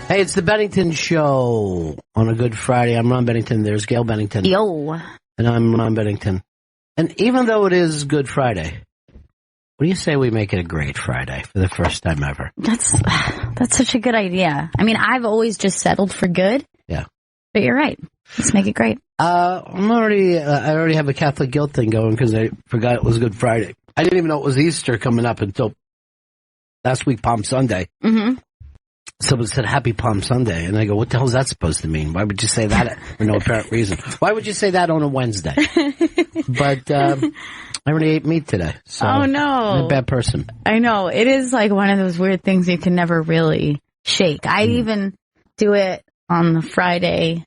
Hey, it's the Bennington Show on a Good Friday. I'm Ron Bennington. There's Gail Bennington. Yo. And I'm Ron Bennington. And even though it is Good Friday, what do you say we make it a great Friday for the first time ever? That's such a good idea. I mean, I've always just settled for good. Yeah. But you're right. Let's make it great. I already have a Catholic guilt thing going because I forgot it was Good Friday. I didn't even know it was Easter coming up until last week, Palm Sunday. Mm-hmm. Someone said Happy Palm Sunday, and I go, what the hell is that supposed to mean? Why would you say that for no apparent reason? Why would you say that on a Wednesday? But I already ate meat today. So oh, no. I'm a bad person. I know. It is like one of those weird things you can never really shake. I even do it on the Friday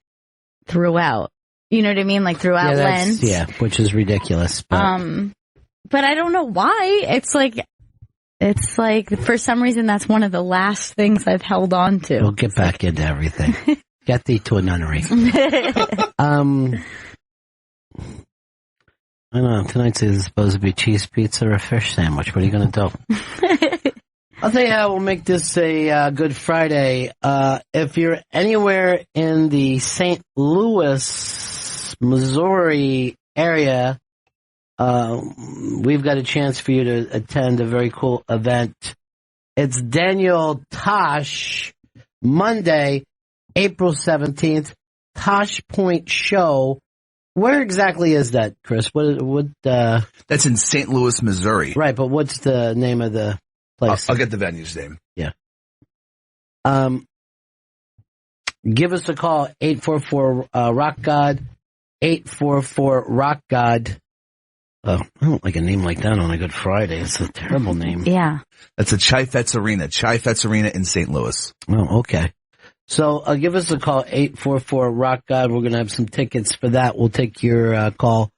throughout. You know what I mean? Like throughout Lent. Yeah, which is ridiculous. But I don't know why. It's like for some reason that's one of the last things I've held on to. We'll get back into everything. Get thee to a nunnery. I don't know. Tonight's is supposed to be cheese pizza or a fish sandwich. What are you going to do? I'll tell you how we'll make this a Good Friday. If you're anywhere in the St. Louis, Missouri area, we've got a chance for you to attend a very cool event. It's Daniel Tosh, Monday, April 17th, Tosh Point Show. Where exactly is that, Chris? That's in St. Louis, Missouri. Right, but what's the name of the place? I'll get the venue's name. Yeah. Give us a call, 844-ROCK-GOD, 844-ROCK-GOD. Oh, I don't like a name like that on a Good Friday. It's a terrible name. Yeah. That's a Chi-Fets Arena in St. Louis. Oh, okay. So give us a call, 844-ROCK-GOD. We're going to have some tickets for that. We'll take your call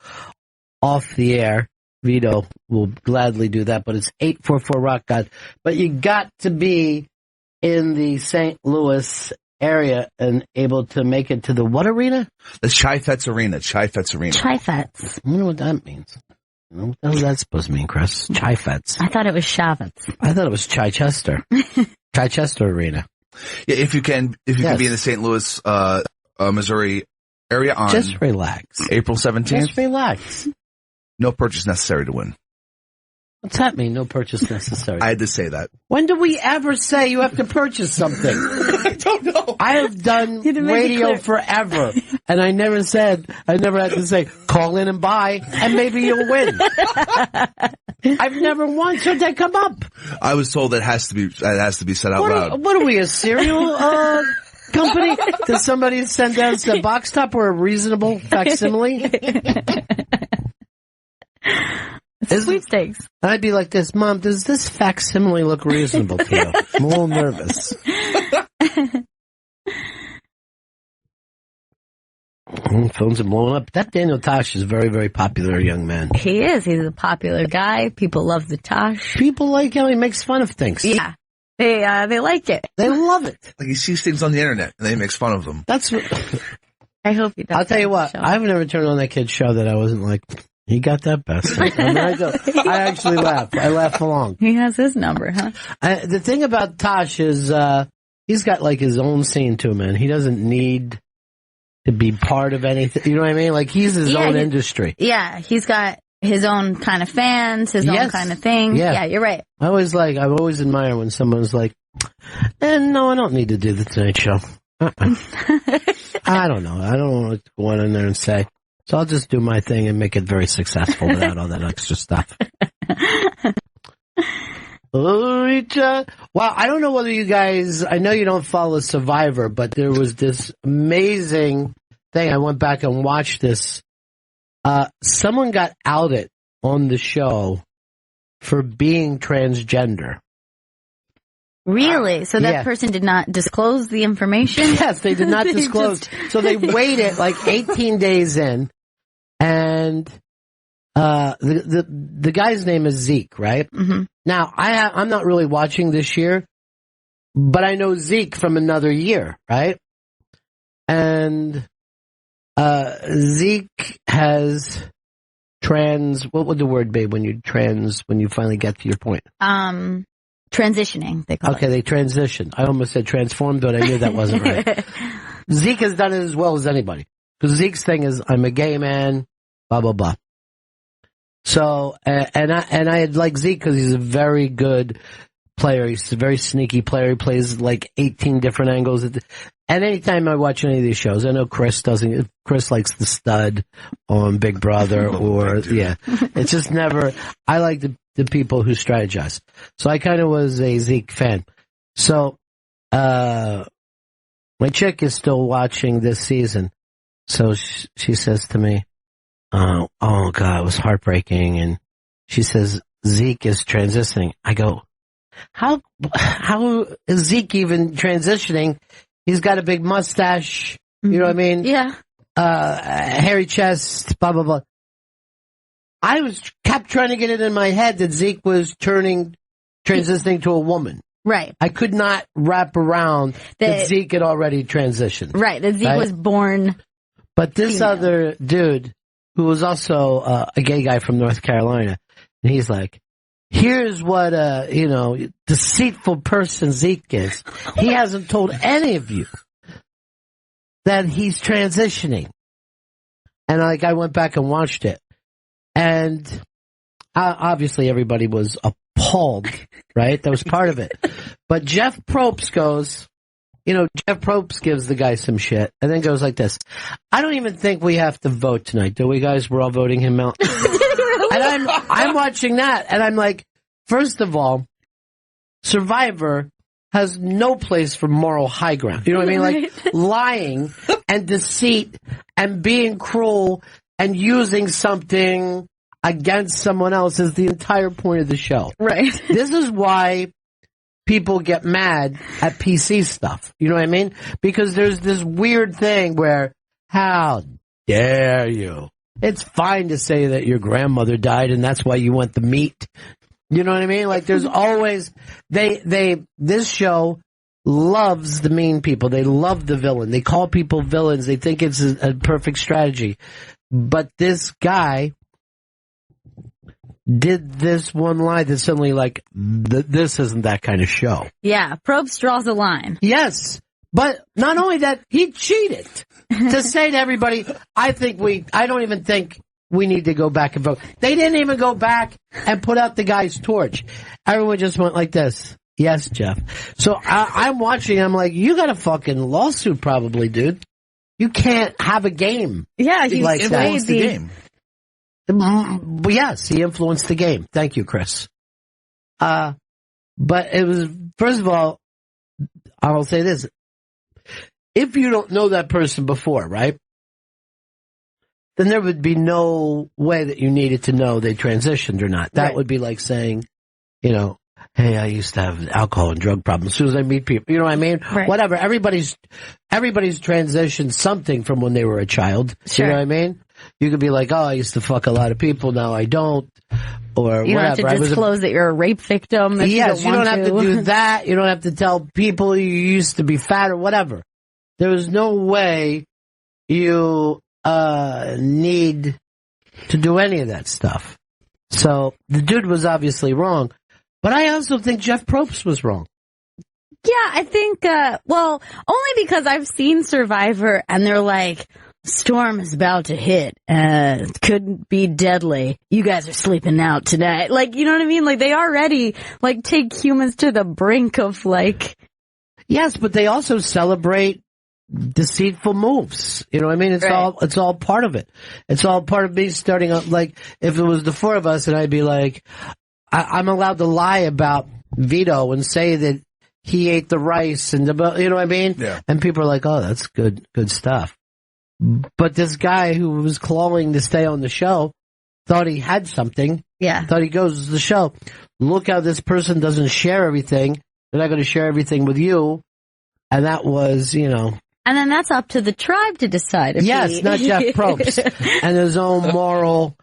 off the air. Vito will gladly do that, but it's 844-ROCK-GOD. But you got to be in the St. Louis area and able to make it to the what arena? The Chi-Fets Arena. Chi-Fets. I wonder what that means. What the hell is that supposed to mean, Chris? Chi-Fets. I thought it was Shavets. I thought it was Chichester. Chichester Arena. Yeah, if you can be in the St. Louis, Missouri area on just relax. April 17th. Just relax. No purchase necessary to win. What's that mean? No purchase necessary. I had to say that. When do we ever say you have to purchase something? I don't know. I have done radio forever, and I never had to say, call in and buy, and maybe you'll win. I've never once heard that come up. I was told that has to be said out loud. What are we, a cereal company? Does somebody send us a box top or a reasonable facsimile? It's sweepstakes. I'd be like this, Mom, does this facsimile look reasonable to you? I'm a little nervous. Phones are blowing up. That Daniel Tosh is a very, very popular young man. He is. He's a popular guy. People love the Tosh. People like him. He makes fun of things. Yeah. They like it. They love it. Like he sees things on the internet and they makes fun of them. That's what... I hope he does. I'll tell you what. I've never turned on that kid's show that I wasn't like... He got that bastard. I actually laugh. I laugh along. He has his number, huh? The thing about Tosh is he's got like his own scene to him, man. He doesn't need to be part of anything. You know what I mean? Like he's his own industry. Yeah, he's got his own kind of fans, his own kind of thing. Yeah, you're right. I've always admired when someone's like, no, I don't need to do the Tonight Show. I don't know. I don't know what to go in there and say. So I'll just do my thing and make it very successful without all that extra stuff. Wow, I don't know whether you guys, I know you don't follow Survivor, but there was this amazing thing. I went back and watched this. Someone got outed on the show for being transgender. Really? So that person did not disclose the information? Yes, they did not disclose. So they waited like 18 days in, and the guy's name is Zeke, right? Mm-hmm. Now, I'm not really watching this year, but I know Zeke from another year, right? And Zeke has what would the word be when you finally get to your point? Transitioning, they call it. Okay, they transition. I almost said transformed, but I knew that wasn't right. Zeke has done it as well as anybody. Because Zeke's thing is, I'm a gay man, blah, blah, blah. So, and I like Zeke because he's a very good player. He's a very sneaky player. He plays like 18 different angles. And anytime I watch any of these shows, I know Chris doesn't. Chris likes the stud on Big Brother yeah. It's just never, I like the people who strategize. So I kind of was a Zeke fan. So, my chick is still watching this season. So she says to me, oh God, it was heartbreaking. And she says, Zeke is transitioning. I go, how is Zeke even transitioning? He's got a big mustache. You know what I mean? Yeah. Hairy chest, blah, blah, blah. I kept trying to get it in my head that Zeke was transitioning to a woman. Right. I could not wrap around that Zeke had already transitioned. Right. That Zeke was born. But this female. Other dude, who was also a gay guy from North Carolina, and he's like, here's what deceitful person Zeke is. He hasn't told any of you that he's transitioning. And I went back and watched it. And obviously everybody was appalled, right? That was part of it. But Jeff Probst goes, Jeff Probst gives the guy some shit and then goes like this. I don't even think we have to vote tonight, do we, guys? We're all voting him out. And I'm watching that and I'm like, first of all, Survivor has no place for moral high ground. You know what I mean? Like lying and deceit and being cruel and using something against someone else is the entire point of the show. Right. This is why people get mad at PC stuff. You know what I mean? Because there's this weird thing where, how dare you? It's fine to say that your grandmother died and that's why you want the meat. You know what I mean? Like there's always, this show loves the mean people. They love the villain. They call people villains. They think it's a perfect strategy. But this guy did this one lie that's suddenly like, this isn't that kind of show. Yeah, Probst draws a line. Yes, but not only that, he cheated to say to everybody, I don't even think we need to go back and vote. They didn't even go back and put out the guy's torch. Everyone just went like this. Yes, Jeff. So I'm watching, I'm like, you got a fucking lawsuit probably, dude. You can't have a game. Yeah, he like influenced the game. Yes, he influenced the game. Thank you, Chris. But it was, first of all, I'll say this. If you don't know that person before, right, then there would be no way that you needed to know they transitioned or not. That would be like saying, hey, I used to have alcohol and drug problems. As soon as I meet people, you know what I mean? Right. Whatever. Everybody's transitioned something from when they were a child. Sure. You know what I mean? You could be like, oh, I used to fuck a lot of people, now I don't. Or you whatever. You don't have to disclose that you're a rape victim. Yes, you don't have to do that. You don't have to tell people you used to be fat or whatever. There is no way you need to do any of that stuff. So the dude was obviously wrong. But I also think Jeff Probst was wrong. Yeah, I think, only because I've seen Survivor and they're like, storm is about to hit. It could be deadly. You guys are sleeping out tonight. Like, you know what I mean? Like, they already, like, take humans to the brink of, like... Yes, but they also celebrate deceitful moves. You know what I mean? It's all part of it. It's all part of me starting up, like, if it was the four of us and I'd be like, I'm allowed to lie about Vito and say that he ate the rice and you know what I mean? Yeah. And people are like, oh, that's good stuff. But this guy who was clawing to stay on the show thought he had something. Yeah. Thought he goes to the show. Look how this person doesn't share everything. They're not going to share everything with you. And that was, And then that's up to the tribe to decide. Yes, not Jeff Probst. And his own moral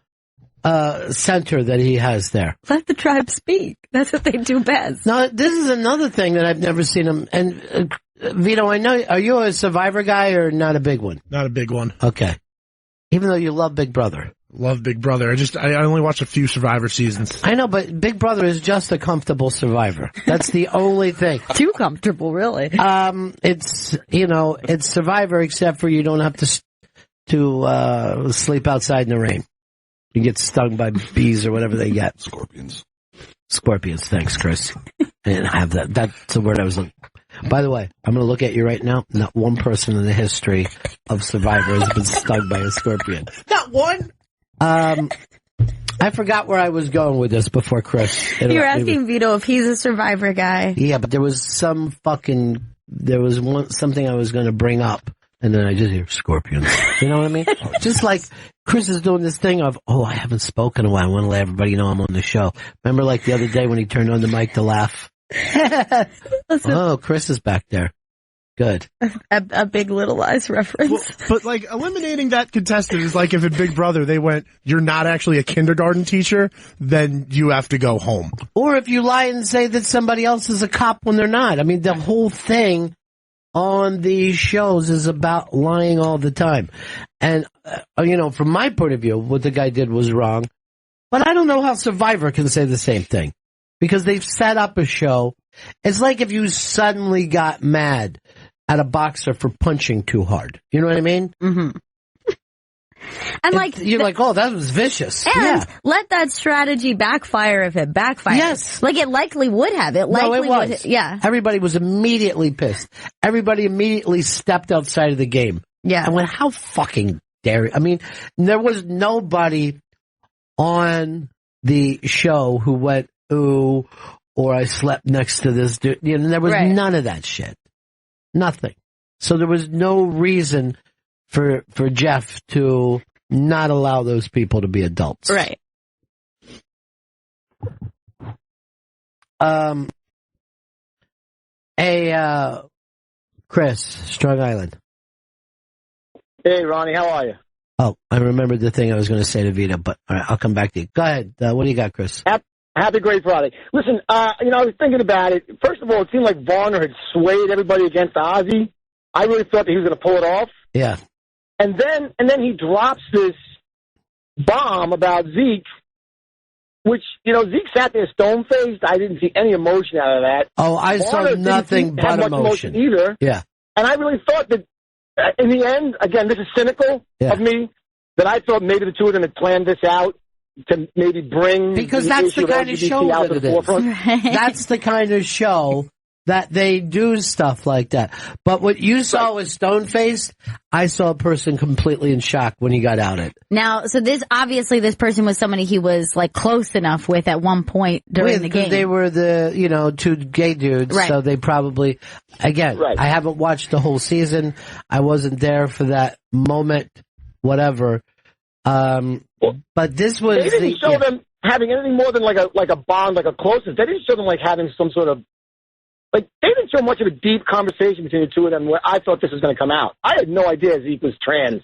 center that he has there. Let the tribe speak. That's what they do best. Now, this is another thing that I've never seen him. And Vito, I know, are you a Survivor guy or not a big one? Not a big one. Okay. Even though you love Big Brother. love Big Brother. I only watched a few Survivor seasons. I know, but Big Brother is just a comfortable Survivor. That's the only thing. Too comfortable, really. It's Survivor, except for you don't have to sleep outside in the rain. You get stung by bees or whatever they get. Scorpions. Thanks, Chris. I didn't have that. That's the word I was looking. By the way, I'm going to look at you right now. Not one person in the history of Survivor has been stung by a scorpion. Not one? I forgot where I was going with this before Chris. You were asking Vito if he's a Survivor guy. Yeah, but there was something I was going to bring up, and then I just hear scorpions. You know what I mean? Just like Chris is doing this thing of, I haven't spoken in a while. I want to let everybody know I'm on the show. Remember like the other day when he turned on the mic to laugh? Oh, Chris is back there. Good. A Big Little Lies reference. Well, but like eliminating that contestant is like if in Big Brother they went, you're not actually a kindergarten teacher, then you have to go home. Or if you lie and say that somebody else is a cop when they're not. I mean, the whole thing on these shows is about lying all the time. And, from my point of view, what the guy did was wrong. But I don't know how Survivor can say the same thing. Because they've set up a show. It's like if you suddenly got mad at a boxer for punching too hard. You know what I mean? Mm-hmm. And you're like, oh, that was vicious. And let that strategy backfire if it backfires. Yes. Like it likely would have. It was. Yeah. Everybody was immediately pissed. Everybody immediately stepped outside of the game. Yeah. I went, how fucking dare you? I mean, there was nobody on the show who went, ooh, or I slept next to this dude. There was none of that shit. Nothing. So there was no reason for Jeff to not allow those people to be adults. Right. Chris, Strong Island. Hey, Ronnie, how are you? Oh, I remembered the thing I was going to say to Vita, but all right, I'll come back to you. Go ahead. What do you got, Chris? Happy Great Friday. Listen, I was thinking about it. First of all, it seemed like Varner had swayed everybody against Ozzy. I really thought that he was going to pull it off. Yeah. And then he drops this bomb about Zeke, which, Zeke sat there stone-faced. I didn't see any emotion out of that. Oh, I saw nothing but emotion. Either. Yeah. And I really thought that in the end, again, this is cynical of me, that I thought maybe the two of them had planned this out to maybe bring because that's the kind of show that it is. Right. That's the kind of show that they do stuff like that. But what you saw was stone-faced. I saw a person completely in shock when he got outed. Now, so this person was somebody he was like close enough with at one point during the game. They were the, two gay dudes. Right. So they probably, again, I haven't watched the whole season. I wasn't there for that moment, whatever. But this was. They didn't show them having anything more than like a bond, like a closeness. They didn't show them like having some sort of. Like, they didn't show much of a deep conversation between the two of them where I thought this was going to come out. I had no idea Zeke was trans.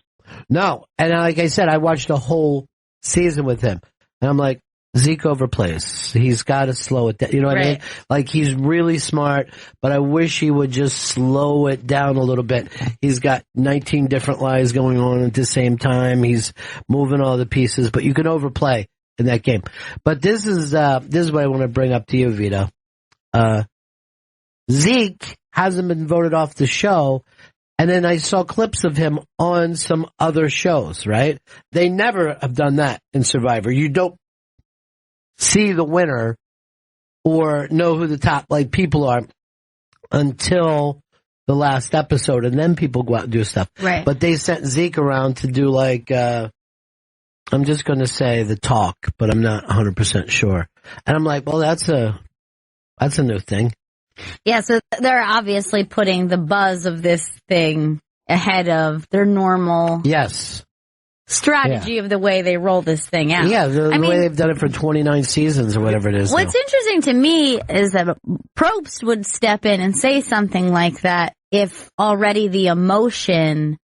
No. And like I said, I watched the whole season with him. And I'm like, Zeke overplays. He's got to slow it down. You know what I mean? Like, he's really smart, but I wish he would just slow it down a little bit. He's got 19 different lies going on at the same time. He's moving all the pieces, but you can overplay in that game. But this is what I want to bring up to you, Vito. Zeke hasn't been voted off the show, and then I saw clips of him on some other shows, right? They never have done that in Survivor. You don't see the winner or know who the top people are until the last episode, and then people go out and do stuff. Right. But they sent Zeke around to do I'm just going to say the talk, but I'm not 100% sure. And I'm like, well, that's a new thing. Yeah, so they're obviously putting the buzz of this thing ahead of their normal strategy of the way they roll this thing out. Yeah, the way they've done it for 29 seasons or whatever it is. What's interesting to me is that Probst would step in and say something like that if already the emotion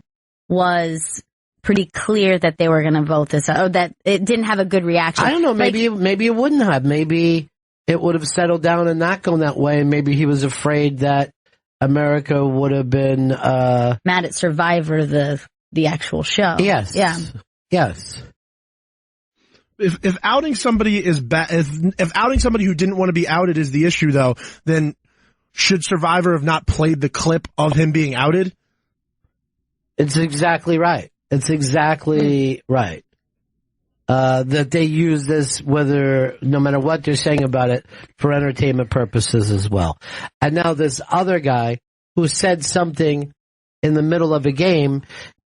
was pretty clear that they were going to vote this out, or that it didn't have a good reaction. I don't know, maybe it wouldn't have. Maybe it would have settled down and not gone that way, and maybe he was afraid that America would have been mad at Survivor, the actual show. Yes. Yeah. Yes. If outing somebody is bad, if outing somebody who didn't want to be outed is the issue, though, then should Survivor have not played the clip of him being outed? It's exactly right. It's exactly right. That they use this, no matter what they're saying about it, for entertainment purposes as well. And now this other guy who said something in the middle of a game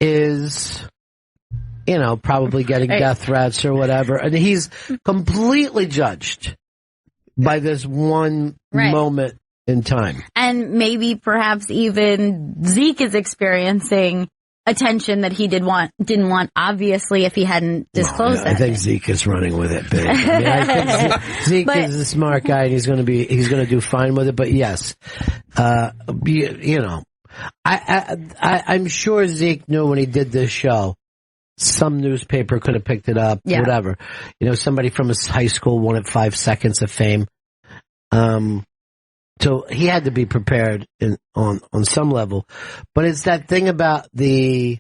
is, probably getting death threats or whatever. And he's completely judged by this one moment in time. And maybe perhaps even Zeke is experiencing attention that he didn't want, obviously, if he hadn't disclosed that. I think Zeke is running with it big. I think Zeke is a smart guy, and he's going to do fine with it. But yes, I'm sure Zeke knew when he did this show. Some newspaper could have picked it up, whatever. Somebody from his high school wanted 5 seconds of fame. So he had to be prepared on some level. But it's that thing about the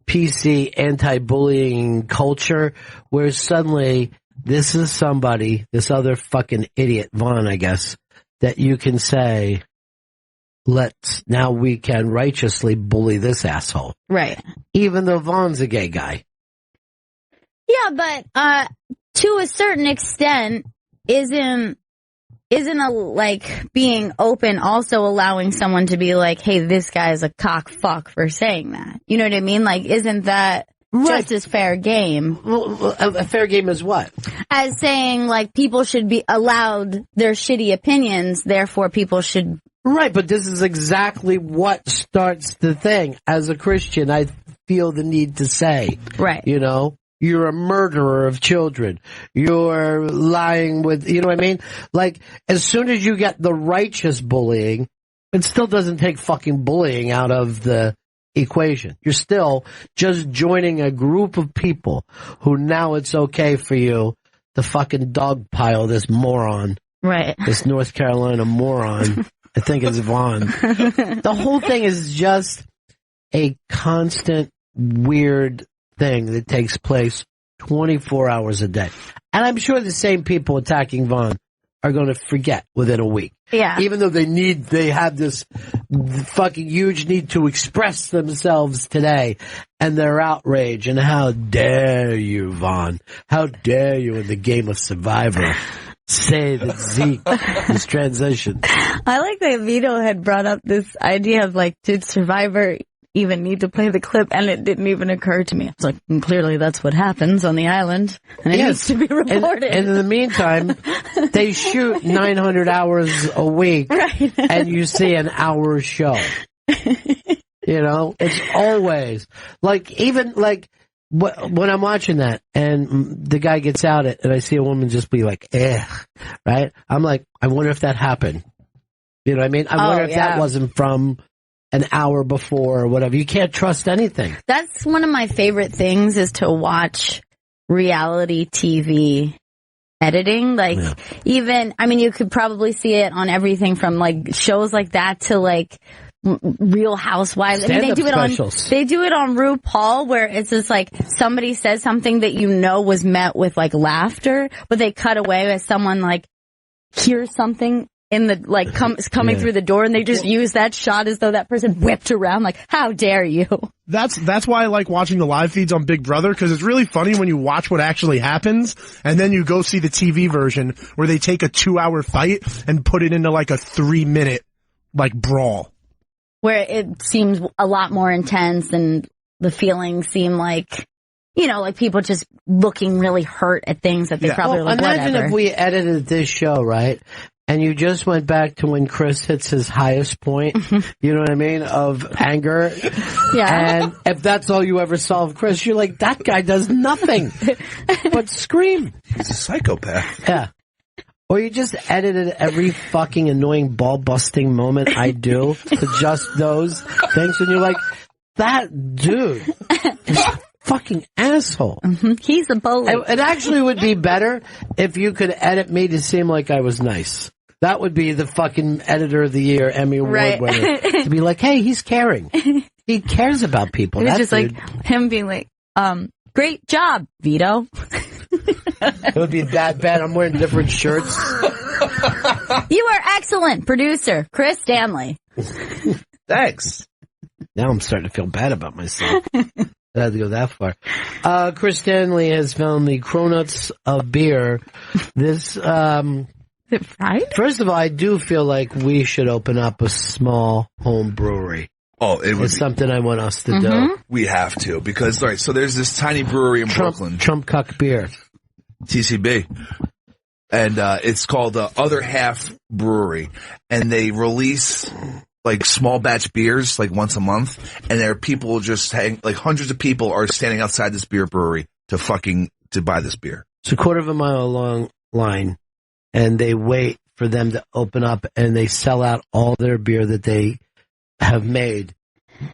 PC anti-bullying culture where suddenly this is somebody, this other fucking idiot, Vaughn, I guess, that you can say, now we can righteously bully this asshole. Right. Even though Vaughn's a gay guy. Yeah, but to a certain extent, isn't being open also allowing someone to be like, hey, this guy's a cock fuck for saying that? You know what I mean? Isn't that just as fair game? Well, a fair game is what? As saying, people should be allowed their shitty opinions, therefore people should... Right, but this is exactly what starts the thing. As a Christian, I feel the need to say. Right. You're a murderer of children. You're lying with, you know what I mean? As soon as you get the righteous bullying, it still doesn't take fucking bullying out of the equation. You're still just joining a group of people who now it's okay for you to fucking dogpile this moron. Right. This North Carolina moron. I think it's Vaughn. The whole thing is just a constant weird thing that takes place 24 hours a day. And I'm sure the same people attacking Vaughn are going to forget within a week. Yeah. Even though they have this fucking huge need to express themselves today and their outrage and how dare you, Vaughn? How dare you in the game of Survivor say that Zeke is transitioned? I like that Vito had brought up this idea of did Survivor even need to play the clip, and it didn't even occur to me. It's clearly that's what happens on the island, and it needs to be reported. And in the meantime, they shoot 900 hours a week, right. And you see an hour show. It's always when I'm watching that and the guy gets out and I see a woman just be like, right? I'm like, I wonder if that happened. You know what I mean? I wonder if that wasn't from an hour before or whatever. You can't trust anything. That's one of my favorite things is to watch reality TV editing. Even, you could probably see it on everything from shows like that to Real Housewives. They do it on RuPaul, where it's just somebody says something that was met with laughter, but they cut away as someone hears something in the coming through the door, and they just use that shot as though that person whipped around. How dare you? That's why I like watching the live feeds on Big Brother, because it's really funny when you watch what actually happens, and then you go see the TV version where they take a 2-hour fight and put it into a 3-minute brawl. Where it seems a lot more intense, and the feelings seem people just looking really hurt at things that they probably imagine whatever. If we edited this show, right? And you just went back to when Chris hits his highest point, you know what I mean, of anger. Yeah. And if that's all you ever saw of Chris, you're like, that guy does nothing but scream. He's a psychopath. Yeah. Or you just edited every fucking annoying ball-busting moment I do to just those things, and you're like, that dude is a fucking asshole. Mm-hmm. He's a bully. It actually would be better if you could edit me to seem like I was nice. That would be the fucking Editor of the Year Emmy Award winner. To be like, hey, he's caring. He cares about people. It's just him being like, great job, Vito. It would be that bad. I'm wearing different shirts. You are excellent, producer Chris Stanley. Thanks. Now I'm starting to feel bad about myself. I had to go that far. Chris Stanley has found the Cronuts of beer. This, Is it fried? First of all, I do feel like we should open up a small home brewery. Oh, it's something I want us to do. We have to, because, all right, so there's this tiny brewery in Brooklyn. Trump Cuck Beer. TCB. And it's called Other Half Brewery. And they release, like, small batch beers, like, once a month. And there are people just hundreds of people are standing outside this beer brewery to buy this beer. It's a quarter of a mile long line. And they wait for them to open up, and they sell out all their beer that they have made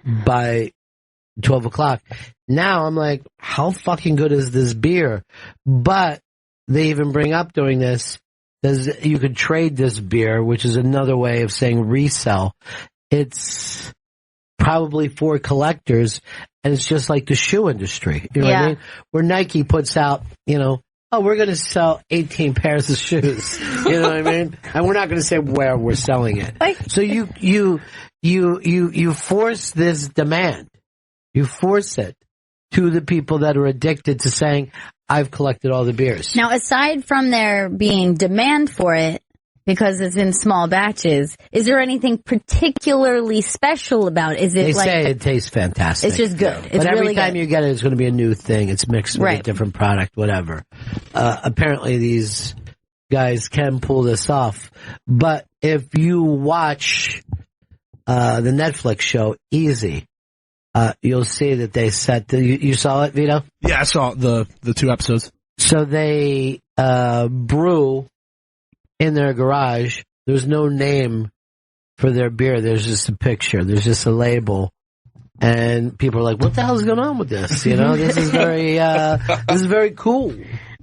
by 12 o'clock. Now I'm like, how fucking good is this beer? But they even bring up during this, you could trade this beer, which is another way of saying resell. It's probably for collectors, and it's just like the shoe industry. You know what I mean? Where Nike puts out, oh, we're going to sell 18 pairs of shoes. You know what I mean? And we're not going to say where we're selling it. So you force this demand. You force it to the people that are addicted to saying, I've collected all the beers. Now, aside from there being demand for it, because it's in small batches, is there anything particularly special about it? Is it they say it tastes fantastic. It's just good. It's but every really time good. you get it, it's going to be a new thing. It's mixed with a different product, whatever. Apparently these guys can pull this off. But if you watch the Netflix show Easy, you'll see that they set you saw it, Vito? Yeah, I saw the 2 episodes. So they brew in their garage. There's no name for their beer. There's just a picture. There's just a label. And people are like, what the hell is going on with this? This is very cool.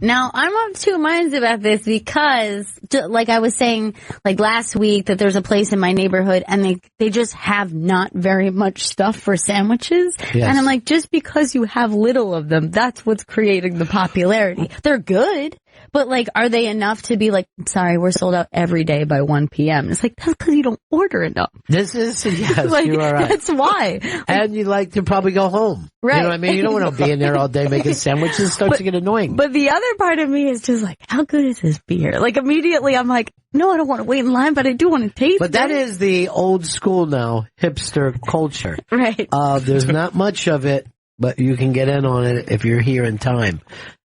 Now, I'm of two minds about this because, like I was saying, like last week, that there's a place in my neighborhood and they just have not very much stuff for sandwiches. Yes. And I'm like, just because you have little of them, that's what's creating the popularity. They're good, but like, are they enough to be like, sorry, we're sold out every day by 1 p.m.? It's like, that's because you don't order enough. Yes, like, you are right. That's why. And you like to probably go home. Right. You know what I mean? You don't want to be in there all day making sandwiches. It starts to get annoying. But the other part of me is just like, how good is this beer? Like immediately I'm like, no, I don't want to wait in line, but I do want to taste it. But that is the old school now, hipster culture. Right. There's not much of it, but you can get in on it if you're here in time.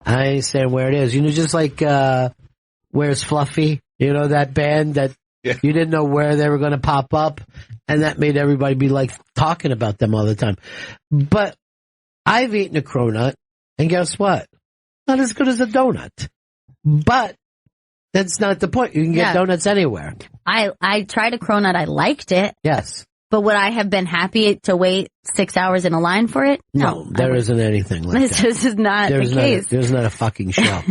I ain't saying where it is. Just like, Where's Fluffy? That band that you didn't know where they were going to pop up, and that made everybody be like talking about them all the time. But I've eaten a cronut, and guess what? Not as good as a donut. But that's not the point. You can get donuts anywhere. I tried a cronut. I liked it. Yes. But would I have been happy to wait 6 hours in a line for it? No, there isn't anything like that. This is not the case. There's not a fucking show.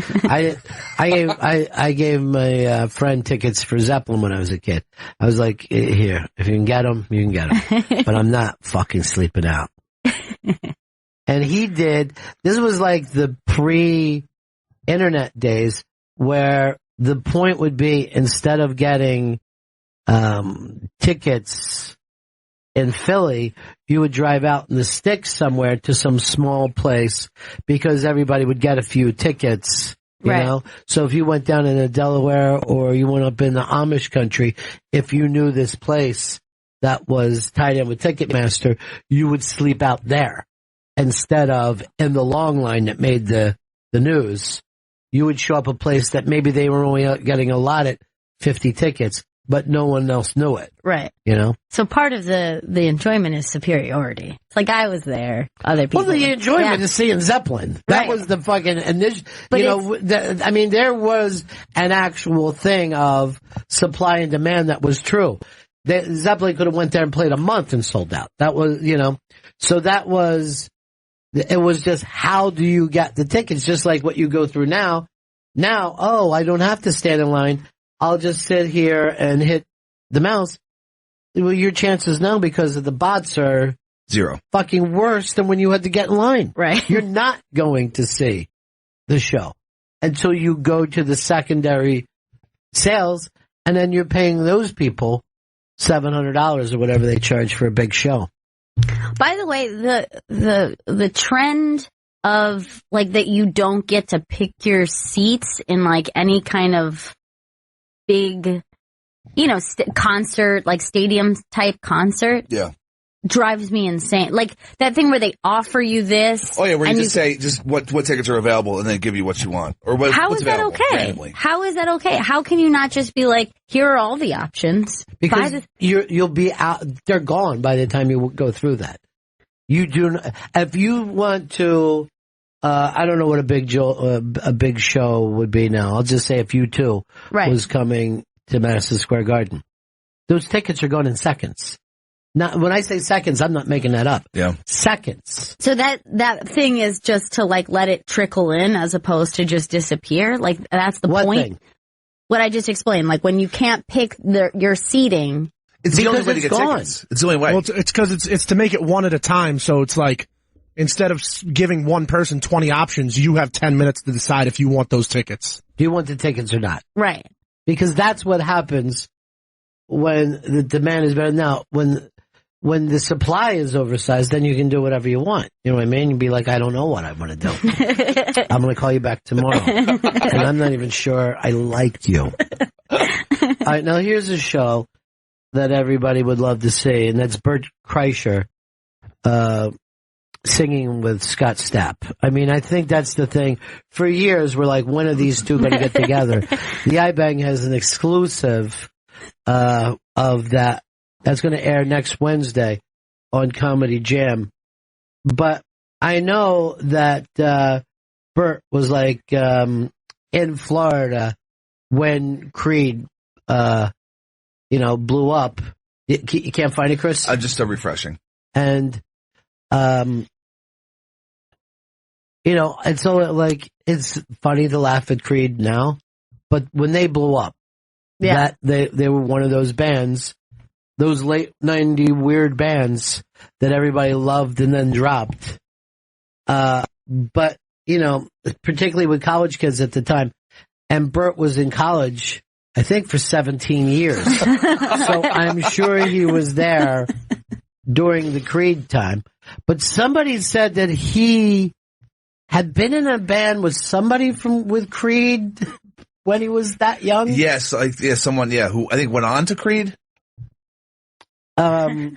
I gave my friend tickets for Zeppelin when I was a kid. I was like, here, if you can get them, you can get them. But I'm not fucking sleeping out. And he did. This was like the pre-internet days where the point would be, instead of getting tickets in Philly, you would drive out in the sticks somewhere to some small place because everybody would get a few tickets, you know? So if you went down into Delaware or you went up in the Amish country, if you knew this place that was tied in with Ticketmaster, you would sleep out there instead of in the long line that made the news. You would show up a place that maybe they were only getting allotted 50 tickets, but no one else knew it. Right. So part of the enjoyment is superiority. It's like I was there, other people. Well, the enjoyment is seeing Zeppelin. That was the fucking initial. There was an actual thing of supply and demand that was true. Zeppelin could have went there and played a month and sold out. That was, so that was. It was just, how do you get the tickets? Just like what you go through now. Now, I don't have to stand in line. I'll just sit here and hit the mouse. Well, your chances now, because of the bots, are 0. Fucking worse than when you had to get in line. Right. You're not going to see the show. until you go to the secondary sales, and then you're paying those people $700 or whatever they charge for a big show. By the way, the trend of like that you don't get to pick your seats in like any kind of big, concert, like stadium type concert. Yeah. Drives me insane. Like that thing where they offer you this. Oh yeah, where you just say what tickets are available and then give you what you want. Or how what's is that available, okay? randomly. How is that okay? How can you not just be like, here are all the options? Because you'll be out. They're gone by the time you go through that. You do. If you want to, I don't know what a big show would be now. I'll just say if U2 was coming to Madison Square Garden, those tickets are gone in seconds. Now, when I say seconds, I'm not making that up. Yeah. Seconds. So that thing is just to like let it trickle in as opposed to just disappear. Like that's the point. Thing? What I just explained. Like when you can't pick your seating. It's the only way to get tickets. It's the only way. Well, it's because it's to make it one at a time. So it's like instead of giving one person 20 options, you have 10 minutes to decide if you want those tickets. Do you want the tickets or not? Right. Because that's what happens when the demand is better. Now, when the supply is oversized, then you can do whatever you want. You know what I mean? You'd be like, I don't know what I want to do. I'm going to call you back tomorrow. And I'm not even sure I liked you. All right, now here's a show that everybody would love to see, and that's Bert Kreischer singing with Scott Stapp. I mean, I think that's the thing. For years, we're like, when are these two going to get together? The iBang has an exclusive of that. That's going to air next Wednesday on Comedy Jam. But I know that Bert was like in Florida when Creed, blew up. You can't find it, Chris? Just so refreshing. And, it's so like it's funny to laugh at Creed now, but when they blew up, that they were one of those bands. Those late 90 weird bands that everybody loved and then dropped. But, particularly with college kids at the time. And Bert was in college, I think, for 17 years. So I'm sure he was there during the Creed time. But somebody said that he had been in a band with somebody with Creed when he was that young. Yes, someone, who I think went on to Creed.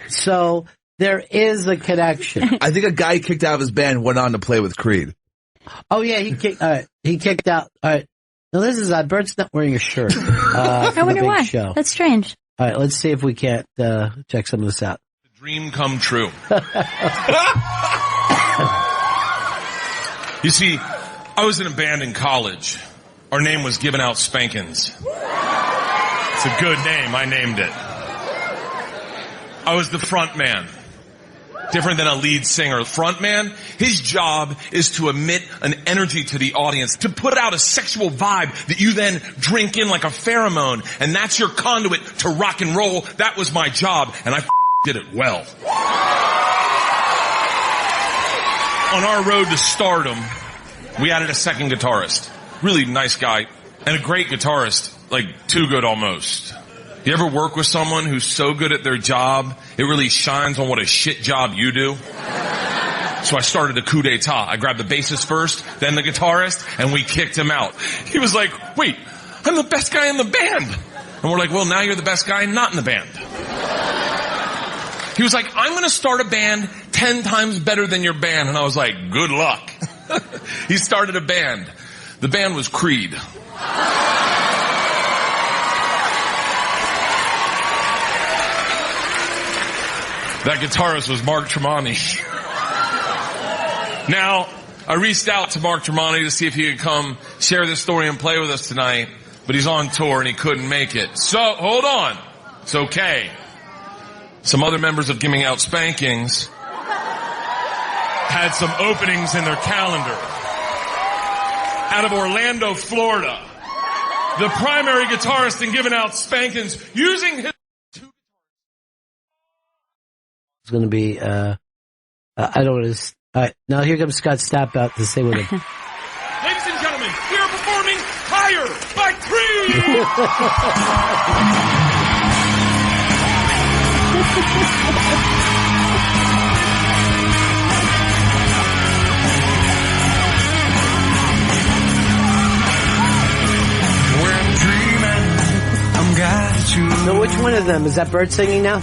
So there is a connection. I think a guy kicked out of his band went on to play with Creed. Oh yeah, he kicked out. All right. Now this is Bert's not wearing a shirt. I wonder why. Show. That's strange. All right, let's see if we can't check some of this out. The dream come true. You see, I was in a band in college. Our name was Giving Out Spankins. It's a good name. I named it. I was the front man. Different than a lead singer. Front man, his job is to emit an energy to the audience, to put out a sexual vibe that you then drink in like a pheromone, and that's your conduit to rock and roll. That was my job, and I did it well. On our road to stardom, we added a second guitarist. Really nice guy, and a great guitarist, like too good almost. You ever work with someone who's so good at their job, it really shines on what a shit job you do? So I started a coup d'etat. I grabbed the bassist first, then the guitarist, and we kicked him out. He was like, wait, I'm the best guy in the band. And we're like, well, now you're the best guy not in the band. He was like, I'm going to start a band 10 times better than your band. And I was like, good luck. He started a band. The band was Creed. That guitarist was Mark Tremonti. Now, I reached out to Mark Tremonti to see if he could come share this story and play with us tonight, but he's on tour and he couldn't make it. So, hold on. It's okay. Some other members of Giving Out Spankings had some openings in their calendar. Out of Orlando, Florida, the primary guitarist in Giving Out Spankings using his... It's going to be, I don't want to, all right, now here comes Scott Stapp out to say with him. Ladies and gentlemen, we are performing So which one of them? Is that Bert singing now?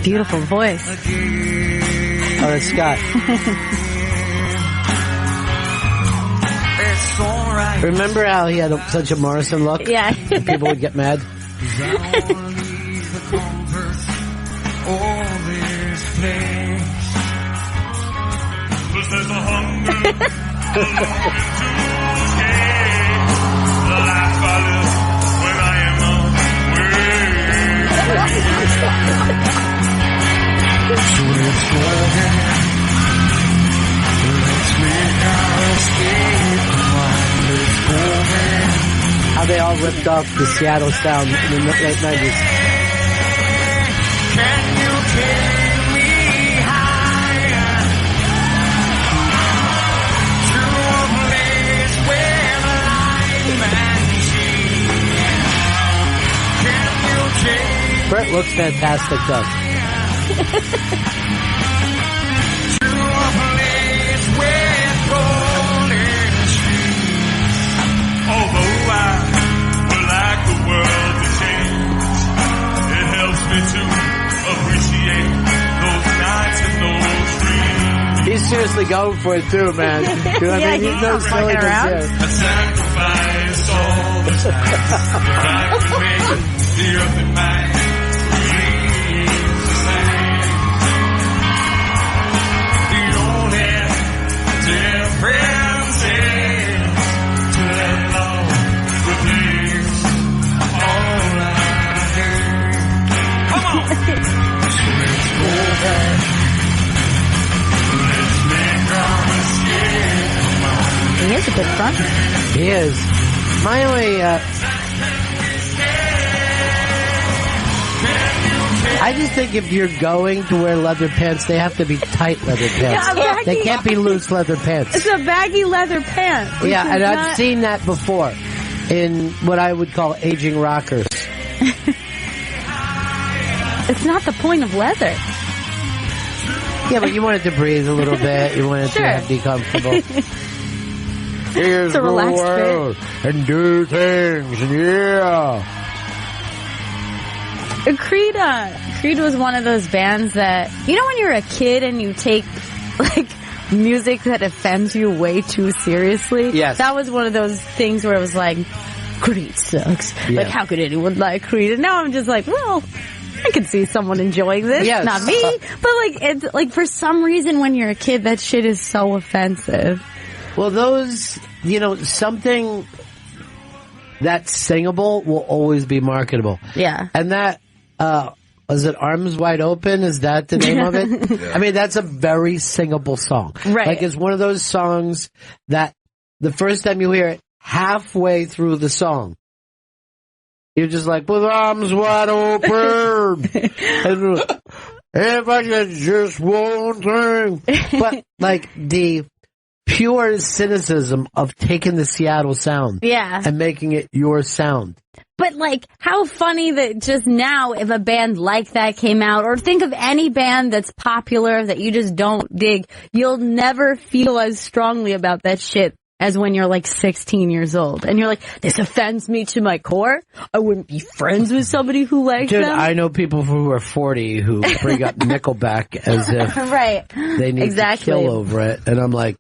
Beautiful voice. Oh, that's Scott. Remember how he had such a Morrison look? Yeah. And people would get mad? How they all ripped off the Seattle sound in the late 90s. Can you take me higher to a place where life and Bert looks fantastic though. Although I would like the world to change, it helps me to appreciate those nights and those dreams. He's seriously going for it too, man. You know what I mean? He's no silly around. I sacrifice all the time if I could make the earth and mine remains the same. The only difference is to let love replace all I hate. Come on! So let's go back. Let's make our escape. He is a good fronter. He is. My only, I just think if you're going to wear leather pants, they have to be tight leather pants. Yeah, They can't be loose leather pants. It's a baggy leather pant. Yeah, and I've seen that before in what I would call aging rockers. It's not the point of leather. Yeah, but you wanted to breathe a little bit. You wanted Sure. to be comfortable. Here's It's a the relaxed world and do things, yeah. Creed was one of those bands that, you know when you're a kid and you take, like, music that offends you way too seriously? Yes. That was one of those things where it was like, Creed sucks. Yeah. Like, how could anyone like Creed? And now I'm just like, well, I can see someone enjoying this. Yes. Not me. But, like, it's, like, for some reason when you're a kid, that shit is so offensive. Well, those, you know, something that's singable will always be marketable. Yeah. And that, is it Arms Wide Open? Is that the name of it? I mean, that's a very singable song. Right. Like, it's one of those songs that the first time you hear it, halfway through the song, you're just like, with arms wide open. And, if I get just one thing. But, like, the pure cynicism of taking the Seattle sound Yeah. and making it your sound. But, like, how funny that just now, if a band like that came out, or think of any band that's popular that you just don't dig, you'll never feel as strongly about that shit as when you're, like, 16 years old. And you're like, this offends me to my core? I wouldn't be friends with somebody who likes Dude, them? I know people who are 40 who bring up Nickelback as if Right. they need to kill over it. And I'm like,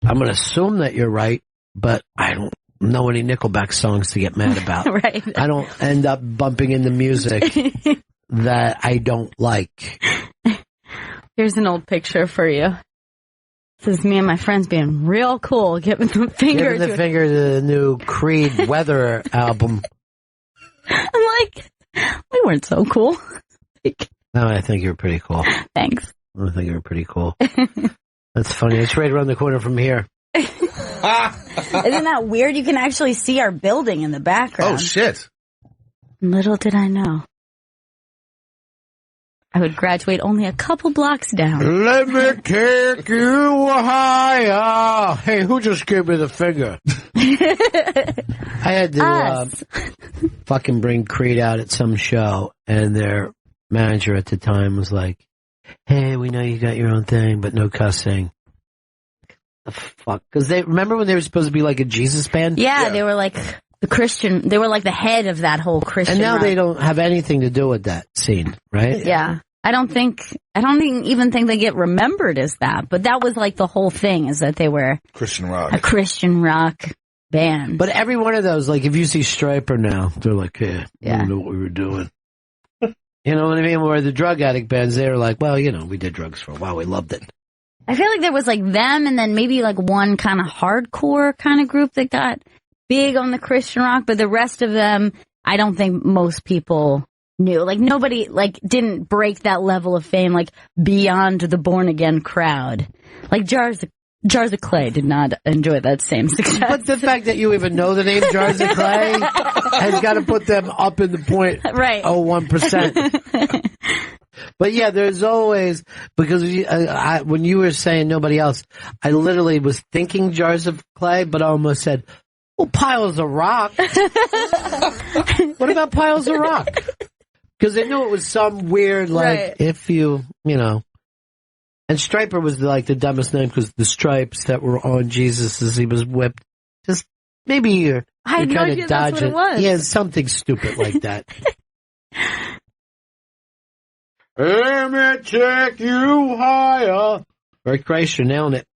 I'm going to assume that you're right, but I don't know any Nickelback songs to get mad about. Right. I don't end up bumping into music that I don't like. Here's an old picture for you. This is me and my friends being real cool, giving the finger Giving the finger to the new Creed Weather album. I'm like, we weren't so cool. No, I think you're pretty cool. Thanks. I think you're pretty cool. That's funny. It's right around the corner from here. Isn't that weird? You can actually see our building in the background. Oh, shit. Little did I know. I would graduate only a couple blocks down. Let me take you higher. Hey, who just gave me the finger? I had to fucking bring Creed out at some show, and their manager at the time was like, "Hey, we know you got your own thing, but no cussing." The fuck? Because they remember when they were supposed to be like a Jesus band? Yeah, they were like the Christian. They were like the head of that whole Christian. And now rock. they don't have anything to do with that scene, right? Yeah. I don't even think they get remembered as that, but that was like the whole thing, is that they were Christian rock. a Christian rock band. But every one of those, like if you see Stryper now, they're like, "Hey, we don't know what we were doing." You know what I mean? Where the drug addict bands, they're like, "Well, you know, we did drugs for a while, we loved it." I feel like there was like them and then maybe like one kind of hardcore kind of group that got big on the Christian rock, but the rest of them, I don't think most people knew. Like nobody like didn't break that level of fame like beyond the Born Again crowd. Like Jars of Clay did not enjoy that same success. But the fact that you even know the name Jars of Clay has got to put them up in the point right. 0.01%. But yeah, there's always, because when you were saying nobody else, I literally was thinking Jars of Clay, but I almost said, well, Piles of Rock. What about Piles of Rock? Because they knew it was some weird, like, right. if you know. And Stryper was like the dumbest name because the stripes that were on Jesus as he was whipped. Just maybe you're kind of dodging. Yeah, something stupid like that. Let me take you higher. Bert Kreischer, nailing it.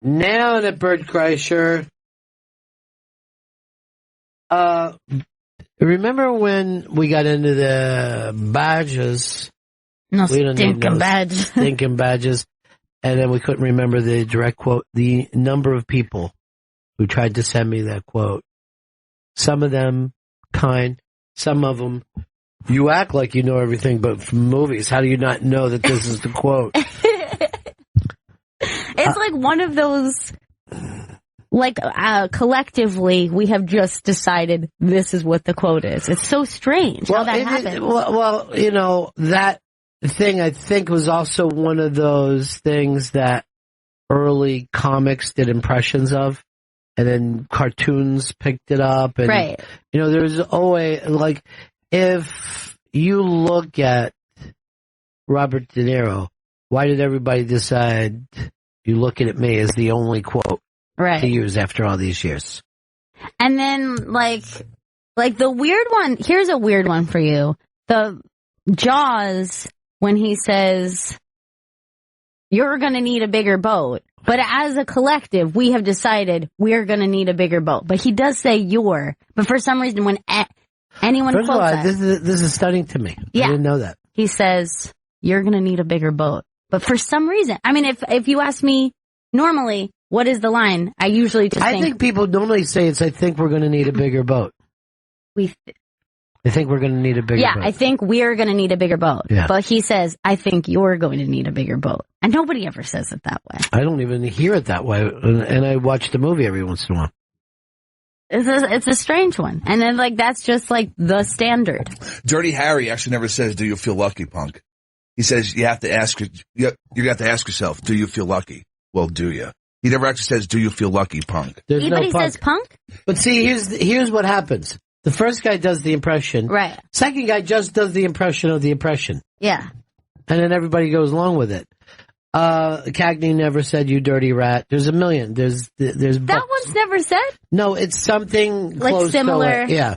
Nailing it, Bert Kreischer. Remember when we got into the badges? No stinking badges. Stinking badges. And then we couldn't remember the direct quote. The number of people who tried to send me that quote. Some of them kind, some of them, you act like you know everything, but from movies, how do you not know that this is the quote? It's like one of those, like, collectively, we have just decided this is what the quote is. It's so strange how that happens. Well, you know, that thing I think was also one of those things that early comics did impressions of, and then cartoons picked it up. And, right. You know, there's always, like, if you look at Robert De Niro, why did everybody decide "you looking at me" as the only quote to use after all these years? And then, like the weird one, here's a weird one for you. The Jaws, when he says, "You're gonna need a bigger boat." But as a collective, we have decided we're gonna need a bigger boat. But he does say "you're." But for some reason, when anyone First quotes of all, that, this is stunning to me. Yeah. I didn't know that. He says, "You're gonna need a bigger boat." But for some reason, I mean, if you ask me normally, what is the line? I usually just think people normally say it's, "I think we're going to need a bigger boat." I think we're going to need a bigger boat. Yeah, I think we're going to need a bigger boat. Yeah. But he says, "I think you're going to need a bigger boat." And nobody ever says it that way. I don't even hear it that way. And I watch the movie every once in a while. It's a strange one. And then, like, that's just, like, the standard. Dirty Harry actually never says, "Do you feel lucky, punk?" He says, you have to ask yourself, "Do you feel lucky?" Well, do you? He never actually says, "Do you feel lucky, punk?" There's no Anybody punk. says punk? But see, here's what happens. The first guy does the impression. Right. Second guy just does the impression of the impression. Yeah. And then everybody goes along with it. Cagney never said "you dirty rat." There's a million. There's That one's never said? No, it's something like close similar. To yeah.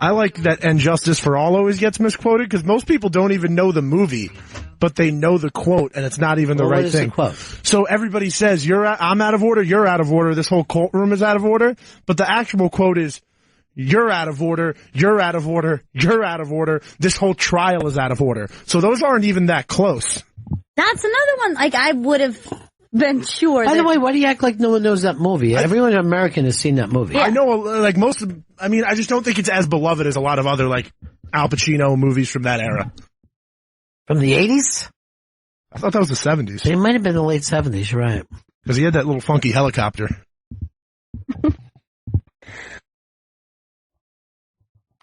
I like that "and justice for all" always gets misquoted because most people don't even know the movie, but they know the quote and it's not even the right thing. The quote? So everybody says, "I'm out of order, you're out of order, this whole courtroom is out of order," but the actual quote is, "You're out of order, you're out of order, you're out of order, this whole trial is out of order." So those aren't even that close. That's another one. Like, I would have been sure. By the way, why do you act like no one knows that movie? Everyone American has seen that movie. Yeah. I know, like I just don't think it's as beloved as a lot of other, like, Al Pacino movies from that era. From the 80s? I thought that was the 70s. It might have been the late 70s, you're right. Because he had that little funky helicopter.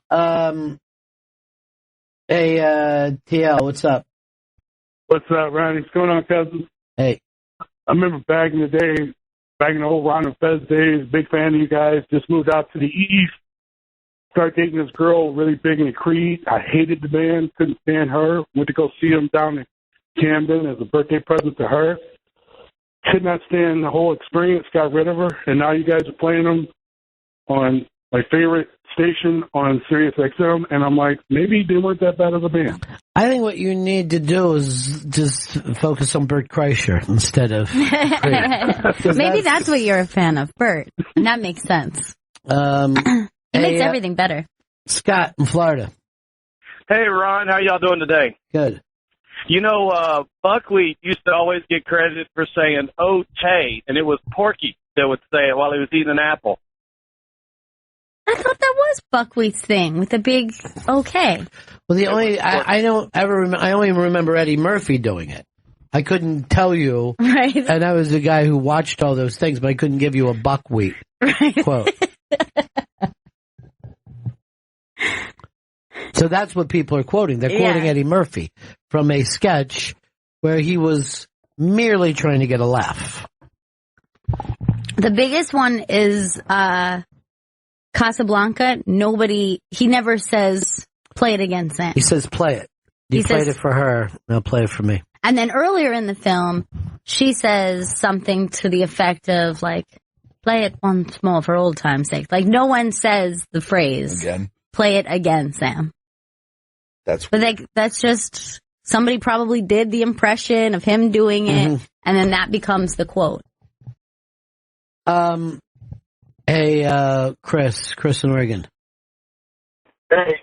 Hey, TL, what's up? What's up, Ronnie? What's going on, cousins? Hey. I remember back in the day, back in the old Ron and Fez days, big fan of you guys. Just moved out to the East. Started dating this girl really big into Creed. I hated the band, couldn't stand her. Went to go see them down in Camden as a birthday present to her. Could not stand the whole experience, got rid of her, and now you guys are playing them on my favorite station on Sirius XM, and I'm like, maybe they weren't that bad of a band. I think what you need to do is just focus on Bert Kreischer instead of Creed. Maybe that's what you're a fan of, Bert. And that makes sense. It makes everything better. Scott in Florida. Hey, Ron. How y'all doing today? Good. You know, Buckwheat used to always get credit for saying "okay," and it was Porky that would say it while he was eating an apple. I thought that was Buckwheat's thing with the big okay. Well, I don't ever remember. I only remember Eddie Murphy doing it. I couldn't tell you, right? And I was the guy who watched all those things, but I couldn't give you a Buckwheat quote. So that's what people are quoting. They're quoting Eddie Murphy from a sketch where he was merely trying to get a laugh. The biggest one is Casablanca. He never says, play it again, Sam. He says, play it. You played it for her, now play it for me. And then earlier in the film, she says something to the effect of, like, play it once more for old time's sake. Like, no one says the phrase, again. Play it again, Sam. That's just, somebody probably did the impression of him doing it, and then that becomes the quote. Hey, Chris in Oregon. Hey,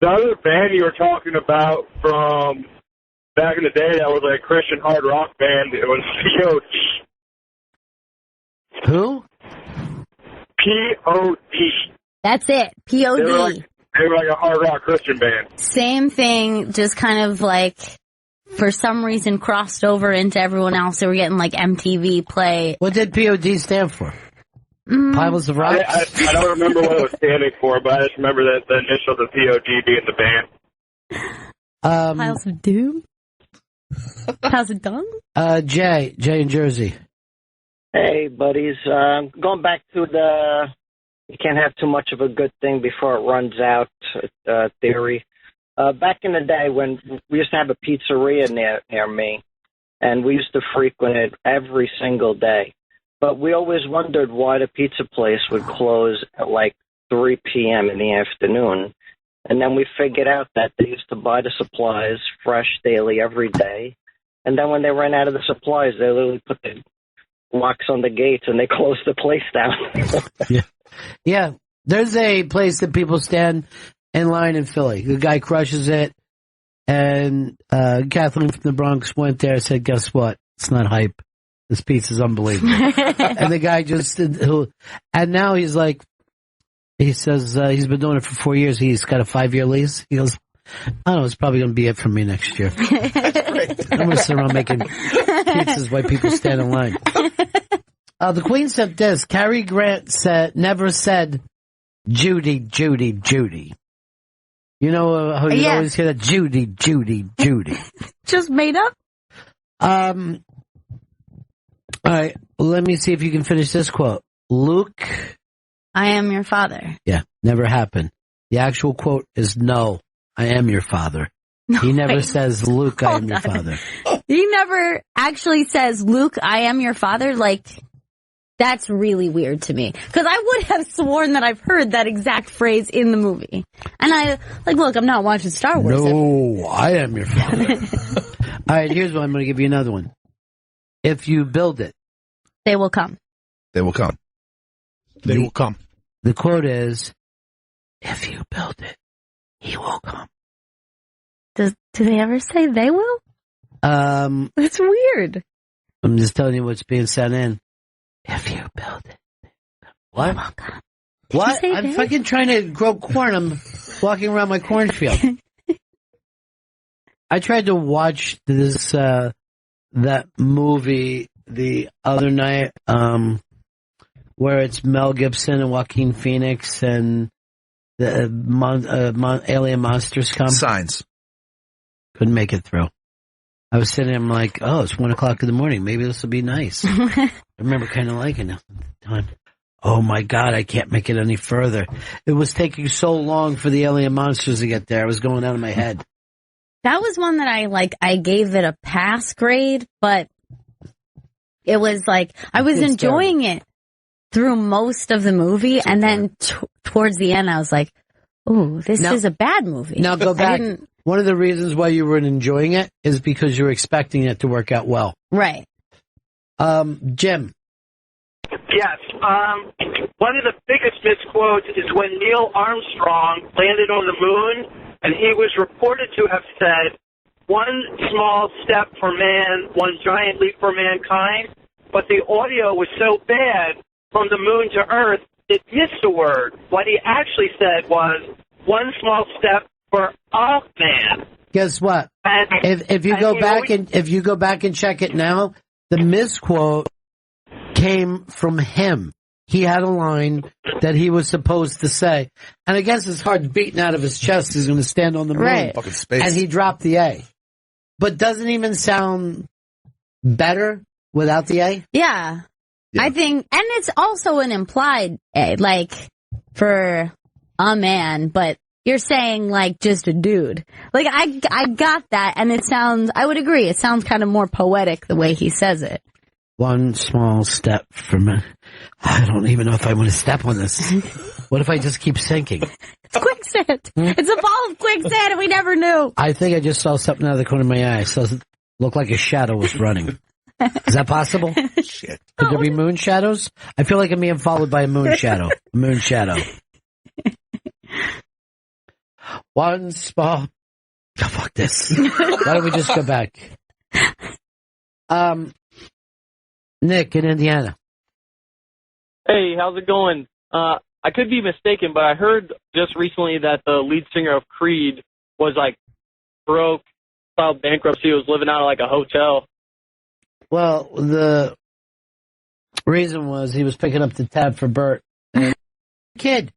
the other band you were talking about from back in the day that was a Christian hard rock band, it was POD. Who? POD. That's it, POD. They were like a hard rock Christian band. Same thing, just kind of like, for some reason, crossed over into everyone else. They were getting like MTV play. What did POD stand for? Piles of Rocks? I don't remember what it was standing for, but I just remember that the initials of POD being the band. Piles of Doom? Piles of Dung? Jay in Jersey. Hey, buddies. Going back to the you can't have too much of a good thing before it runs out theory. Back in the day when we used to have a pizzeria near me, and we used to frequent it every single day. But we always wondered why the pizza place would close at like 3 p.m. in the afternoon. And then we figured out that they used to buy the supplies fresh daily every day. And then when they ran out of the supplies, they literally put the locks on the gates and they closed the place down. Yeah. There's a place that people stand in line in Philly. The guy crushes it. And Kathleen from the Bronx went there and said, guess what? It's not hype. This pizza's unbelievable. And the guy and now he's like, he says he's been doing it for 4 years. He's got a 5-year lease. He goes, I don't know, it's probably going to be it for me next year. I'm going to sit around making pizzas while people stand in line. The Queen said this, Cary Grant never said, Judy, Judy, Judy. You know how you always hear that, Judy, Judy, Judy. Just made up? All right, let me see if you can finish this quote. Luke, I am your father. Yeah, never happened. The actual quote is, no, I am your father. He never says, Luke, I am your father. He never actually says, Luke, I am your father? Like, that's really weird to me. Because I would have sworn that I've heard that exact phrase in the movie. And look, I'm not watching Star Wars. No, I am your father. All right, here's one. I'm going to give you another one. If you build it, they will come. They will come. They will come. The quote is, if you build it, he will come. Do they ever say they will? That's weird. I'm just telling you what's being sent in. If you build it. What? What? I'm fucking trying to grow corn. I'm walking around my cornfield. I tried to watch this, that movie the other night, where it's Mel Gibson and Joaquin Phoenix and the alien monsters come. Signs. Couldn't make it through. I was sitting there, I'm like, oh, it's 1 o'clock in the morning. Maybe this will be nice. I remember kind of liking it at the time. Oh my God, I can't make it any further. It was taking so long for the alien monsters to get there. I was going out of my head. That was one that I gave it a pass grade, but it was like, I was enjoying it through most of the movie, and then towards the end, I was like, ooh, this is a bad movie. Now go back. One of the reasons why you were enjoying it is because you were expecting it to work out well. Right. Jim. Yes. One of the biggest misquotes is when Neil Armstrong landed on the moon, and he was reported to have said, one small step for man, one giant leap for mankind, but the audio was so bad from the moon to Earth, it missed a word. What he actually said was, one small step for a man. Guess what? If you go back and check it now, the misquote came from him. He had a line that he was supposed to say. And I guess his heart's beating out of his chest. He's going to stand on the moon. Right. Fucking space. And he dropped the A. But doesn't even sound better without the A? Yeah. I think, and it's also an implied A, like, for a man, but you're saying, like, just a dude. Like, I got that, and it sounds, I would agree, it sounds kind of more poetic the way he says it. One small step for me. I don't even know if I want to step on this. What if I just keep sinking? It's quicksand. It's a ball of quicksand, and we never knew. I think I just saw something out of the corner of my eye. So it looked like a shadow was running. Is that possible? Shit. Could there be moon shadows? I feel like I'm being followed by a moon shadow. A moon shadow. One small... Oh, fuck this. Why don't we just go back? Nick in Indiana. Hey, how's it going? I could be mistaken, but I heard just recently that the lead singer of Creed was like broke, filed bankruptcy, was living out of like a hotel. Well, the reason was he was picking up the tab for Bert. And, kid,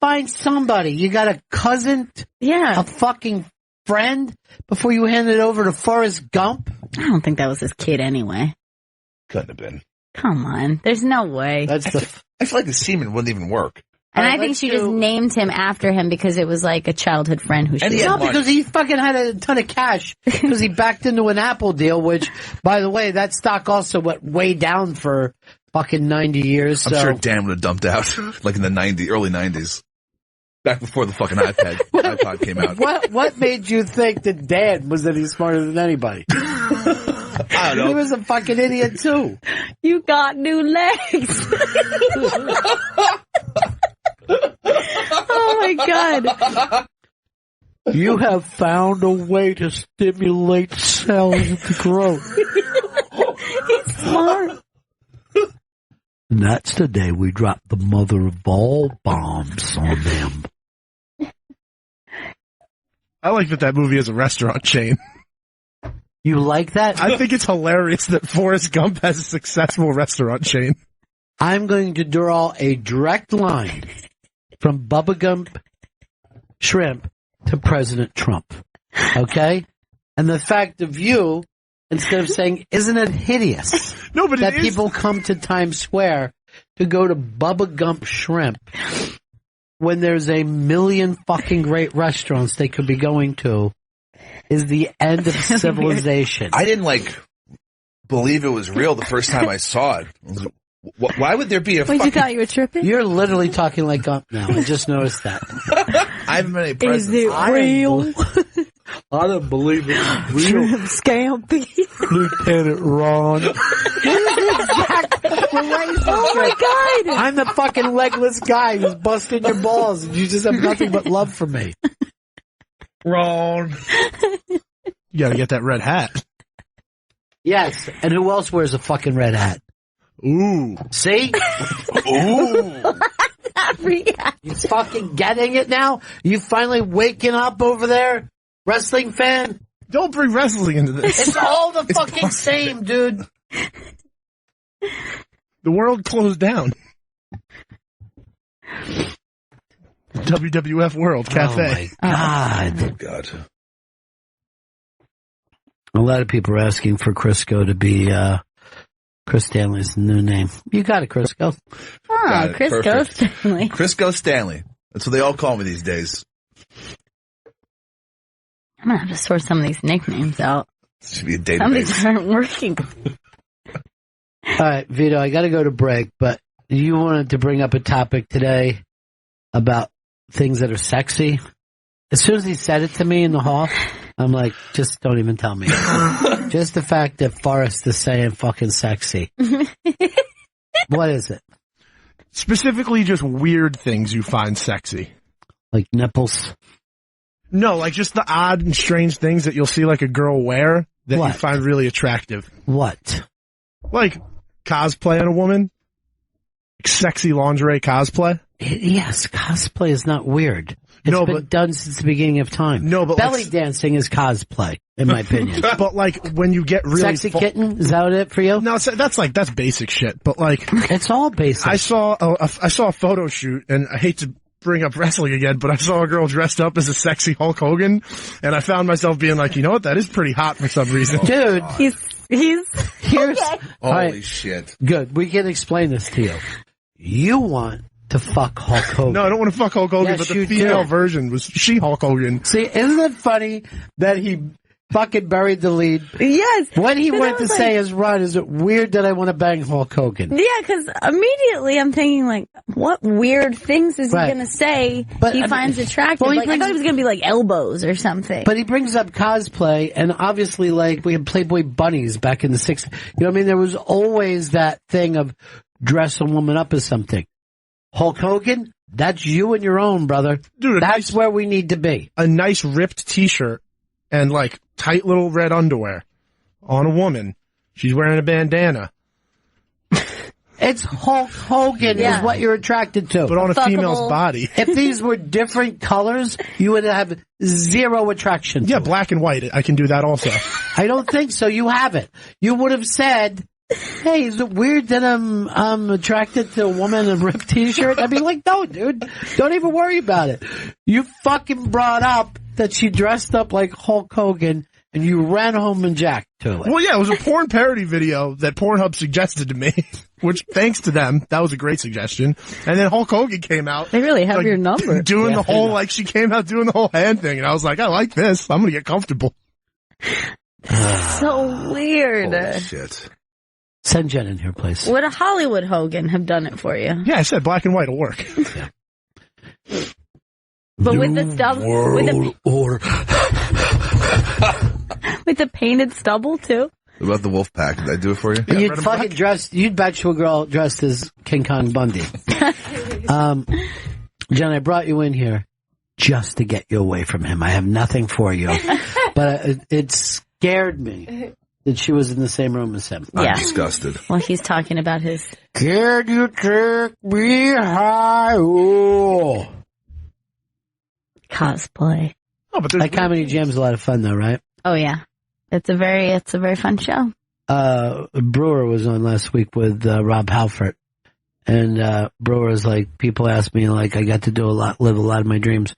find somebody. You got a cousin? Yeah. A fucking friend before you hand it over to Forrest Gump? I don't think that was his kid anyway. Couldn't have been. Come on. There's no way. I feel like the semen wouldn't even work. And I think she just named him after him because it was like a childhood friend who she No, because he fucking had a ton of cash because he backed into an Apple deal, which, by the way, that stock also went way down for fucking 90 years. I'm sure Dan would have dumped out like in the early 90s. Back before the fucking iPod came out. What made you think that Dan was any smarter than anybody? I don't know. He was a fucking idiot too. You got new legs. Oh my God. You have found a way to stimulate cells to grow. He's smart. And that's the day we drop the mother of all bombs on them. I like that movie is a restaurant chain. You like that? I think it's hilarious that Forrest Gump has a successful restaurant chain. I'm going to draw a direct line from Bubba Gump Shrimp to President Trump. Okay? And the fact of you, instead of saying, isn't it hideous no, but that people come to Times Square to go to Bubba Gump Shrimp when there's a million fucking great restaurants they could be going to is the end of civilization. I didn't believe it was real the first time I saw it. Why would there be a Wait, you thought you were tripping? You're literally talking like Gump now. I just noticed that. I haven't been any presents. Is it real? I don't believe it's real. Scampy. Lieutenant Ron. Oh my God. I'm the fucking legless guy who's busting your balls and you just have nothing but love for me. Ron. You gotta get that red hat. Yes, and who else wears a fucking red hat? Ooh. See? Ooh. You fucking getting it now? You finally waking up over there? Wrestling fan? Don't bring wrestling into this. It's all the fucking same, dude. The world closed down. WWF World Cafe. Oh my God. Oh God. A lot of people are asking for Crisco to be Chris Stanley's new name. You got it, Crisco. Oh, Crisco Stanley. Crisco Stanley. That's what they all call me these days. I'm going to have to sort some of these nicknames out. Should be a database. Some of these aren't working. All right, Vito, I got to go to break, but you wanted to bring up a topic today about things that are sexy. As soon as he said it to me in the hall, I'm like, just don't even tell me. Just the fact that Forrest is saying fucking sexy. What is it? Specifically just weird things you find sexy. Like nipples? No, like just the odd and strange things that you'll see like a girl wear that What? you find really attractive. What? Like cosplay on a woman. Like sexy lingerie cosplay. Yes, cosplay is not weird. It's been done since the beginning of time. No, but belly dancing is cosplay, in my opinion. But like when you get really sexy kitten, is that it for you? No, that's basic shit. But like it's all basic. I saw a photo shoot, and I hate to bring up wrestling again, but I saw a girl dressed up as a sexy Hulk Hogan, and I found myself being like, you know what, that is pretty hot for some reason. Dude, here's okay. Holy shit. Good. We can explain this to you. You want to fuck Hulk Hogan. No, I don't want to fuck Hulk Hogan, Yes, but the you female do. version was she Hulk Hogan. See, isn't it funny that he fucking buried the lead? Yes. What he 'Cause went I to was say like- is, Ron, is it weird that I want to bang Hulk Hogan? Yeah, because immediately I'm thinking, like, what weird things is Right. he going to say But, he I mean, finds attractive? well, he Like, I thought it was going to be, like, elbows or something. But he brings up cosplay, and obviously, like, we had Playboy bunnies back in the 60s. You know what I mean? There was always that thing of dress a woman up as something. Hulk Hogan, that's you and your own, brother. Dude, that's where we need to be. A nice ripped t-shirt and like tight little red underwear on a woman. She's wearing a bandana. It's Hulk Hogan is what you're attracted to. But on a female's body. If these were different colors, you would have zero attraction to Yeah, it. black and white. I can do that also. I don't think so. You haven't. You would have said, hey, is it weird that I'm attracted to a woman in a ripped t-shirt? I'd be like, no, dude. Don't even worry about it. You fucking brought up that she dressed up like Hulk Hogan and you ran home and jacked to it. Well, yeah, it was a porn parody video that Pornhub suggested to me, which thanks to them, that was a great suggestion. And then Hulk Hogan came out. They really have your number. Doing the whole, like, she came out doing the whole hand thing. And I was like, I like this. I'm going to get comfortable. So weird. Holy shit. Send Jen in here, please. Would a Hollywood Hogan have done it for you? Yeah, I said black and white will work. But with the stubble, with the painted stubble too. What about the wolf pack? Did I do it for you? You'd fucking you'd bet you a girl dressed as King Kong Bundy. Jen, I brought you in here just to get you away from him. I have nothing for you. But it scared me that she was in the same room as him. I'm disgusted. Well, he's talking about his. Can you take me high? Oh. Cosplay. Oh, but like Comedy Jam's a lot of fun though, right? Oh yeah, it's a very fun show. Brewer was on last week with Rob Halford, and Brewer was like, people ask me like, I got to live a lot of my dreams.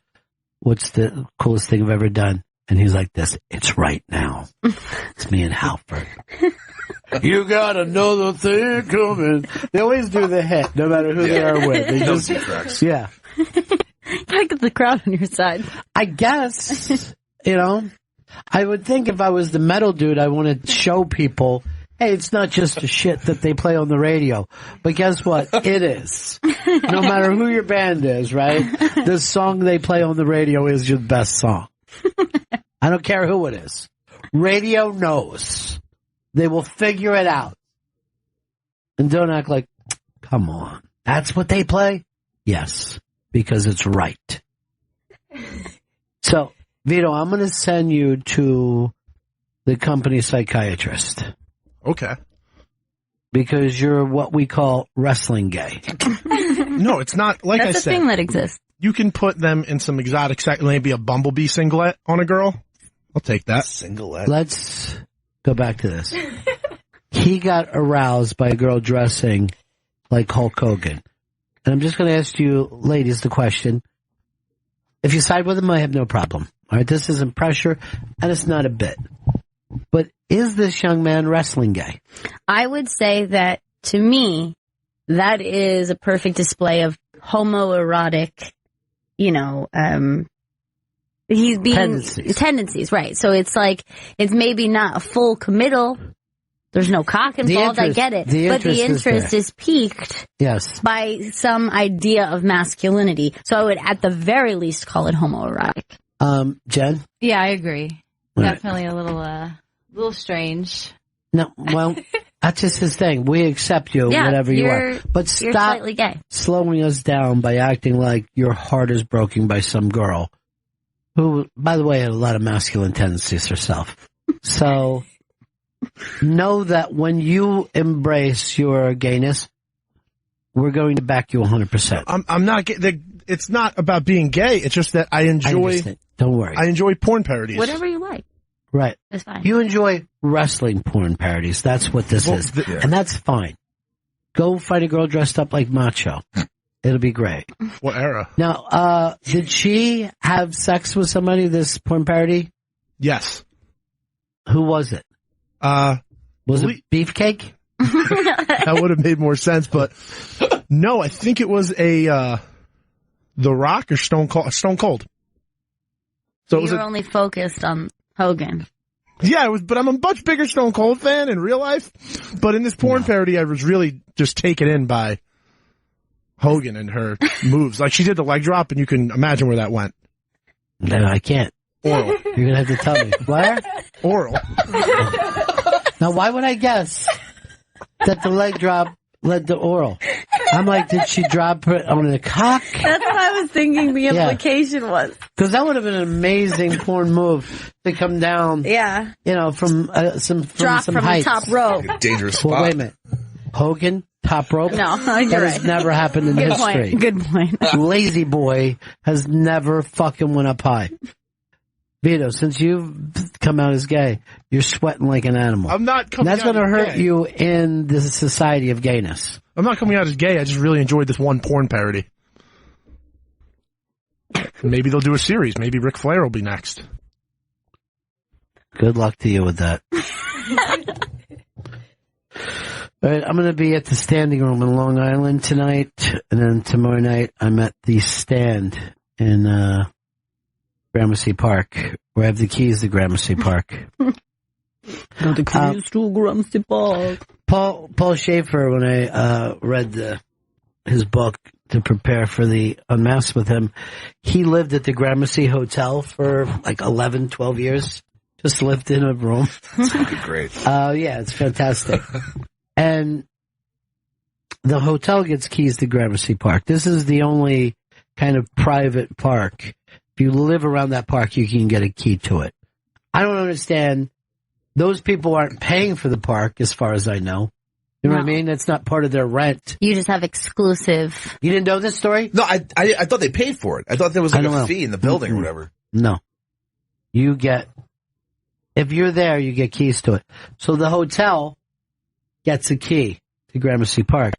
What's the coolest thing I've ever done? And he's like this, it's right now. It's me and Halford. You got another thing coming. They always do the hit, no matter who they are with. They just, tracks. yeah. Gotta get the crowd on your side. I guess, I would think if I was the metal dude, I want to show people, hey, it's not just the shit that they play on the radio. But guess what? It is. No matter who your band is, right? The song they play on the radio is your best song. I don't care who it is. Radio knows. They will figure it out. And don't act like, come on. That's what they play? Yes. Because it's right. So, Vito, I'm going to send you to the company psychiatrist. Okay. Because you're what we call wrestling gay. No, it's not. Like That's I a said, thing that exists. you can put them in some exotic, maybe a bumblebee singlet on a girl. I'll take that. Singlet. Let's go back to this. He got aroused by a girl dressing like Hulk Hogan. And I'm just going to ask you, ladies, the question. If you side with him, I have no problem. All right, this isn't pressure, and it's not a bit. But is this young man wrestling gay? I would say that, to me, that is a perfect display of homoerotic, he's being tendencies, right? So it's like, it's maybe not a full committal. There's no cock involved. I get it, but the interest is piqued. Yes, by some idea of masculinity. So I would, at the very least, call it homoerotic. Jen? Yeah, I agree. Right. Definitely a little strange. No, well, that's just his thing. We accept you, whatever you are. But you're stop slightly gay. slowing us down by acting like your heart is broken by some girl who, by the way, had a lot of masculine tendencies herself. So know that when you embrace your gayness, we're going to back you 100%. I'm not gay. It's not about being gay. It's just that I enjoy. Don't worry. I enjoy porn parodies. Whatever you like. Right. That's fine. You enjoy wrestling porn parodies. That's what this is. And that's fine. Go find a girl dressed up like Macho. It'll be great. What era? Now, did she have sex with somebody, this porn parody? Yes. Who was it? Was it Beefcake? That would have made more sense, but no, I think it was The Rock or Stone Cold. So you were only focused on Hogan. Yeah, it was, but I'm a much bigger Stone Cold fan in real life. But in this porn parody, I was really just taken in by Hogan and her moves. Like, she did the leg drop, and you can imagine where that went. No, I can't. Oral. You're going to have to tell me. Where? Oral. Now, why would I guess that the leg drop led to oral? I'm like, did she drop her on the cock? That's what I was thinking the implication was. Because that would have been an amazing porn move to come down. Yeah. From some drop from heights. the top rope. Dangerous Well, spot. wait a minute. Hogan, top rope? No, you're that right. has never happened in Good history. point. Good point. Lazy boy has never fucking went up high. Vito, since you've come out as gay, you're sweating like an animal. I'm not coming That's out going to as hurt gay. you in the society of gayness. I'm not coming out as gay. I just really enjoyed this one porn parody. Maybe they'll do a series. Maybe Ric Flair will be next. Good luck to you with that. All right, I'm going to be at the Standing Room in Long Island tonight, and then tomorrow night I'm at the Stand in Gramercy Park, where I have the keys to Gramercy Park. Got the keys to Gramercy Park. Paul Schaefer, when I read his book to prepare for the Unmasked with him, he lived at the Gramercy Hotel for like 11, 12 years. Just lived in a room. That's fucking great. Yeah, it's fantastic. And the hotel gets keys to Gramercy Park. This is the only kind of private park. If you live around that park, you can get a key to it. I don't understand. Those people aren't paying for the park, as far as I know. You know what I mean? That's not part of their rent. You just have exclusive. You didn't know this story? No, I thought they paid for it. I thought there was like a fee in the building or whatever. No. You get, if you're there, you get keys to it. So the hotel gets a key to Gramercy Park,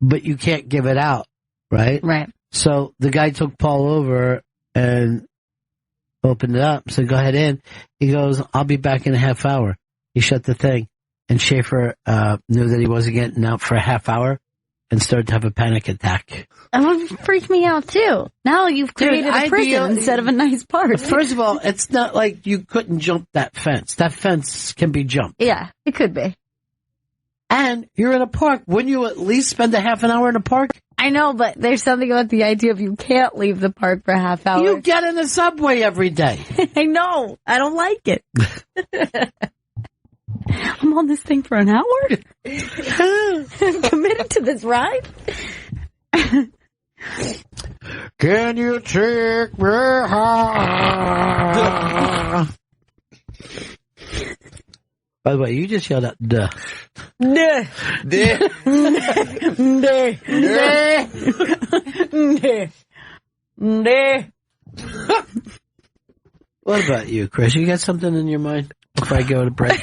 but you can't give it out, right? Right. So the guy took Paul over and opened it up, said, go ahead in. He goes, I'll be back in a half hour. He shut the thing. And Schaefer knew that he wasn't getting out for a half hour and started to have a panic attack. That would freak me out, too. Now you've created a prison instead of a nice park. First of all, it's not like you couldn't jump that fence. That fence can be jumped. Yeah, it could be. And you're in a park. Wouldn't you at least spend a half an hour in a park? I know, but there's something about the idea of you can't leave the park for a half hour. You get in the subway every day. I know. I don't like it. I'm on this thing for an hour? I'm committed to this ride? Can you take me home? By the way, you just yelled out, duh. Duh. Duh. What about you, Chris? You got something in your mind before I go to break?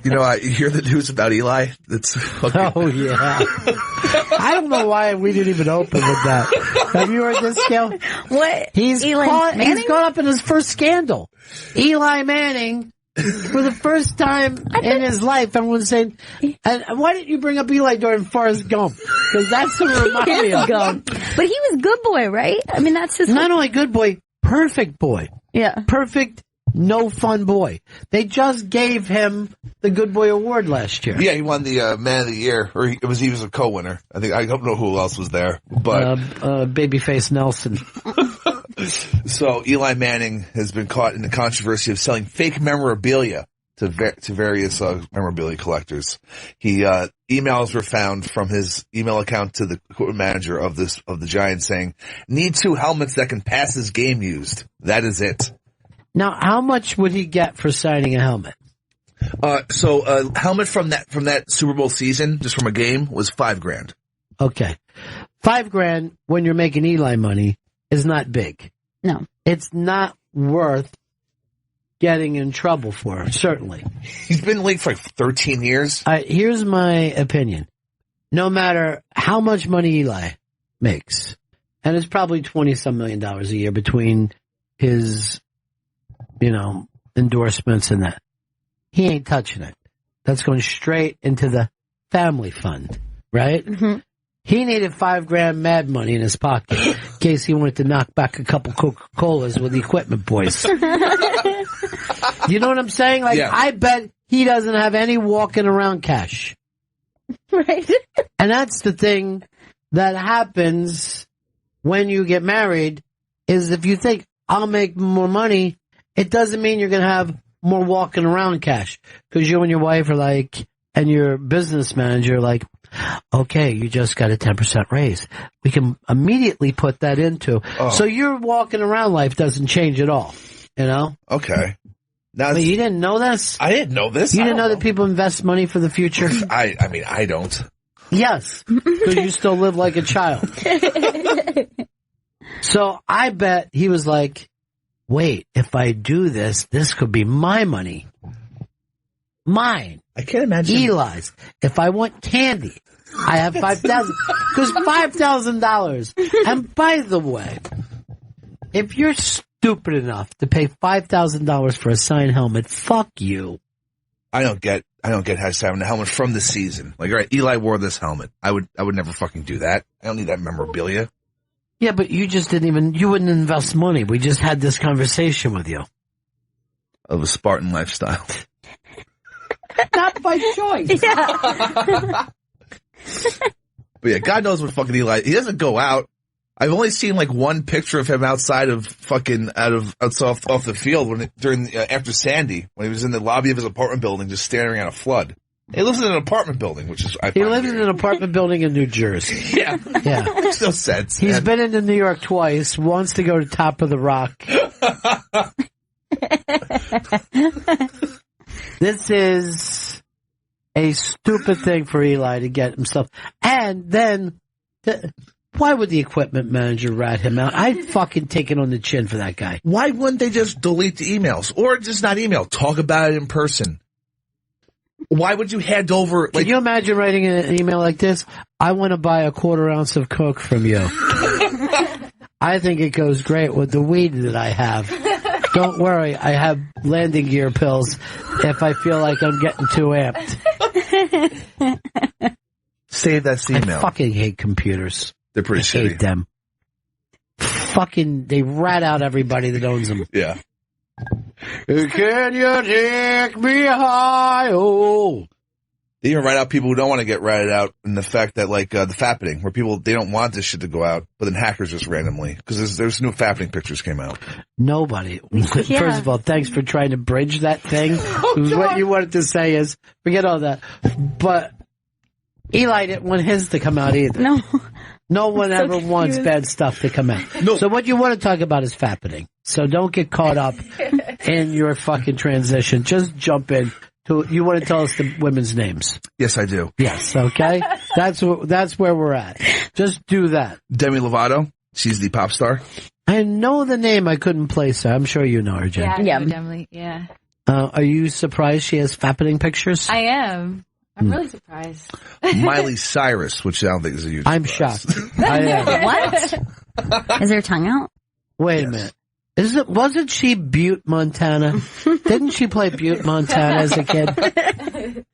You know, I hear the news about Eli. That's fucking... Oh, yeah. I don't know why we didn't even open with that. Have you heard this, Gail? What? He's Eli caught, Manning? he's gone up in his first scandal. Eli Manning For the first time in his life, everyone's saying, and why didn't you bring up Eli during Forrest Gump? Because that's what it reminded me of. Gump. But he was good boy, right? I mean, that's his... Not only good boy, perfect boy. Yeah. Perfect, no fun boy. They just gave him the Good Boy Award last year. Yeah, he won the Man of the Year, or he was a co-winner. I don't know who else was there, but Babyface Nelson. So Eli Manning has been caught in the controversy of selling fake memorabilia to various memorabilia collectors. Emails were found from his email account to the equipment manager of the Giants saying, "Need 2 helmets that can pass as game used. That is it." Now, how much would he get for signing a helmet? So a helmet from that Super Bowl season, just from a game, was $5,000. Okay. $5,000 when you're making Eli money is not big. No. It's not worth getting in trouble for, certainly. He's been in the league for like 13 years. Here's my opinion. No matter how much money Eli makes, and it's probably $20-some million a year between his, endorsements and that, he ain't touching it. That's going straight into the family fund, right? Mm-hmm. He needed $5,000 mad money in his pocket in case he wanted to knock back a couple Coca-Colas with the equipment boys. You know what I'm saying? Like, yeah. I bet he doesn't have any walking around cash. Right. And that's the thing that happens when you get married, is if you think, I'll make more money, it doesn't mean you're going to have more walking around cash. Because you and your wife are like, and your business manager are like, okay, you just got a 10% raise. We can immediately put that into. Oh. So your walking around life doesn't change at all, Okay. Now, but you didn't know this? I didn't know this. You didn't know that people invest money for the future? I mean, I don't. Yes, because you still live like a child. So I bet he was like, wait, if I do this, this could be my money. Mine. I can't imagine. Eli's. If I want candy, I have $5,000. Because $5,000. And by the way, if you're stupid enough to pay $5,000 for a signed helmet, fuck you. I don't get having a helmet from the season. Like, all right, Eli wore this helmet. I would never fucking do that. I don't need that memorabilia. Yeah, but you just you wouldn't invest money. We just had this conversation with you. Of a Spartan lifestyle. Not by choice. Yeah. But yeah, God knows what fucking Eli, he doesn't go out. I've only seen like one picture of him outside of fucking off the field after Sandy, when he was in the lobby of his apartment building just staring at a flood. He lives in an apartment building, which is he lives in an apartment building in New Jersey. Yeah, makes no sense. He's been into New York twice. Wants to go to Top of the Rock. This is a stupid thing for Eli to get himself. And then, why would the equipment manager rat him out? I'd fucking take it on the chin for that guy. Why wouldn't they just delete the emails? Or just not email, talk about it in person? Why would you hand over... Can you imagine writing an email like this? I want to buy a 1/4 ounce of Coke from you. I think it goes great with the weed that I have. Don't worry, I have landing gear pills if I feel like I'm getting too amped. Save that email. I fucking hate computers. They're pretty shitty. I hate them. Fucking, they rat out everybody that owns them. Yeah. Can you take me high? Oh. They even write out people who don't want to get ratted out, in the fact that, like, the fappening, where people, they don't want this shit to go out, but then hackers just randomly, because there's new fappening pictures came out. Nobody. Yeah. First of all, thanks for trying to bridge that thing. What you wanted to say is, forget all that. But Eli didn't want his to come out either. No one ever wants bad stuff to come out. No. So what you want to talk about is fappening. So don't get caught up in your fucking transition. Just jump in. You want to tell us the women's names? Yes, I do. Yes, okay. That's where we're at. Just do that. Demi Lovato, she's the pop star. I know the name. I couldn't place her. I'm sure you know her, Jen. Yeah, Demi. Yeah. Are you surprised she has fappening pictures? I am. I'm really surprised. Miley Cyrus, which I don't think is a huge I'm surprise. shocked. I am. What? Is her tongue out? Wait a minute. Wasn't she Butte, Montana? Didn't she play Butte, Montana as a kid?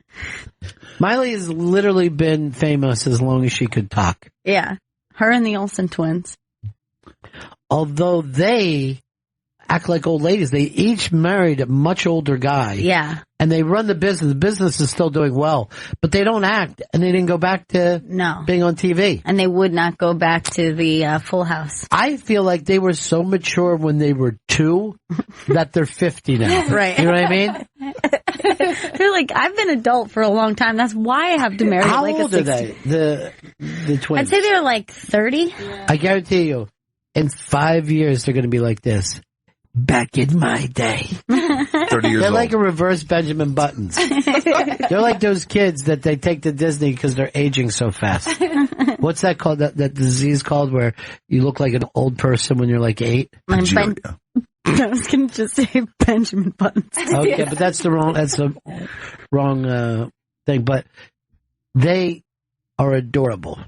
Miley has literally been famous as long as she could talk. Yeah. Her and the Olsen twins. Although they act like old ladies. They each married a much older guy. Yeah. And they run the business. The business is still doing well. But they don't act. And they didn't go back to being on TV. And they would not go back to the Full House. I feel like they were so mature when they were 2 that they're 50 now. Right. You know what I mean? They're like, I've been adult for a long time. That's why I have to marry How like old a are they? The twins? I'd say they're like 30. I guarantee you, in 5 years, they're going to be like this. Back in my day. 30 years They're old. like a reverse Benjamin Buttons. They're like those kids that they take to Disney because they're aging so fast. What's that called? That disease called where you look like an old person when you're like 8? I was going to just say Benjamin Buttons. Okay, but that's the wrong thing. But they are adorable.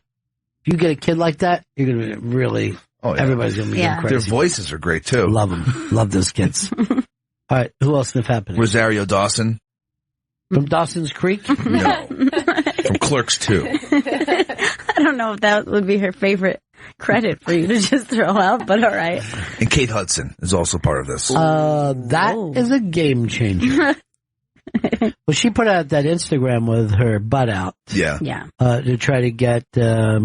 If you get a kid like that, you're going to be really... Oh, yeah. Everybody's going to be going crazy. Their voices are great, too. Love them. Love those kids. All right, who else is happening? Rosario Dawson. From Dawson's Creek? No. From Clerks 2. I don't know if that would be her favorite credit for you to just throw out, but all right. And Kate Hudson is also part of this. That is a game changer. Well, she put out that Instagram with her butt out. Yeah. Yeah. To try to get, I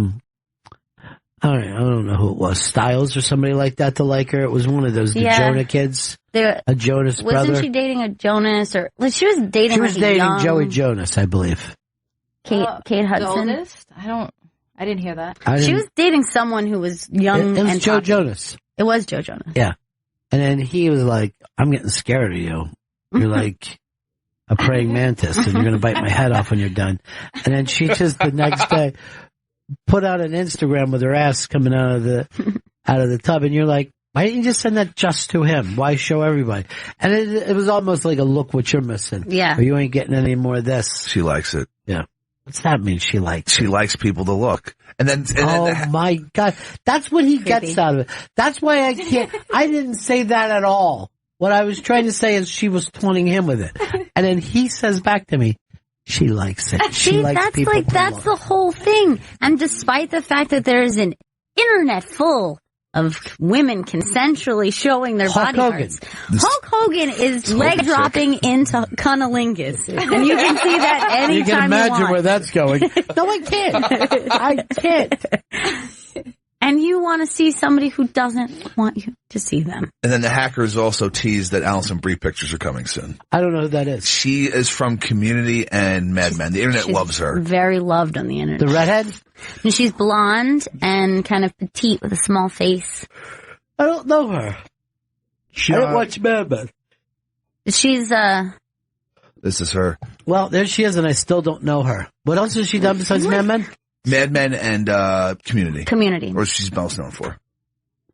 don't know who it was, Styles or somebody like that to like her. It was one of those the Jonah kids. A Jonas brother. Wasn't she dating a Jonas or she was dating? She was like dating young Joey Jonas, I believe. Kate Hudson. The oldest? I didn't hear that. She was dating someone who was young. It was and Joe popular. Jonas. It was Joe Jonas. Yeah, and then he was like, "I'm getting scared of you. You're like a praying mantis, and you're going to bite my head off when you're done." And then she just the next day put out an Instagram with her ass coming out of the tub, and you're like, why didn't you just send that just to him? Why show everybody? And it was almost like a look what you're missing. Yeah. Or you ain't getting any more of this. She likes it. Yeah. What's that mean? She likes people to look. And then my God. That's what he gets out of it. That's why I didn't say that at all. What I was trying to say is she was taunting him with it. And then he says back to me, she likes it. She likes people to that's look. the whole thing. And despite the fact that there is an internet full of women consensually showing their Hulk body Hogan. parts, Hulk Hogan is leg dropping into cunnilingus, and you can see that anytime you can imagine want. where that's going. No, I can't. I can't. And you want to see somebody who doesn't want you to see them. And then the hackers also teased that Alison Brie pictures are coming soon. I don't know who that is. She is from Community and Mad Men. The internet loves her. Very loved on the internet. The redhead? And she's blonde and kind of petite with a small face. I don't know her. I don't watch Mad Men. She's, This is her. Well, there she is, and I still don't know her. What else has she done besides Mad Men? Mad Men and Community. Community. Or she's best known for.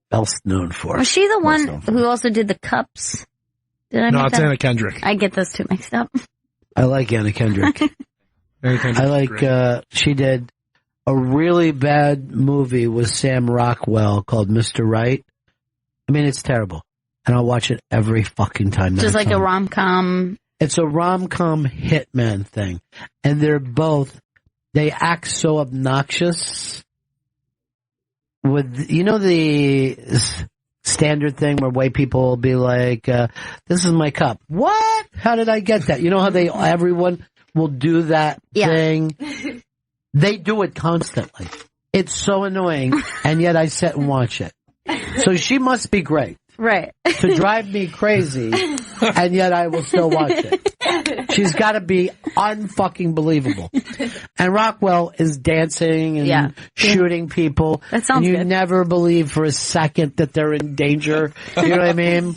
Best known for. Was she the one who also did the cups? Did I No, make it's that? Anna Kendrick. I get those two mixed up. I like Anna Kendrick. Anna Kendrick I like, she did a really bad movie with Sam Rockwell called Mr. Right. I mean, it's terrible. And I'll watch it every fucking time. Just like a rom-com. It's a rom-com hitman thing. And they act so obnoxious with, the standard thing where white people will be like, this is my cup. What? How did I get that? You know how everyone will do that thing? They do it constantly. It's so annoying, and yet I sit and watch it. So she must be great. Right. To drive me crazy, and yet I will still watch it. She's got to be unfucking believable. And Rockwell is dancing and shooting people. That sounds and you good. never believe for a second that they're in danger. You know what I mean?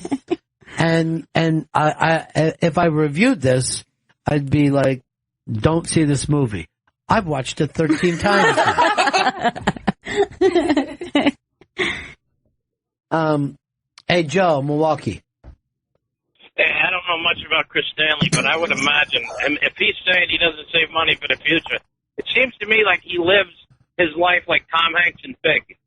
And I if I reviewed this, I'd be like, don't see this movie. I've watched it 13 times now. Hey, Joe, Milwaukee. Hey, I don't know much about Chris Stanley, but I would imagine, and if he's saying he doesn't save money for the future, it seems to me like he lives his life like Tom Hanks in Big.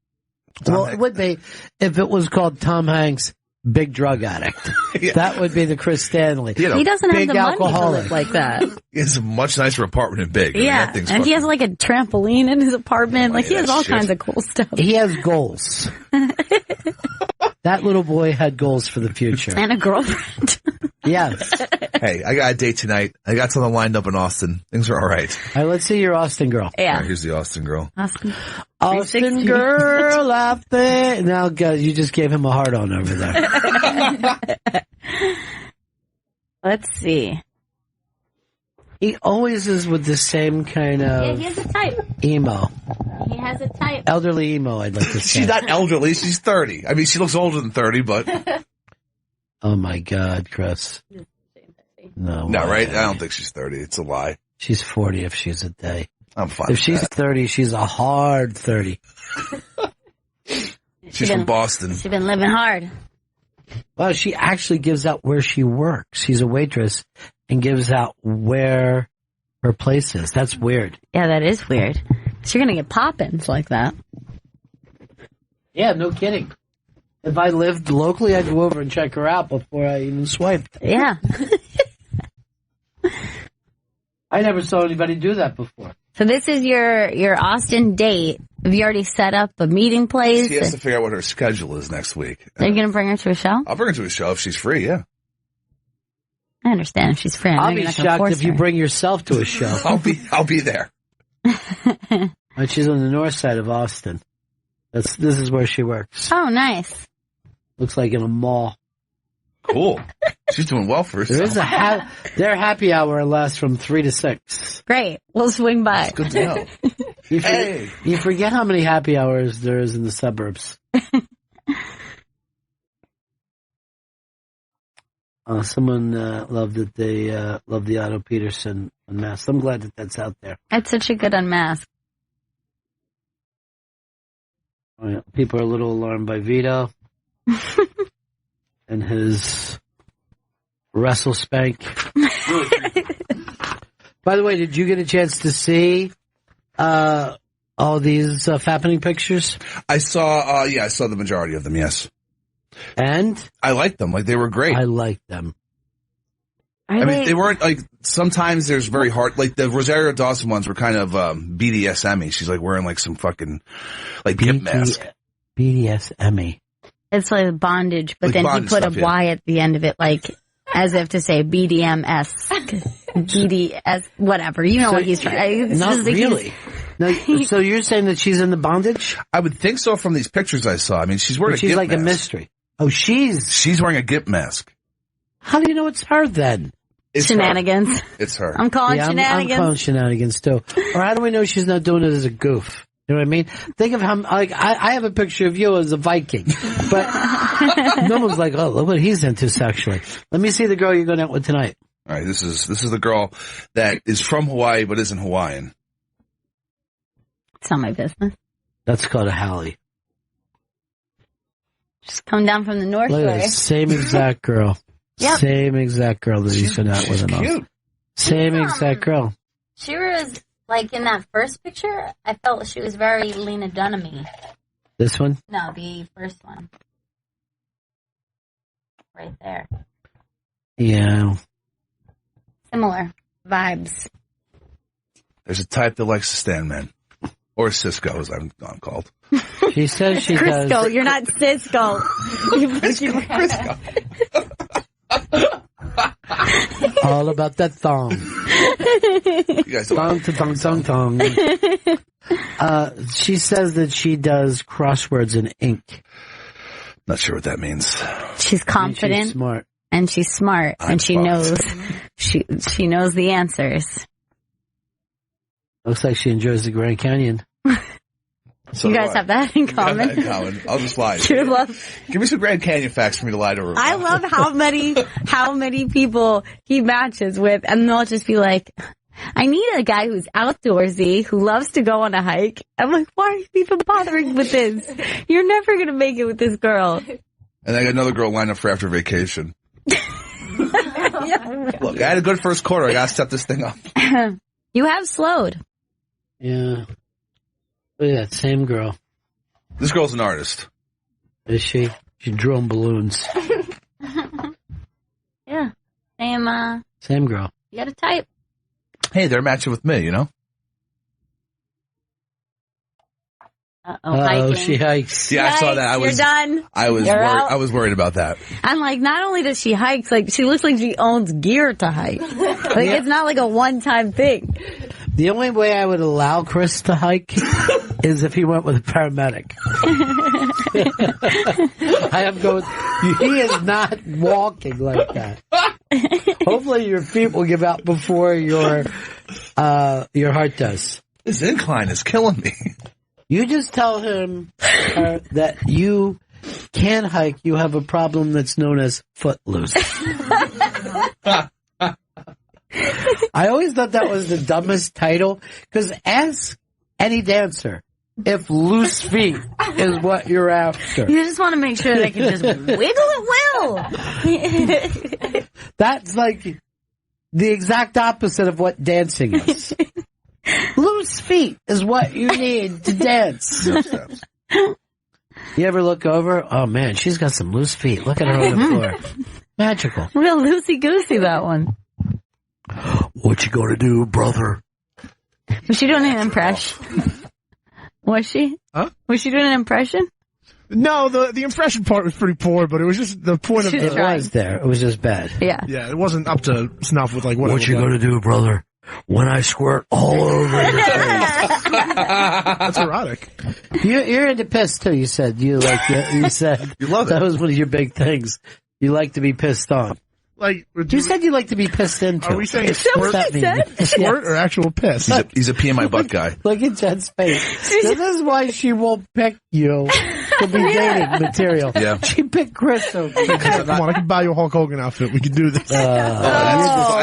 Well, it would be if it was called Tom Hanks big drug addict. That would be the Chris Stanley. He doesn't have big the money to alcoholic. live like that. He has a much nicer apartment in Big. I mean, that thing's and he has like a trampoline in his apartment. Like he has all kinds of cool stuff. He has goals. That little boy had goals for the future. And a girlfriend. Yes. Hey, I got a date tonight. I got something lined up in Austin. Things are all right. All right, let's see your Austin girl. Yeah. All right, here's the Austin girl. Austin girl out there. Now, guys, you just gave him a hard on over there. Let's see. He always is with the same kind of he has a type. emo. He has a type. Elderly emo, I'd like to say. She's not elderly. She's 30. I mean, she looks older than 30, but... Oh, my God, Chris. No, right? I don't think she's 30. It's a lie. She's 40 if she's a day. I'm fine. If she's 30, she's a hard 30. She's from Boston. She's been living hard. Well, she actually gives out where she works. She's a waitress and gives out where her place is. That's weird. Yeah, that is weird. So you're going to get pop-ins like that. Yeah, no kidding. If I lived locally, I'd go over and check her out before I even swiped. Yeah. I never saw anybody do that before. So this is your Austin date. Have you already set up a meeting place? She has to figure out what her schedule is next week. Are you going to bring her to a show? I'll bring her to a show if she's free, yeah. I understand if she's free. I'll be shocked if you bring yourself to a show. I'll be there. And she's on the north side of Austin. This is where she works. Oh, nice. Looks like in a mall. Cool. She's doing well for herself. There is their happy hour lasts from 3 to 6. Great. We'll swing by. That's good to know. You forget how many happy hours there is in the suburbs. Someone loved that they loved the Otto Peterson unmasked. I'm glad that that's out there. That's such a good unmask. Oh, yeah. People are a little alarmed by Vito and his wrestle spank. By the way, did you get a chance to see all these fappening pictures? I saw the majority of them, yes. And? I liked them. Like, they were great. I liked them. I mean, they weren't, like, sometimes there's very hard, like, the Rosario Dawson ones were kind of BDSM-y. She's, like, wearing, like, some fucking, like, gimp mask. BDSM-y. It's like bondage, but Like then he put stuff, a Y at the end of it, like, as if to say BDMS, GDS, whatever. You know what he's trying. Not really. No, so you're saying that she's in the bondage? I would think so from these pictures I saw. I mean, she's wearing a she's gimp like mask. a mystery. Oh, she's wearing a gimp mask. How do you know it's her then? It's shenanigans. Her. It's her. I'm calling shenanigans. I'm calling shenanigans too. Or how do we know she's not doing it as a goof? You know what I mean? Think of how, like, I have a picture of you as a Viking, but no one's like, oh, look what he's into sexually. Let me see the girl you're going out with tonight. All right, this is the girl that is from Hawaii but isn't Hawaiian. It's not my business. That's called a Hallie. Just come down from the North Look Shore. at this, same exact girl. Yep. Same exact girl that he's been out with. She's cute. Same exact girl. She was, like, in that first picture, I felt she was very Lena Dunham-y. This one? No, the first one. Right there. Yeah. Similar vibes. There's a type that likes to stand men. Or Cisco, as I'm called. She says she Crisco, does. you're not Cisco. Crisco. All about that thong. You guys Thong to thong, thong, thong. She says that she does crosswords in ink. Not sure what that means. She's confident. She's smart. And she's smart. And she knows. She knows the answers. Looks like she enjoys the Grand Canyon. So you guys have that in common. In common. I'll just lie. True love. Give me some Grand Canyon facts for me to lie to her. I love how many people he matches with, and they'll just be like, I need a guy who's outdoorsy, who loves to go on a hike. I'm like, why are you even bothering with this? You're never going to make it with this girl. And I got another girl lined up for after vacation. Look, I had a good first quarter. I got to step this thing up. You have slowed. Yeah. Look at that, same girl. This girl's an artist. Is she? She drew on balloons. Yeah. Same girl. You got a type. Hey, they're matching with me, you know? Hiking. She hikes. Yeah, I saw that. You're done. I was You're worried. out. I was worried about that. I'm like, not only does she hike, like she looks like she owns gear to hike. Like it's not like a one-time thing. The only way I would allow Chris to hike is if he went with a paramedic. I am going. He is not walking like that. Hopefully, your feet will give out before your heart does. This incline is killing me. You just tell him that you can hike. You have a problem that's known as footloose. I always thought that was the dumbest title, because ask any dancer if loose feet is what you're after. You just want to make sure they can just wiggle at will. That's like the exact opposite of what dancing is. Loose feet is what you need to dance. You ever look over? Oh man, she's got some loose feet. Look at her on the floor. Magical. Real loosey-goosey, that one. What you gonna do, brother? Was she doing an impression? Was she? Huh? Was she doing an impression? No, the impression part was pretty poor, but it was just the point of It was there. It was just bad. Yeah. Yeah, it wasn't up to snuff with like what you gonna do, brother? When I squirt all over your face. That's erotic. You're into piss too. You said you said you love it. That was one of your big things. You like to be pissed on. Like you said, you like to be pissed into. Are we saying What's that mean? squirt or actual piss? He's a pee in my butt guy. Look at Jen's face. This is why she won't pick you to be dating material. Yeah. She picked Chris over. Come on, I can buy you a Hulk Hogan outfit. We can do this. Guess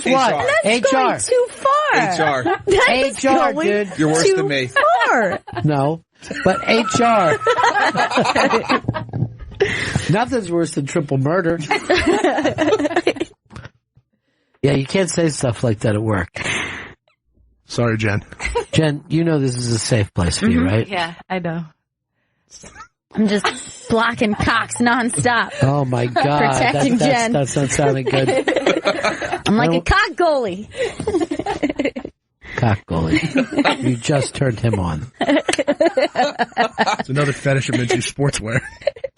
what? That's going too far. HR. That's HR, going dude. You're worse too than me. Far. No, but HR. Nothing's worse than triple murder. Yeah, you can't say stuff like that at work. Sorry, Jen. Jen, you know this is a safe place for you, right? Yeah, I know. I'm just blocking cocks nonstop. Oh my God. Protecting Jen. That's not sounding good. I'm like a cock goalie. Cock goalie. You just turned him on. It's another fetish of men's sportswear.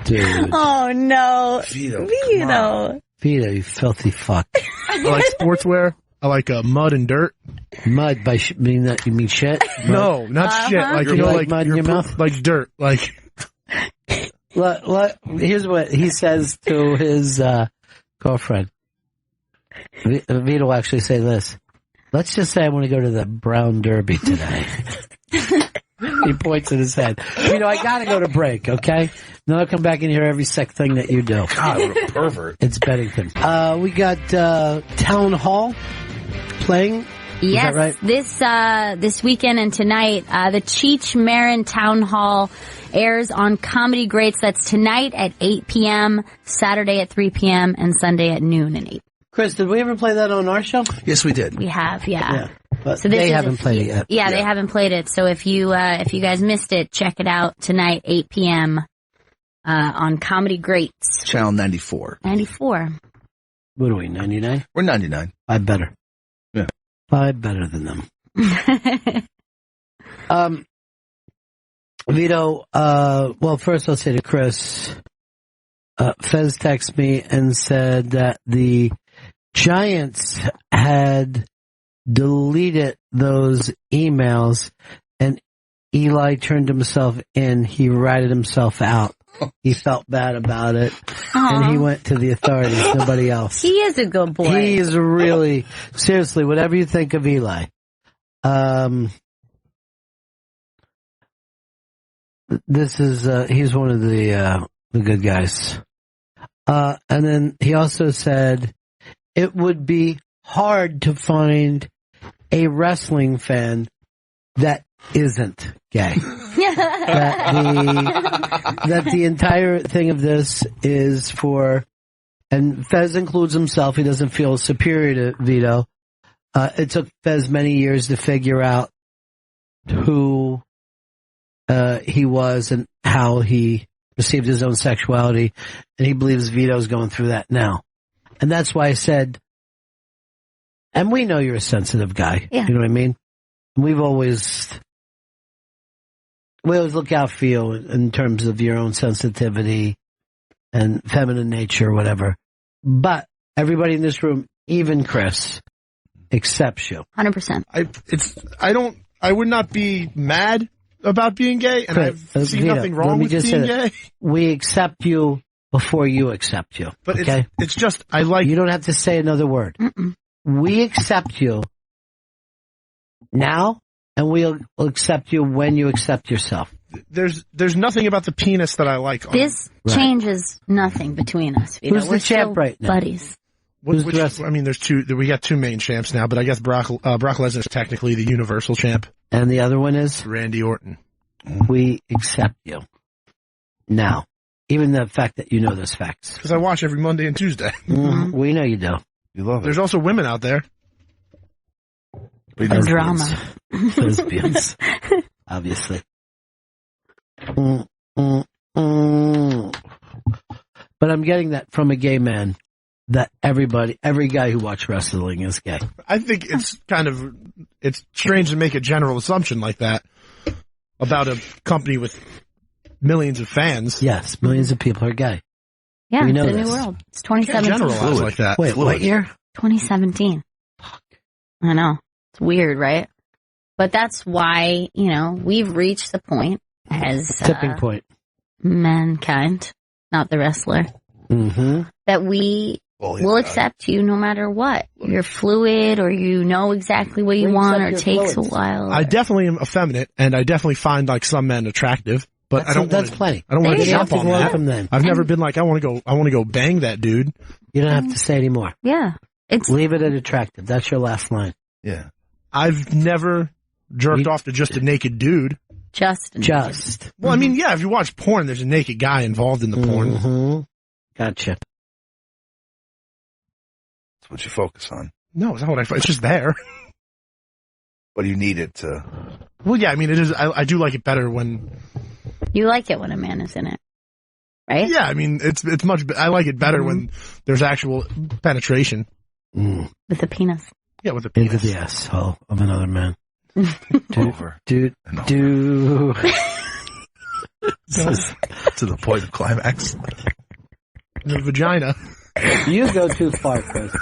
Dude. Oh no. Vito. Vito, you filthy fuck. I like sportswear. I like mud and dirt. Mud, you mean shit? Mud? No, not shit. Like, You like mud in your mouth? Like dirt. Like. Here's what he says to his girlfriend. Vito will actually say this. Let's just say I want to go to the Brown Derby today. He points at his head. I gotta go to break, okay? Then I'll come back in here every sick thing that you do. God, what a pervert. It's Bennington. We got Town Hall playing. Yes, Is that right? This weekend and tonight, the Cheech Marin Town Hall airs on Comedy Greats. That's tonight at 8 p.m., Saturday at 3 p.m., and Sunday at noon and 8. Chris, did we ever play that on our show? Yes, we did. We have, yeah. But So this they is haven't played it yet. Yeah, they haven't played it. So if you guys missed it, check it out tonight, 8 p.m. On Comedy Greats. Channel 94. 94. What are we, 99? We're 99. I better. Yeah. I better than them. Vito, well, first I'll say to Chris, Fez texted me and said that the Giants had deleted those emails and Eli turned himself in. He ratted himself out. He felt bad about it. And he went to the authorities, nobody else. He is a good boy. He is really, seriously, whatever you think of Eli. This is, he's one of the good guys. And then he also said it would be hard to find a wrestling fan that isn't gay. that the entire thing of this is for, and Fez includes himself, he doesn't feel superior to Vito. It took Fez many years to figure out who he was and how he received his own sexuality, and he believes Vito's going through that now. And that's why I said, and we know you're a sensitive guy. Yeah. You know what I mean? We always look out for you in terms of your own sensitivity and feminine nature or whatever. But everybody in this room, even Chris, accepts you. 100%. I would not be mad about being gay, and I've seen Vito, nothing wrong with being gay. We accept you before you accept you. But okay? it's just, I like... You don't have to say another word. We accept you now, and we'll accept you when you accept yourself. There's nothing about the penis that I like. This changes nothing between us. Vito. Who's the champ right now? Buddies. I mean, there's two. We got two main champs now, but I guess Brock Lesnar is technically the Universal Champ. And the other one is? Randy Orton. We accept you now, even the fact that you know those facts. Because I watch every Monday and Tuesday. We know you do. You love it. There's also women out there. Drama. Lesbians. Obviously. But I'm getting that from a gay man, that every guy who watches wrestling is gay. I think it's strange to make a general assumption like that about a company with millions of fans. Yes, millions of people are gay. Yeah, we it's know a this. new world. It's 2017. Generalize like that. Wait, what year? 2017. I know. It's weird, right? But that's why, we've reached the point as... Tipping point. Mankind, not the wrestler. That we will accept you no matter what. You're fluid, or you know exactly what you want, or it takes a while. I definitely am effeminate, and I definitely find some men attractive. But that's plenty. I don't want to jump on that. From them. I've never been like, I want to go bang that dude. You don't have to say anymore. Yeah. Leave it at attractive. That's your last line. Yeah. I've never jerked off to just a naked dude. Just. Well, I mean, yeah, if you watch porn, there's a naked guy involved in the porn. Gotcha. That's what you focus on. No, it's not what it's just there. But you need it to... Well, yeah, I mean, it is. I do like it better when... You like it when a man is in it, right? Yeah, I mean, it's much... I like it better when there's actual penetration. With the penis. Yeah, with the penis. Into the asshole of another man. Over. To the point of climax. The vagina. You go too far, Chris.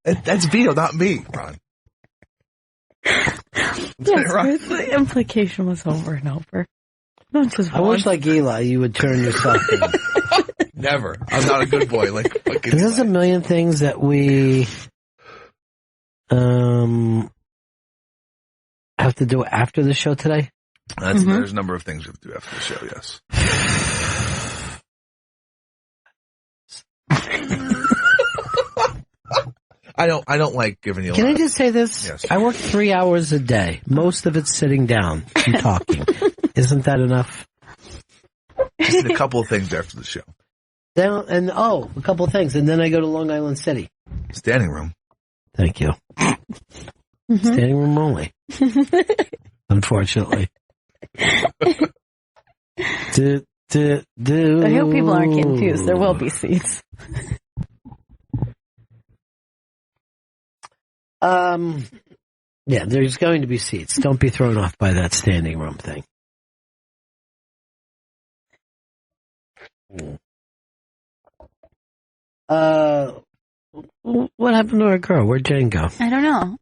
That's Vito, not me, Ron. The implication was over and over. Not just I wish, like Eli, you would turn yourself in. Never. I'm not a good boy. Like fucking. There's a million things that we have to do after the show today. There's a number of things we have to do after the show. Yes. I don't like giving you. Can I just say this? Yes. I work 3 hours a day. Most of it's sitting down and talking. Isn't that enough? Just need a couple of things after the show. A couple of things, and then I go to Long Island City. Standing room. Thank you. Standing room only. Unfortunately. I hope people aren't confused. There will be seats. Yeah, there's going to be seats. Don't be thrown off by that standing room thing. What happened to our girl? Where'd Jane go? I don't know.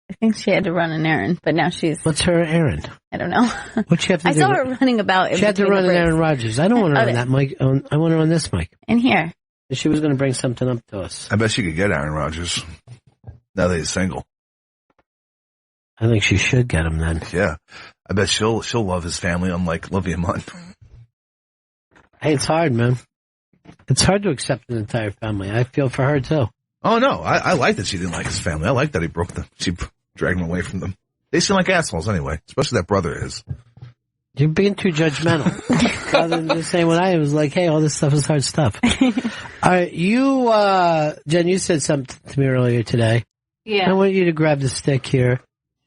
I think she had to run an errand, but now she's... What's her errand? I don't know. What'd she have to I do? saw her running about. She had to run an Aaron Rodgers. I don't want her on that mic. I want her on this mic. In here. She was going to bring something up to us. I bet she could get Aaron Rodgers. Now that he's single. I think she should get him then. Yeah. I bet she'll love his family, unlike Olivia Munn. Hey, it's hard, man. It's hard to accept an entire family. I feel for her, too. Oh, no. I like that she didn't like his family. I like that she dragged him away from them. They seem like assholes anyway, especially that brother of his. You're being too judgmental. Rather than just saying what I was like, hey, all this stuff is hard stuff. All right, Jen, you said something to me earlier today. Yeah. I want you to grab the stick here.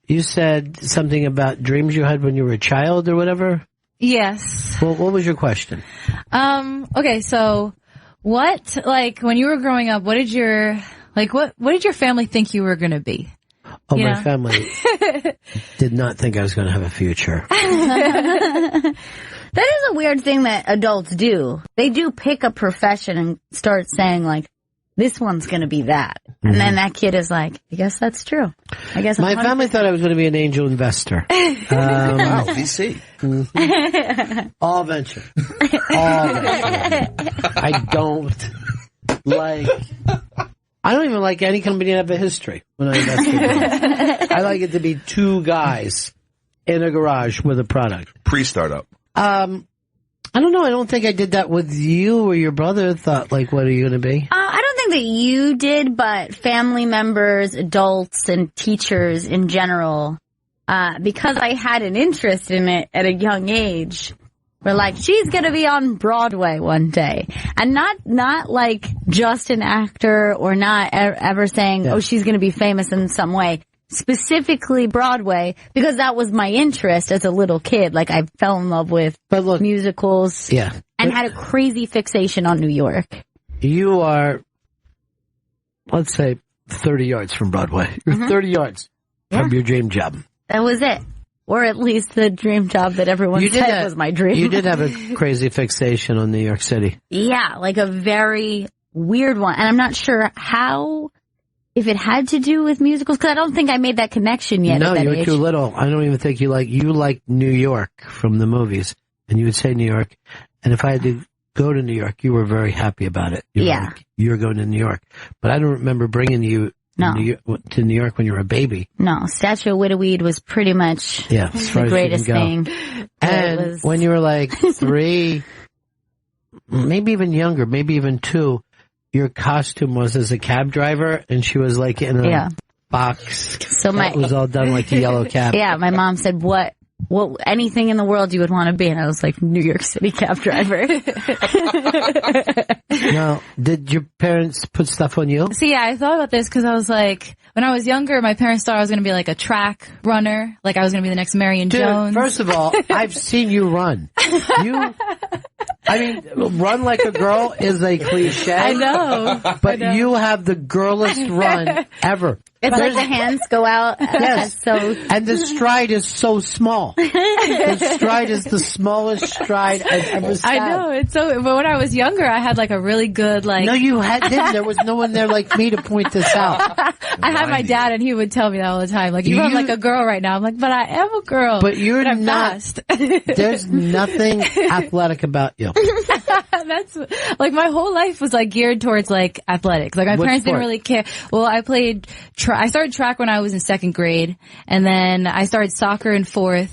You said something about dreams you had when you were a child or whatever. Yes. Well, what was your question? Okay, so what, like, when you were growing up, what did your family think you were going to be? Oh, my family did not think I was going to have a future. That is a weird thing that adults do. They do pick a profession and start saying, like, this one's going to be that. And then that kid is like, I guess that's true. I guess my family thought I was going to be an angel investor. Wow, VC. All venture. All venture. I don't even like any company that have a history when I invest in it. I like it to be two guys in a garage with a product. Pre-startup. I don't know. I don't think I did that with you or your brother thought, like, what are you going to be? I don't think that you did, but family members, adults, and teachers in general, because I had an interest in it at a young age, were like, she's going to be on Broadway one day. And not like just an actor or not ever saying, oh, she's going to be famous in some way. Specifically Broadway, because that was my interest as a little kid. Like, I fell in love with musicals. Yeah. And had a crazy fixation on New York. You are, let's say, 30 yards from Broadway. You're 30 yards from your dream job. That was it. Or at least the dream job that everyone said was my dream. You did have a crazy fixation on New York City. Yeah, like a very weird one. And I'm not sure if it had to do with musicals, because I don't think I made that connection yet. No, at that you were age. too little. I don't even think you like New York from the movies. And you would say New York. And if I had to go to New York, you were very happy about it. You're going to New York. But I don't remember bringing you to New York when you were a baby. No, Statue of Witterweed was pretty much as far the greatest as you can go. thing. And when you were like 3, maybe even younger, maybe even 2, your costume was as a cab driver, and she was like in a box. So that was all done like the yellow cab. Yeah, my mom said, what anything in the world you would want to be, and I was like, New York City cab driver. Now, did your parents put stuff on you? See, I thought about this because I was like, when I was younger, my parents thought I was going to be like a track runner, like I was going to be the next Marion Jones. First of all, I've seen you run. Run like a girl is a cliche. I know. But you have the girlest run ever. It's like the hands go out. Yes. And the stride is so small. The stride is the smallest stride I've ever seen. I know. It's so, but when I was younger, I had like a really good, like. No, you didn't. There was no one there like me to point this out. I had my dad, and he would tell me that all the time. Like, you run like a girl right now. I'm like, but I am a girl. But you're not. Fast. There's nothing athletic about you. That's like my whole life was like geared towards like athletics. Like my parents didn't really care. Well, I played. I started track when I was in 2nd grade, and then I started soccer in 4th.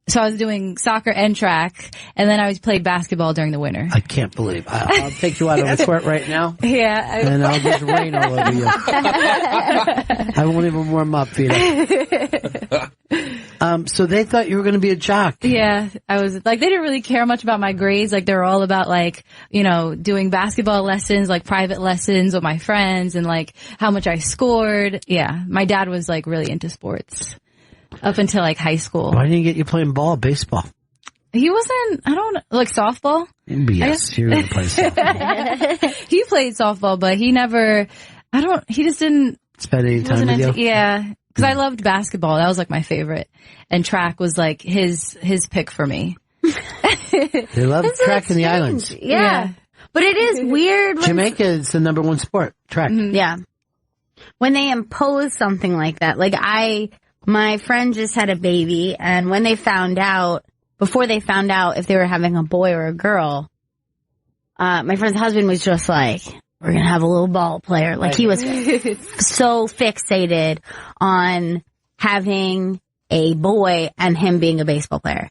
So I was doing soccer and track, and then I played basketball during the winter. I can't believe. I'll take you out on the court right now. Yeah. And I'll just rain all over you. I won't even warm up, Vita. So they thought you were going to be a jock. Yeah. I was like, they didn't really care much about my grades. Like, they were all about like, doing basketball lessons, like private lessons with my friends, and like how much I scored. Yeah. My dad was like really into sports. Up until like high school. Why didn't he get you playing baseball? He wasn't, like softball? Yes, you're going to play softball. He played softball, but he never, he just didn't. Spend any time with you? Yeah. Cause I loved basketball. That was like my favorite. And track was like his pick for me. They love track in the islands. Yeah. But it is weird. Jamaica is the ¡1 sport, track. Mm-hmm. Yeah. When they impose something like that, like my friend just had a baby, and when they found out, before they found out if they were having a boy or a girl, my friend's husband was just like, we're going to have a little ball player. Like, he was so fixated on having a boy and him being a baseball player.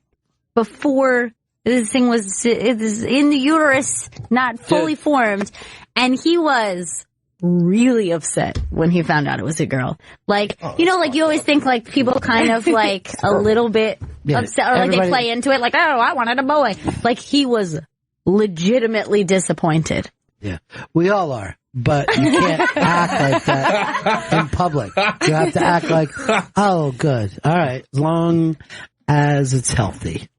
Before this thing was in the uterus, not fully formed, and he was really upset when he found out it was a girl. Like, you always think like people kind of like a little bit upset, or like they play into it like, oh, I wanted a boy. Like, he was legitimately disappointed. Yeah, we all are, but you can't act like that in public. You have to act like, oh, good. All right, as long as it's healthy.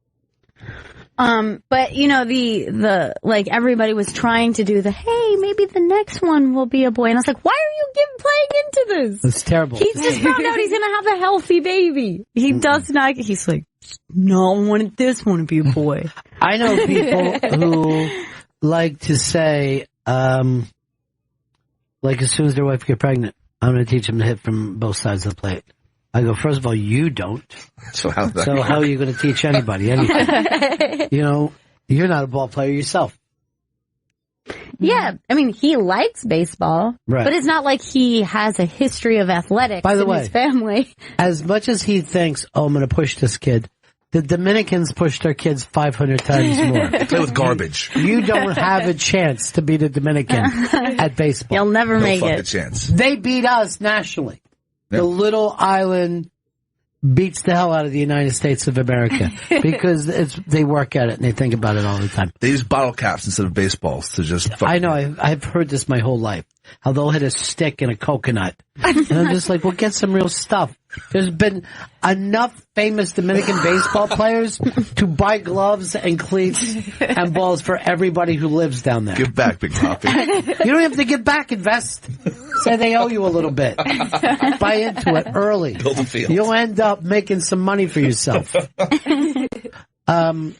But you know, the like everybody was trying to do the, hey, maybe the next one will be a boy. And I was like, why are you playing into this? It's terrible. He's just found out he's going to have a healthy baby. He does not, he's like, no, I wanted this one to be a boy. I know people who like to say, like as soon as their wife get pregnant, I'm going to teach them to hit from both sides of the plate. I go, first of all, you don't. So how are you going to teach anybody anything? You know, you're not a ball player yourself. Yeah, I mean, he likes baseball, right. But it's not like he has a history of athletics By the in way, his family. As much as he thinks, oh, I'm going to push this kid, the Dominicans push their kids 500 times more. They play with garbage. You don't have a chance to beat a Dominican at baseball. You'll never make it. No fucking chance. They beat us nationally. Yep. The little island beats the hell out of the United States of America because they work at it and they think about it all the time. They use bottle caps instead of baseballs to just I know. I've heard this my whole life. How they'll hit a stick in a coconut. And I'm just like, well, get some real stuff. There's been enough famous Dominican baseball players to buy gloves and cleats and balls for everybody who lives down there. Give back, Big Poppy. You don't have to give back, invest. Say they owe you a little bit. Buy into it early. Build a field. You'll end up making some money for yourself. I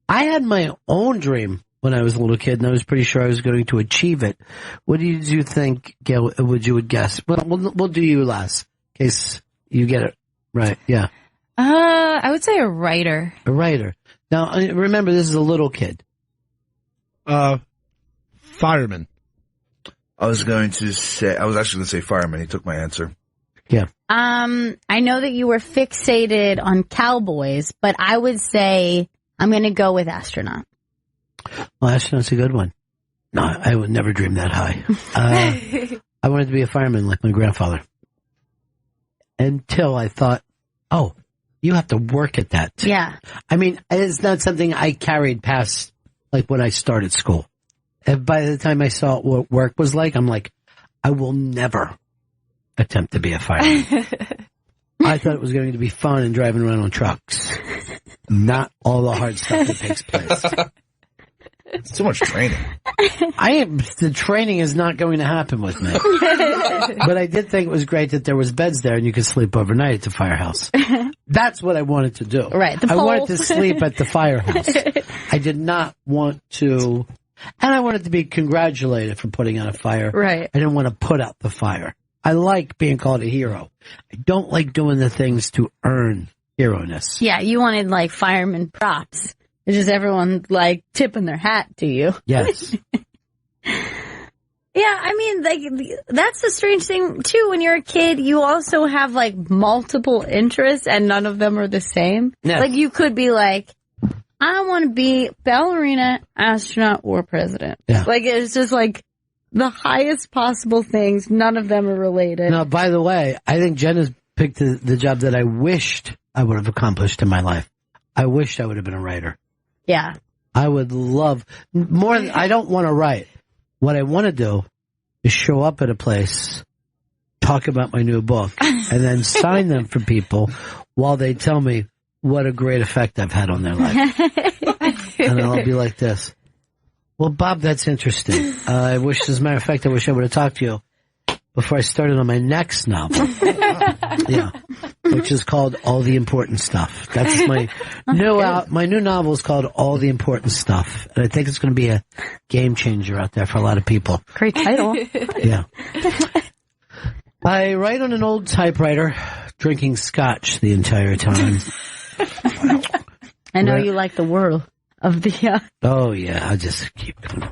had my own dream when I was a little kid, and I was pretty sure I was going to achieve it. What did you think, Gail, you would guess? Well, we'll do you last, in case you get it right. Yeah. I would say a writer. A writer. Now, remember, this is a little kid. Fireman. I was actually going to say fireman. He took my answer. Yeah. I know that you were fixated on cowboys, but I would say I'm going to go with astronaut. Well, astronaut's a good one. No, I would never dream that high. I wanted to be a fireman like my grandfather. Until I thought, oh, you have to work at that. Yeah. I mean, it's not something I carried past, like, when I started school. And by the time I saw what work was like, I'm like, I will never attempt to be a fireman. I thought it was going to be fun and driving around on trucks. Not all the hard stuff that takes place. It's too much training. The training is not going to happen with me. But I did think it was great that there was beds there and you could sleep overnight at the firehouse. That's what I wanted to do. Right. I wanted to sleep at the firehouse. I did not want to, and I wanted to be congratulated for putting out a fire. Right. I didn't want to put out the fire. I like being called a hero. I don't like doing the things to earn hero-ness. Yeah, you wanted like fireman props. It's just everyone like tipping their hat to you. Yes. Yeah, I mean, like, that's the strange thing, too. When you're a kid, you also have, like, multiple interests, and none of them are the same. Yes. Like, you could be like, I want to be ballerina, astronaut, or president. Yeah. Like, it's just, like, the highest possible things. None of them are related. Now, by the way, I think Jen has picked the job that I wished I would have accomplished in my life. I wished I would have been a writer. Yeah. I would love, more than, I don't want to write. What I want to do is show up at a place, talk about my new book, and then sign them for people while they tell me what a great effect I've had on their life. And I'll be like this. Well, Bob, that's interesting. I wish, as a matter of fact, I wish I would have talked to you before I started on my next novel. Yeah. Which is called All the Important Stuff. That's my new novel is called All the Important Stuff. And I think it's going to be a game changer out there for a lot of people. Great title. Yeah. I write on an old typewriter, drinking scotch the entire time. I know you like the whirl of the, Oh, yeah. I'll just keep going.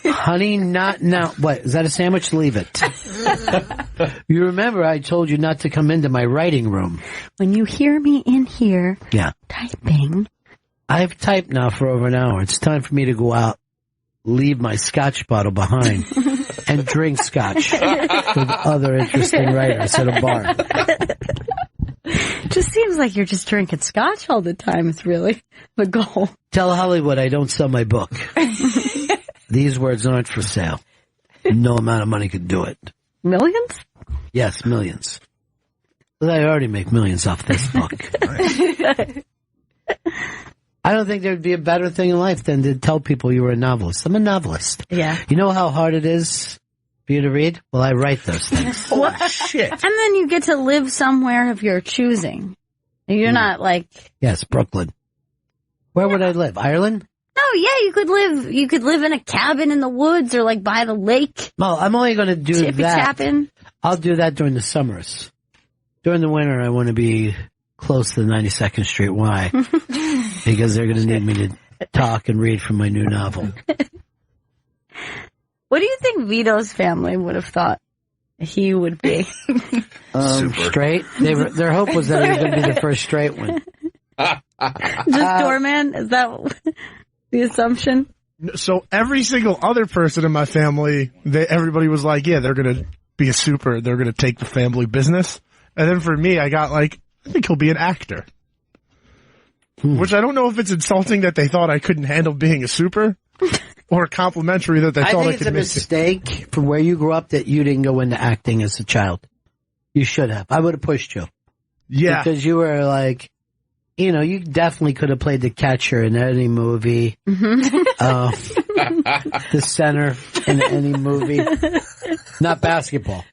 Honey, not now. What? Is that a sandwich? Leave it. You remember I told you not to come into my writing room. When you hear me in here typing. I've typed now for over an hour. It's time for me to go out, leave my scotch bottle behind, and drink scotch with other interesting writers at a bar. Just seems like you're just drinking scotch all the time is really the goal. Tell Hollywood I don't sell my book. These words aren't for sale. No amount of money could do it. Millions? Yes, millions. But I already make millions off this book. I don't think there'd be a better thing in life than to tell people you were a novelist. I'm a novelist. Yeah. You know how hard it is for you to read? Well, I write those things. Oh, shit. And then you get to live somewhere of your choosing. You're not like... Yes, Brooklyn. Where would I live? Ireland? No, yeah, you could live in a cabin in the woods or like by the lake. Well, I'm only going to do Tippy that. tapping. I'll do that during the summers. During the winter, I want to be close to the 92nd Street Y because they're going to need me to talk and read from my new novel. What do you think Vito's family would have thought he would be? Straight? Their hope was that he was going to be the first straight one. Just doorman? Is that the assumption? So every single other person in my family, everybody was like, yeah, they're going to be a super. They're going to take the family business. And then for me, I got like, I think he'll be an actor. Which I don't know if it's insulting that they thought I couldn't handle being a super or complimentary that they thought I could miss it. I think it's a mistake from where you grew up that you didn't go into acting as a child. You should have. I would have pushed you. Yeah. Because you were like, you know, you definitely could have played the catcher in any movie. The center in any movie. Not basketball.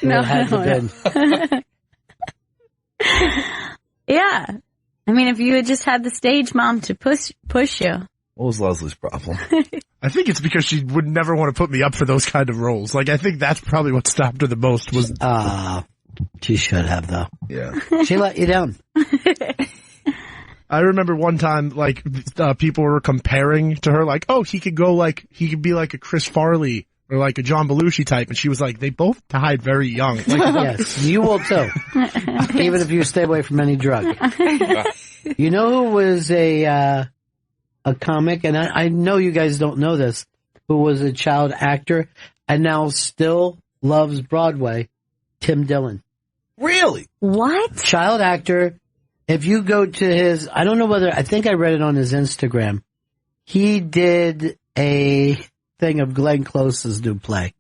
No, it had to have been. Yeah. I mean, if you had just had the stage mom to push you. What was Leslie's problem? I think it's because she would never want to put me up for those kind of roles. Like, I think that's probably what stopped her the most was... She should have, though. Yeah. She let you down. I remember one time, like, people were comparing to her, like, oh, he could be like a Chris Farley or like a John Belushi type. And she was like, they both died very young. Like, yes, you will too. Even if you stay away from any drug. You know who was a comic, and I know you guys don't know this, who was a child actor and now still loves Broadway? Tim Dillon. Really? What? Child actor. If you go to his, I don't know whether, I think I read it on his Instagram. He did a thing of Glenn Close's new play.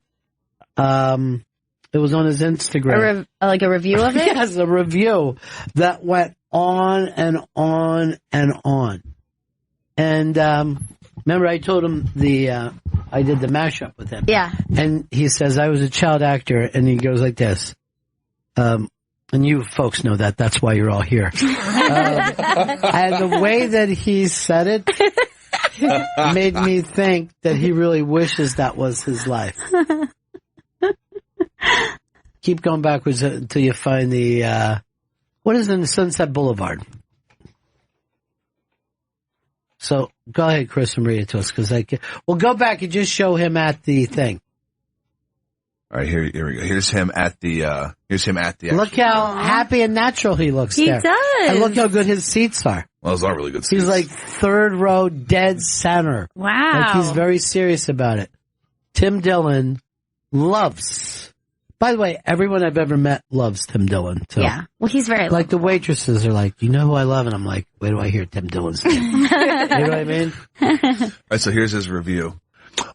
It was on his Instagram. Like a review of it? Yes, a review that went on and on and on. And, remember I told him I did the mashup with him. Yeah. And he says, I was a child actor, and he goes like this. And you folks know that. That's why you're all here. And the way that he said it made me think that he really wishes that was his life. Keep going backwards until you find what is in Sunset Boulevard? So go ahead, Chris, and read it to us. We'll go back and just show him at the thing. All right, here we go. Here's him at the Look how happy and natural he looks there. He does. And look how good his seats are. Well, those are really good seats. He's like third row, dead center. Wow. Like he's very serious about it. Tim Dillon loves. By the way, everyone I've ever met loves Tim Dillon. So. Yeah. Well, he's very like the waitresses are like, you know who I love? And I'm like, where do I hear Tim Dillon's name? You know what I mean? All right, so here's his review.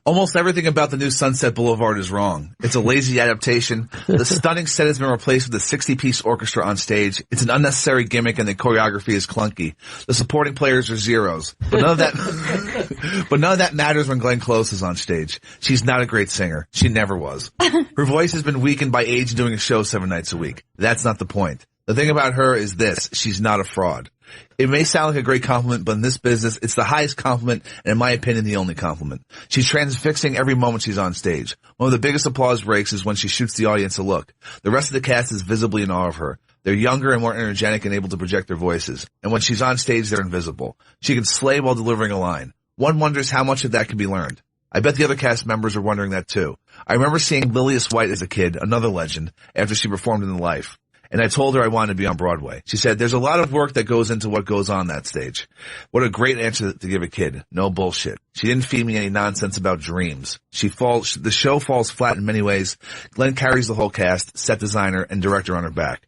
Almost everything about the new Sunset Boulevard is wrong. It's a lazy adaptation. The stunning set has been replaced with a 60-piece orchestra on stage. It's an unnecessary gimmick and the choreography is clunky. The supporting players are zeros. But none of that matters when Glenn Close is on stage. She's not a great singer. She never was. Her voice has been weakened by age and doing a show 7 nights a week. That's not the point. The thing about her is this. She's not a fraud. It may sound like a great compliment, but in this business, it's the highest compliment, and in my opinion, the only compliment. She's transfixing every moment she's on stage. One of the biggest applause breaks is when she shoots the audience a look. The rest of the cast is visibly in awe of her. They're younger and more energetic and able to project their voices. And when she's on stage, they're invisible. She can slay while delivering a line. One wonders how much of that can be learned. I bet the other cast members are wondering that too. I remember seeing Lillias White as a kid, another legend, after she performed in The Life. And I told her I wanted to be on Broadway. She said, there's a lot of work that goes into what goes on that stage. What a great answer to give a kid. No bullshit. She didn't feed me any nonsense about dreams. The show falls flat in many ways. Glenn carries the whole cast, set designer, and director on her back.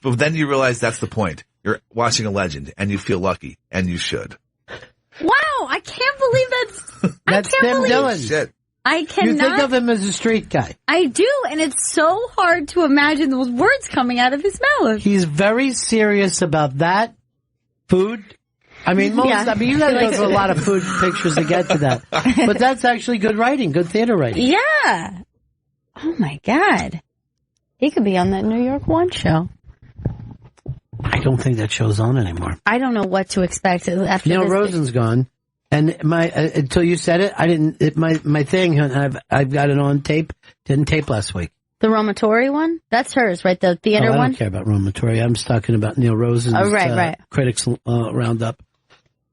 But then you realize that's the point. You're watching a legend, and you feel lucky, and you should. Wow, I can't believe that's Tim Dillon. Shit. I cannot. You think of him as a street guy. I do, and it's so hard to imagine those words coming out of his mouth. He's very serious about that, food, I mean, you got to go through a lot of food pictures to get to that. But that's actually good writing, good theater writing. Yeah. Oh my God. He could be on that New York One show. I don't think that show's on anymore. I don't know what to expect after Neil this. Rosen's gone. And until you said it, I didn't, my thing, and I've got it on tape, didn't tape last week. The Romatory one? That's hers, right? The theater I one? I don't care about Romatory. I'm just talking about Neil Rosen's right. Critics Roundup.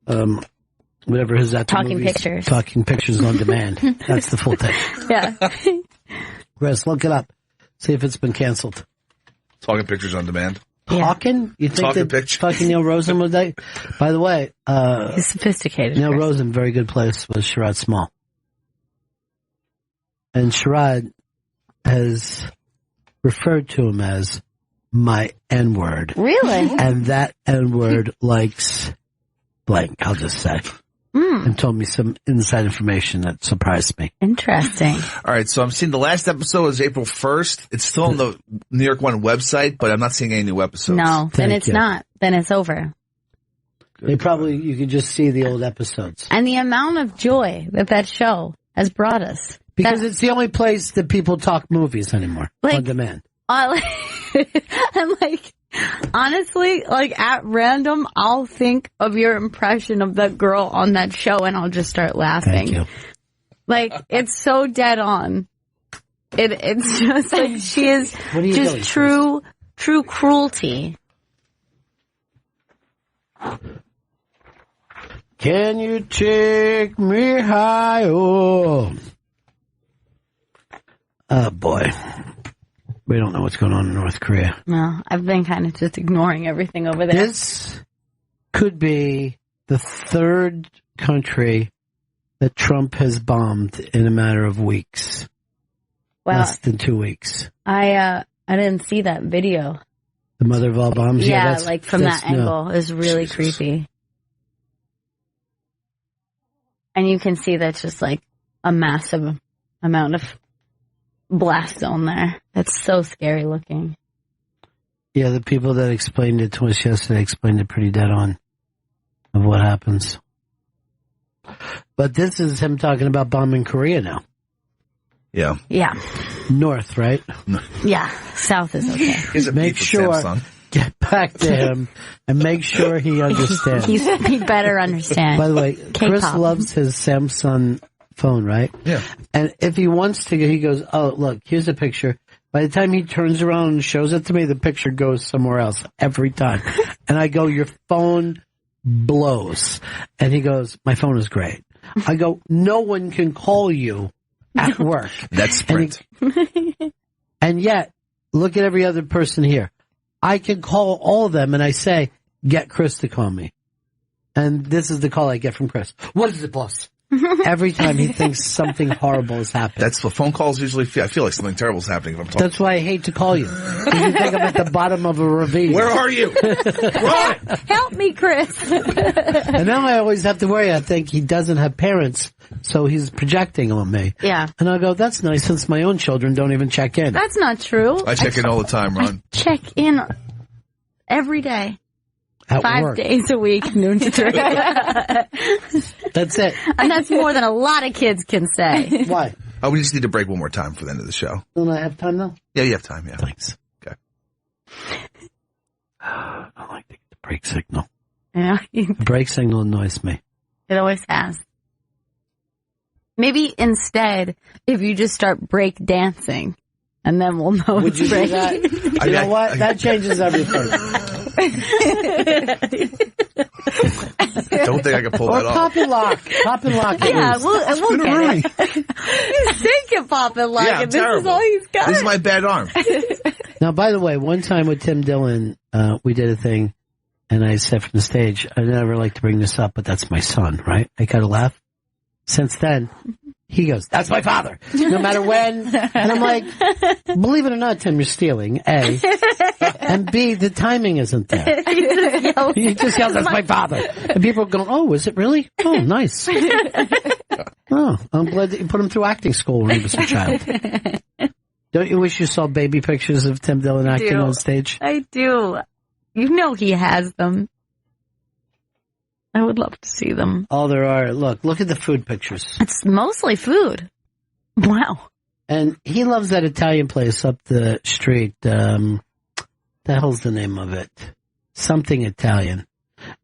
Whatever his Talking Pictures. Talking Pictures on Demand. That's the full thing. Yeah. Chris, look it up. See if it's been canceled. Talking Pictures on Demand. Talking? You think Talking that Pictures. fucking Neil Rosen was that? By the way, he's sophisticated. Neil Rosen, very good place, was Sherrod Small. And Sherrod has referred to him as my N-word. Really? And that N-word likes blank, I'll just say. And told me some inside information that surprised me. Interesting. All right, so I'm seeing the last episode is April 1st. It's still on the New York One website, but I'm not seeing any new episodes. No, then it's not. Then it's over. You can just see the old episodes. And the amount of joy that show has brought us. Because it's the only place that people talk movies anymore. On demand. I'm like, honestly, like at random, I'll think of your impression of that girl on that show and I'll just start laughing. Thank you. Like, it's so dead on. It's just like she is just true cruelty. Can you take me higher? Oh boy. We don't know what's going on in North Korea. No, I've been kind of just ignoring everything over there. This could be the third country that Trump has bombed in a matter of weeks. Well, less than 2 weeks. I didn't see that video. The mother of all bombs? Yeah, like from that angle is really creepy. And you can see that's just like a massive amount of blast zone there. That's so scary looking. Yeah, the people that explained it to us yesterday explained it pretty dead on of what happens. But this is him talking about bombing Korea now. Yeah. Yeah. North, right? Yeah. South is okay. Make sure, get back to him and make sure he understands. He better understand. By the way, K-pop. Chris loves his Samsung phone, right? Yeah. And if he wants to, he goes, oh, look, here's a picture. By the time he turns around and shows it to me, the picture goes somewhere else every time. And I go, your phone blows. And he goes, my phone is great. I go, no one can call you at work. That's Sprint. And yet, look at every other person here. I can call all of them and I say, get Chris to call me. And this is the call I get from Chris. What is it, boss? Every time he thinks something horrible is happening. That's what phone calls usually feel. I feel like something terrible is happening if I'm talking. That's why I hate to call you. Because you think I'm at the bottom of a ravine. Where are you? Run! Help me, Chris. And now I always have to worry. I think he doesn't have parents, so he's projecting on me. Yeah. And I go, that's nice since my own children don't even check in. That's not true. I check in all the time, Ron. Check in every day. At 5 work. days a week, noon to 3. That's it. And that's more than a lot of kids can say. Why? Oh, we just need to break one more time for the end of the show. Don't I have time though? Yeah, you have time, yeah. Thanks. Okay. I like to get the break signal. Yeah. The break signal annoys me. It always has. Maybe instead, if you just start break dancing, and then we'll know Would it's you do break. that? You know what? That changes everything. Don't think I can pull that Or off. pop and lock. Pop and lock. Yeah, we'll get it. You think it pop and lock, Yeah, and this terrible. is all he's got. This is my bad arm. Now, by the way, one time with Tim Dillon, we did a thing, and I said from the stage, I never like to bring this up, but that's my son, right? I gotta laugh. Since then, he goes, that's my father, no matter when. And I'm like, believe it or not, Tim, you're stealing, A. And B, the timing isn't there. He just yells, that's my father. And people are going, oh, is it really? Oh, nice. Oh, I'm glad that you put him through acting school when he was a child. Don't you wish you saw baby pictures of Tim Dillon acting on stage? I do. You know he has them. I would love to see them. Oh, there are. Look at the food pictures. It's mostly food. Wow. And he loves that Italian place up the street. The hell's the name of it? Something Italian.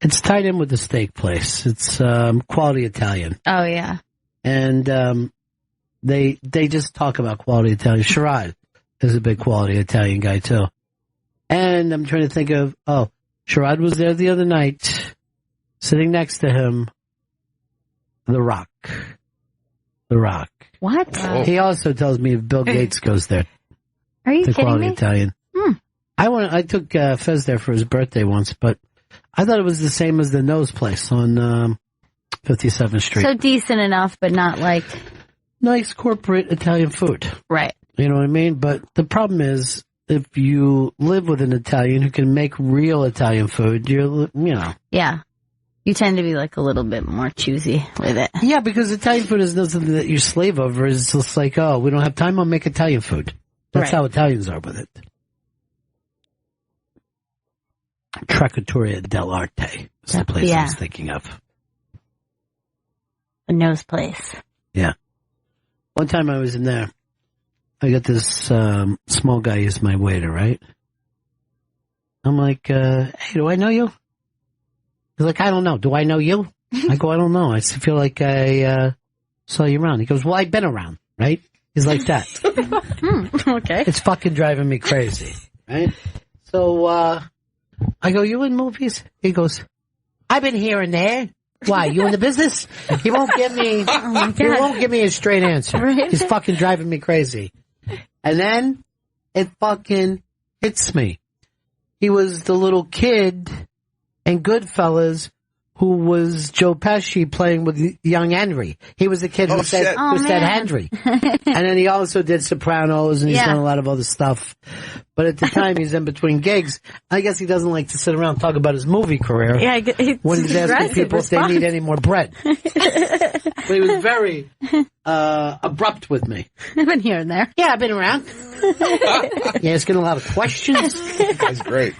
It's tied in with the steak place. It's Quality Italian. Oh, yeah. And they just talk about Quality Italian. Sherrod is a big Quality Italian guy, too. And I'm trying to think of, Sherrod was there the other night, sitting next to him, The Rock. The Rock. What? He also tells me if Bill Gates goes there. Are you the kidding Quality me? Italian. I took Fez there for his birthday once, but I thought it was the same as the Nose place on 57th Street. So decent enough, but not like... Nice corporate Italian food. Right. You know what I mean? But the problem is, if you live with an Italian who can make real Italian food, Yeah. You tend to be like a little bit more choosy with it. Yeah, because Italian food is not something that you slave over. It's just like, oh, we don't have time, I'll make Italian food. That's Right. how Italians are with it. Trattoria dell'Arte is the place I was thinking of. The Nose place. Yeah. One time I was in there. I got this small guy as my waiter, right? I'm like, hey, do I know you? He's like, I don't know. Do I know you? I go, I don't know. I feel like I saw you around. He goes, well, I've been around, right? He's like that. Okay. It's fucking driving me crazy, right? So I go, you in movies? He goes, I've been here and there. Why, you in the business? He won't give me he won't give me a straight answer. Right. He's fucking driving me crazy. And then it fucking hits me. He was the little kid in Goodfellas who was Joe Pesci playing with young Henry. He was the kid who said Henry. And then he also did Sopranos, and he's done a lot of other stuff. But at the time, he's in between gigs. I guess he doesn't like to sit around and talk about his movie career. Yeah, when he's asking people if they need any more bread. But he was very abrupt with me. I've been here and there. Yeah, I've been around. Yeah, asking a lot of questions. That guy's great.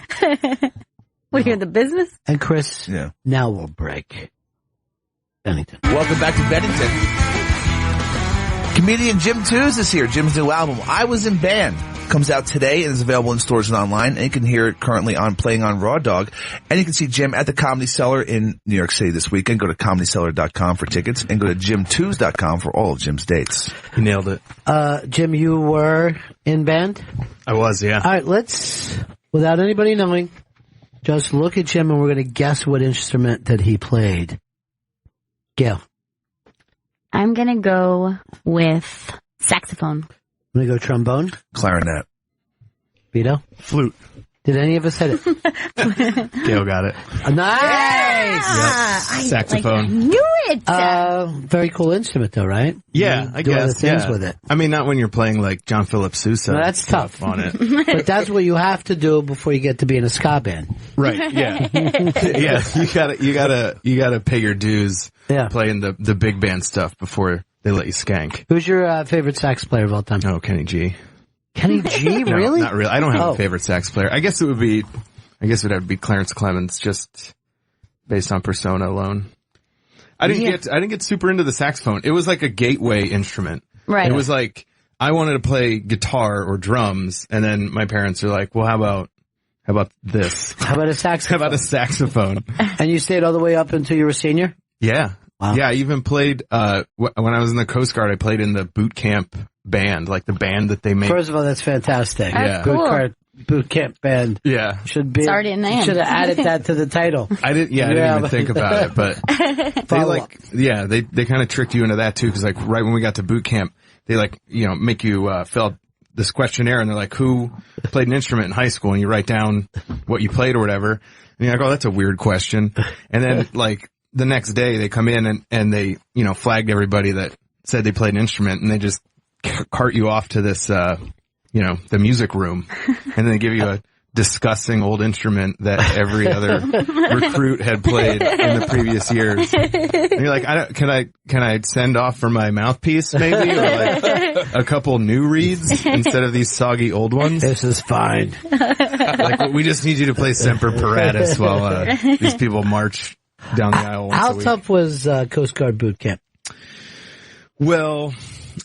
We're in the business? And Chris, now we'll break. Bennington. Welcome back to Bennington. Comedian Jim Tews is here. Jim's new album, I Was in Band, comes out today and is available in stores and online. And you can hear it currently playing on Raw Dog. And you can see Jim at the Comedy Cellar in New York City this weekend. Go to comedycellar.com for tickets and go to jimtews.com for all of Jim's dates. You nailed it. Jim, you were in band? I was, yeah. All right, let's, without anybody knowing, just look at Jim and we're going to guess what instrument that he played. Gail. I'm going to go with saxophone. I'm going to go trombone. Clarinet. Vito? Flute. Did any of us hit it? Gail got it. Nice! Yep. Saxophone. I knew it! Very cool instrument though, right? Yeah, I do guess. other things yeah. with it. I mean, not when you're playing like John Philip Sousa. No, that's tough on it. But that's what you have to do before you get to be in a ska band. Right, yeah. Yeah, you gotta pay your dues playing the big band stuff before they let you skank. Who's your favorite sax player of all time? Oh, Kenny G. Kenny G, No, really? not really. I don't have a favorite sax player. I guess it would have to be Clarence Clemens, just based on persona alone. I didn't get super into the saxophone. It was like a gateway instrument. Right. It was like, I wanted to play guitar or drums, and then my parents are like, well, how about this? How about a saxophone? How about a saxophone? And you stayed all the way up until you were a senior? Yeah. Wow. Yeah, I even played, when I was in the Coast Guard, I played in the boot camp band, like the band that they make. First of all, that's fantastic. That's cool. Boot camp band. Yeah. Should be. It's already a name. Should have added that to the title. I didn't even think about it, but they kind of tricked you into that too, because like right when we got to boot camp, they make you fill out this questionnaire, and they're like, who played an instrument in high school, and you write down what you played or whatever, and you're like, oh, that's a weird question, and then like the next day they come in and they flagged everybody that said they played an instrument, and they just cart you off to this the music room, and then they give you a discussing old instrument that every other recruit had played in the previous years. And you're like, can I send off for my mouthpiece maybe, or like a couple new reeds instead of these soggy old ones? This is fine. Like, we just need you to play Semper Paratus while these people march down the aisle once How a week. tough was Coast Guard boot camp? Well,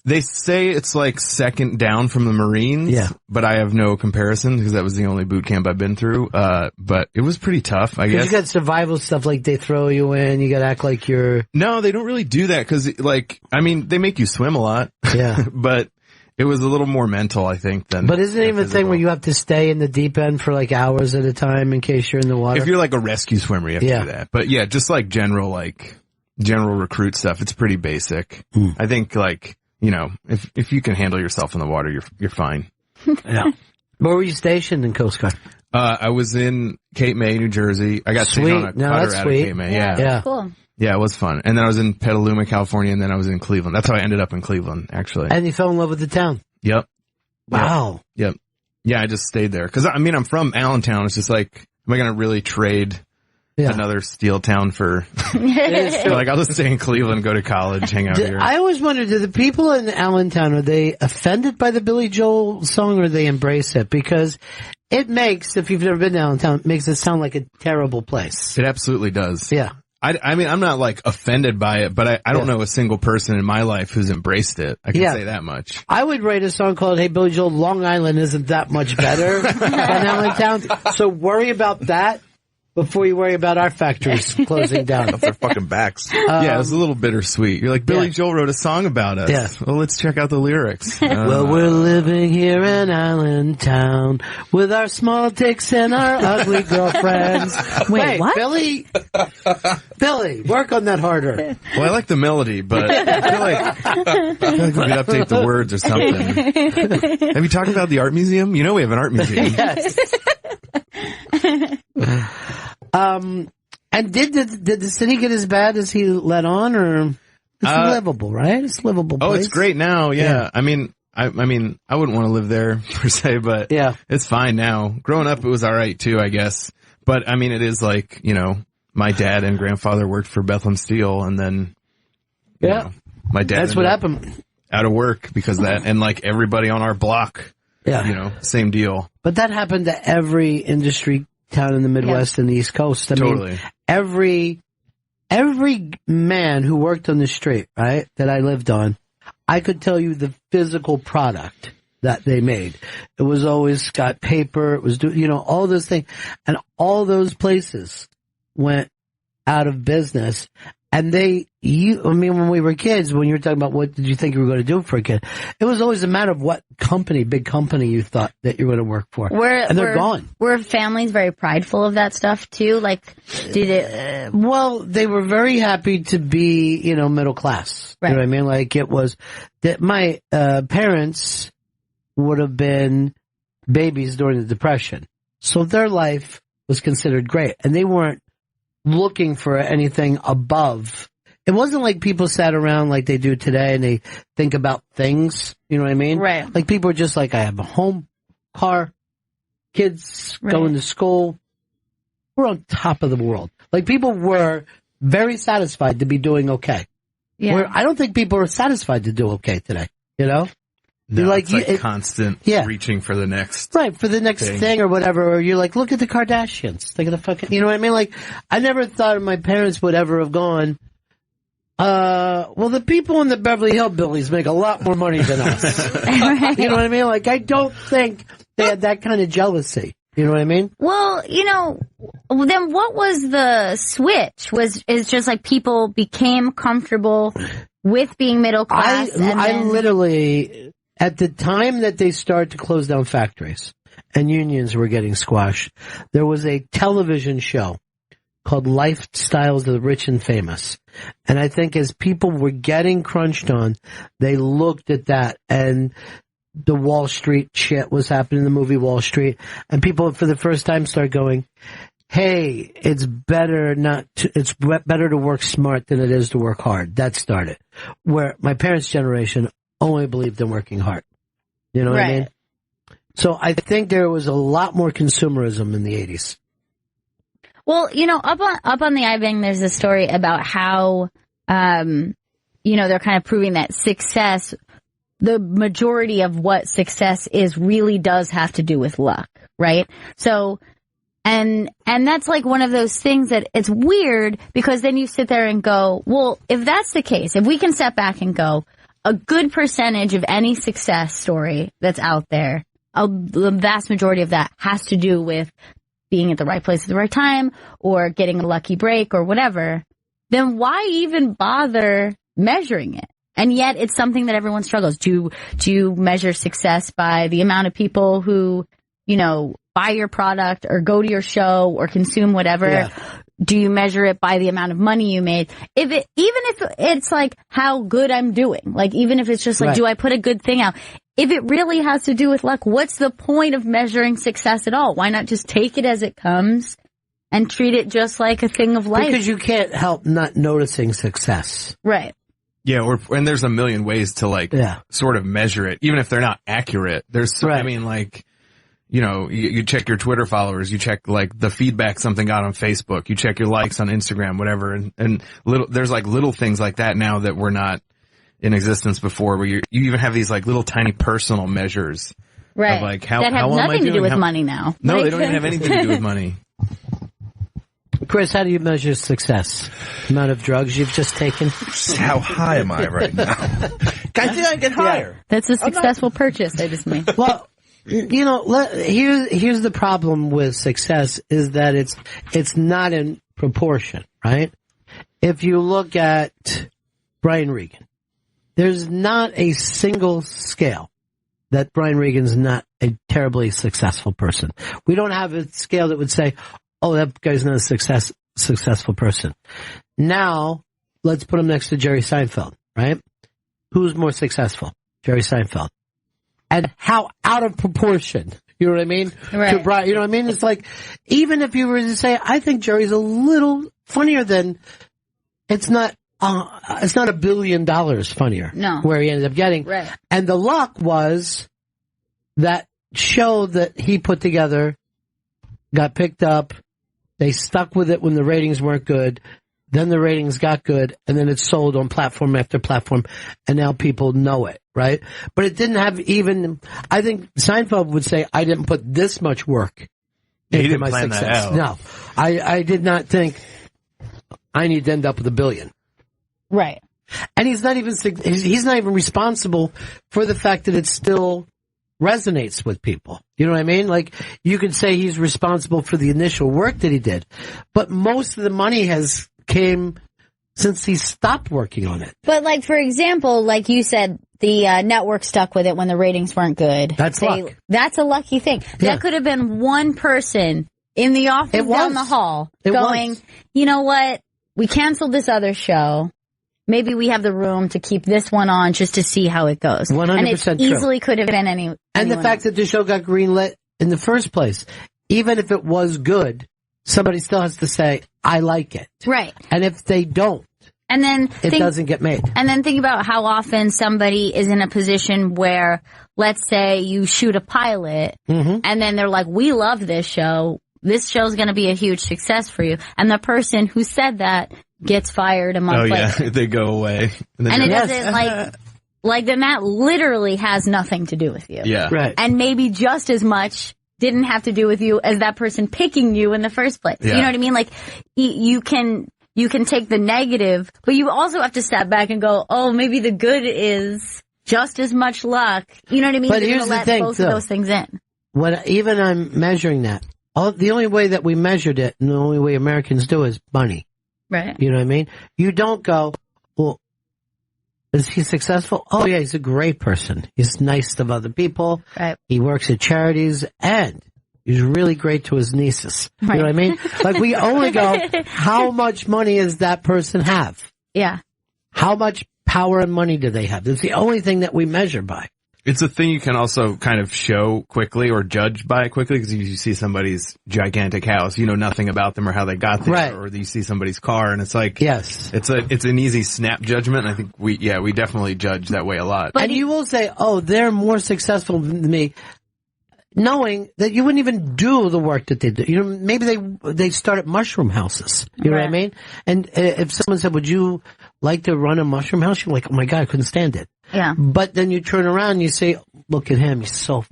they say it's like second down from the Marines. Yeah. But I have no comparison because that was the only boot camp I've been through. But it was pretty tough, I guess. You got survival stuff like they throw you in, you got to act like you're... No, they don't really do that because, like, I mean, they make you swim a lot. Yeah. But it was a little more mental, I think, than... But isn't it even a thing where you have to stay in the deep end for like hours at a time in case you're in the water? If you're like a rescue swimmer, you have to do that. But yeah, just like general recruit stuff, it's pretty basic. I think like, you know, if you can handle yourself in the water, you're fine. Yeah. Where were you stationed in Coast Guard? I was in Cape May, New Jersey. I got stationed on a cutter out of Cape May. Yeah. Cool. Yeah, it was fun. And then I was in Petaluma, California, and then I was in Cleveland. That's how I ended up in Cleveland, actually. And you fell in love with the town? Yep. Wow. Yep. Yeah, I just stayed there. Cause I mean, I'm from Allentown. It's just like, am I going to really trade another steel town for, like, I'll just stay in Cleveland, go to college, hang out here. I always wonder, do the people in Allentown, are they offended by the Billy Joel song or they embrace it? Because it makes, if you've never been to Allentown, it makes it sound like a terrible place. It absolutely does. Yeah. I mean, I'm not like offended by it, but I don't know a single person in my life who's embraced it. I can say that much. I would write a song called Hey Billy Joel, Long Island isn't that much better than Allentown. So worry about that before you worry about our factories closing down. Off their fucking backs. Yeah, it was a little bittersweet. You're like, Billy Joel wrote a song about us. Yeah. Well, let's check out the lyrics. Well, we're living here in Allentown with our small dicks and our ugly girlfriends. Wait, what? Billy, work on that harder. Well, I like the melody, but I feel like we could update the words or something. Have you talked about the art museum? You know we have an art museum. Yes. And did the city get as bad as he let on, or it's livable, right? It's livable place. Oh, it's great now. Yeah. I mean, I wouldn't want to live there per se, but it's fine now. Growing up, it was all right too, I guess. But I mean, it is like, you know, my dad and grandfather worked for Bethlehem Steel, and then you know, my dad. That's what happened. Out of work because of that, and like everybody on our block. Yeah. You know, same deal. But that happened to every industry town in the Midwest and the East Coast. I mean, every man who worked on the street, right, that I lived on, I could tell you the physical product that they made. It was always Scott paper. It was, you know, all those things. And all those places went out of business. And I mean, when we were kids, when you were talking about what did you think you were going to do for a kid, it was always a matter of what big company you thought that you were going to work for. And they're gone. Were families very prideful of that stuff too? Like, did it? Well, they were very happy to be, you know, middle class. Right. You know what I mean? Like it was that my parents would have been babies during the Depression. So their life was considered great. And they weren't looking for anything above. It wasn't like people sat around like they do today and they think about things. You know what I mean? Right. Like people are just like, I have a home, car, kids going to school. We're on top of the world. Like people were very satisfied to be doing okay. Yeah. Where I don't think people are satisfied to do okay today. You know? No, it's like constant reaching for the next for the next thing or whatever, or you're like, look at the Kardashians. Think of the fucking, you know what I mean? Like, I never thought my parents would ever have gone, well, the people in the Beverly Hillbillies make a lot more money than us. You know what I mean? Like, I don't think they had that kind of jealousy. You know what I mean? Well, you know, then what was the switch? Is just like people became comfortable with being middle class? I literally, at the time that they started to close down factories and unions were getting squashed, there was a television show called Lifestyles of the Rich and Famous. And I think as people were getting crunched on, they looked at that and the Wall Street shit was happening in the movie Wall Street. And people for the first time start going, hey, it's better to work smart than it is to work hard. That started. Where my parents' generation only believed in working hard. You know what I mean? So I think there was a lot more consumerism in the 80s. Well, you know, up on the iBang, there's a story about how, you know, they're kind of proving that success, the majority of what success is really does have to do with luck, right? So, And that's like one of those things that it's weird because then you sit there and go, well, if that's the case, if we can step back and go, a good percentage of any success story that's out there, the vast majority of that has to do with being at the right place at the right time or getting a lucky break or whatever, then why even bother measuring it? And yet it's something that everyone struggles. Do you measure success by the amount of people who, you know, buy your product or go to your show or consume whatever? Yeah. Do you measure it by the amount of money you made? Even if it's like how good I'm doing, like even if it's just like, do I put a good thing out? If it really has to do with luck, what's the point of measuring success at all? Why not just take it as it comes and treat it just like a thing of life? Because you can't help not noticing success. Right. Yeah, and there's a million ways to like sort of measure it, even if they're not accurate. There's, I mean, like, you know, you check your Twitter followers, you check like the feedback something got on Facebook, you check your likes on Instagram, whatever, and there's like little things like that now that were not in existence before, where you even have these like little tiny personal measures, right? Of like how that have nothing to do with money now. No, like, they don't even have anything to do with money. Chris, how do you measure success? Amount of drugs you've just taken? How high am I right now? I think I get higher. That's a successful purchase I just made. Well, you know, here's the problem with success is that it's not in proportion, right? If you look at Brian Regan, there's not a single scale that Brian Regan's not a terribly successful person. We don't have a scale that would say, oh, that guy's not a successful person. Now, let's put him next to Jerry Seinfeld, right? Who's more successful? Jerry Seinfeld. And how out of proportion, you know what I mean? Right. To Brian, you know what I mean? It's like, even if you were to say, I think Jerry's a little funnier than, it's not $1 billion funnier. No. Where he ended up getting. Right. And the luck was that show that he put together got picked up. They stuck with it when the ratings weren't good. Then the ratings got good, and then it sold on platform after platform, and now people know it, right? But it didn't have even, I think Seinfeld would say, I didn't put this much work into my success. That out. No, I did not think I need to end up with $1 billion. Right. And he's not even responsible for the fact that it still resonates with people. You know what I mean? Like, you could say he's responsible for the initial work that he did, but most of the money came since he stopped working on it. But like, for example, like you said, the network stuck with it when the ratings weren't good. That's luck. That's a lucky thing. Yeah. That could have been one person in the office down the hall going, you know what? We canceled this other show. Maybe we have the room to keep this one on just to see how it goes. 100% and it true. easily could have been anyone. And the fact that the show got greenlit in the first place, even if it was good, somebody still has to say, I like it. Right. And if they don't, and then it doesn't get made. And then think about how often somebody is in a position where, let's say you shoot a pilot, and then they're like, we love this show. This show's going to be a huge success for you. And the person who said that gets fired a month later. Yeah, they go away. And it doesn't like then that literally has nothing to do with you. Yeah. Right. And maybe just as much didn't have to do with you as that person picking you in the first place. Yeah. You know what I mean? Like, you can take the negative, but you also have to step back and go, oh, maybe the good is just as much luck. You know what I mean? But here's the thing, both of those things in. When even I'm measuring that, the only way that we measured it, and the only way Americans do is money. Right. You know what I mean? You don't go, well, is he successful? Oh yeah, he's a great person. He's nice to other people. Right. He works at charities and he's really great to his nieces. Right. You know what I mean? Like, we only go, how much money does that person have? Yeah. How much power and money do they have? That's the only thing that we measure by. It's a thing you can also kind of show quickly or judge by quickly, because you see somebody's gigantic house, you know nothing about them or how they got there, right. Or you see somebody's car, and it's like, yes, it's an easy snap judgment. And I think we definitely judge that way a lot. But you will say, oh, they're more successful than me, knowing that you wouldn't even do the work that they do. You know, maybe they started mushroom houses. You know what I mean? And if someone said, would you like to run a mushroom house? You're like, oh my God, I couldn't stand it. Yeah. But then you turn around and you say, look at him. He's so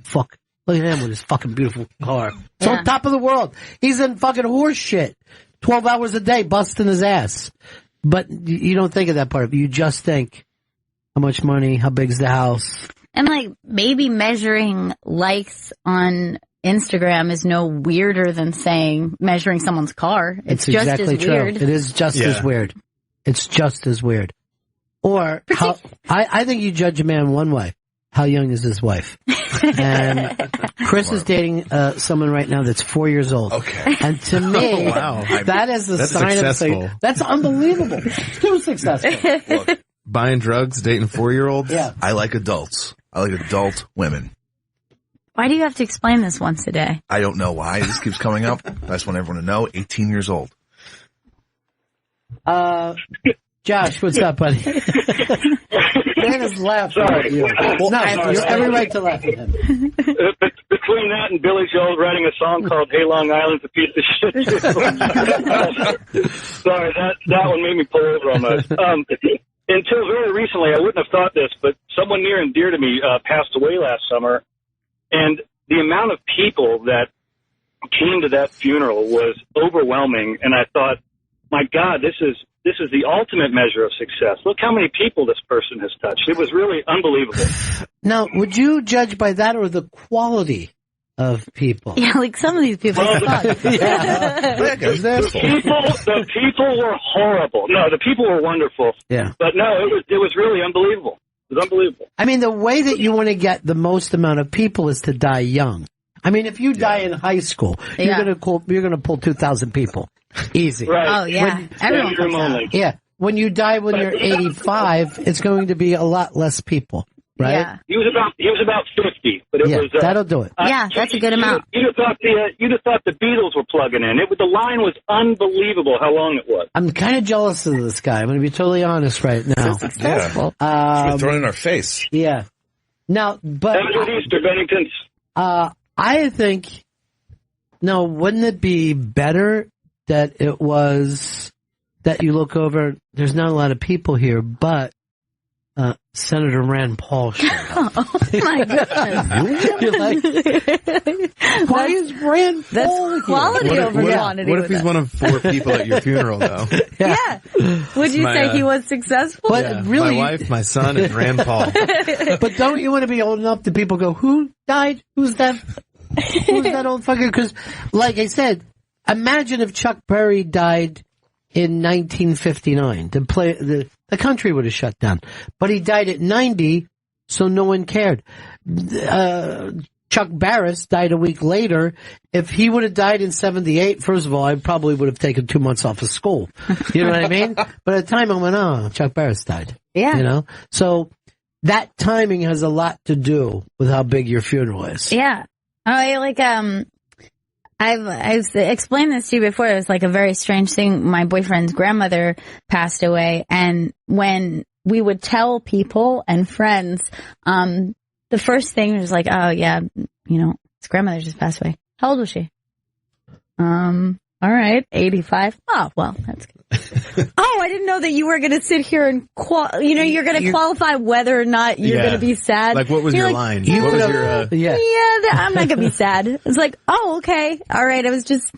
Look at him with his fucking beautiful car. It's on top of the world. He's in fucking horse shit. 12 hours a day, busting his ass. But you don't think of that part. You just think, how much money, how big's the house? And like, maybe measuring likes on Instagram is no weirder than saying measuring someone's car. It's just exactly as true. weird. It is just as weird. It's just as weird. Or, I think you judge a man one way. How young is his wife? And Chris is dating someone right now that's 4 years old. Okay. And to me, that is a sign successful. of that's unbelievable. It's too successful. Look, buying drugs, dating 4-year-olds. Yeah. I like adults. I like adult women. Why do you have to explain this once a day? I don't know why this keeps coming up. I just want everyone to know. 18 years old. Josh, what's up, buddy? Dan is laughing at you. No, you have every right to laugh at him. Between that and Billy Joel writing a song called Hey Long Island's a piece of shit. Sorry, that one made me pull over almost. Until very recently, I wouldn't have thought this, but someone near and dear to me passed away last summer, and the amount of people that came to that funeral was overwhelming, and I thought, my God, this is the ultimate measure of success. Look how many people this person has touched. It was really unbelievable. Now, would you judge by that or the quality of people? Yeah, like some of these people suck. The people were horrible. No, the people were wonderful. Yeah. But no, it was really unbelievable. It was unbelievable. I mean, the way that you want to get the most amount of people is to die young. I mean, if you die in high school, you're going to pull 2,000 people. Easy. Right. Oh, yeah. Everyone comes out. Yeah. When you die when you're 85, it's going to be a lot less people, right? Yeah. He was about 50, but it was that'll do it. Yeah, that's a good amount. You'd have thought the Beatles were plugging in. The line was unbelievable how long it was. I'm kind of jealous of this guy. I'm going to be totally honest right now. So successful. Thrown in our face. Yeah. Now, but Have a good Easter, Bennington. I think, no, wouldn't it be better that it was that you look over, there's not a lot of people here, but Senator Rand Paul showed up. Oh my goodness. You're like, why is Rand Paul That's quality here? over quantity. What if he's one of 4 people at your funeral, though? Yeah. Would you say he was successful? But really, my wife, my son, and Rand Paul. But don't you want to be old enough that people go, who died? Who's that? Who's that old fucker? Because, like I said, imagine if Chuck Berry died in 1959. The country would have shut down. But he died at 90, so no one cared. Chuck Barris died a week later. If he would have died in 78, first of all, I probably would have taken 2 months off of school. You know what I mean? But at the time, I went, oh, Chuck Barris died. Yeah. You know? So that timing has a lot to do with how big your funeral is. Yeah. I've explained this to you before. It was like a very strange thing. My boyfriend's grandmother passed away, and when we would tell people and friends, the first thing was like, oh yeah, his grandmother just passed away. How old was she? All right, 85. Oh, well, that's good. Oh, I didn't know that you were going to sit here and you're going to qualify whether or not you're going to be sad. Like, what was your line? What was your, I'm not going to be sad. It's like, oh, okay. All right.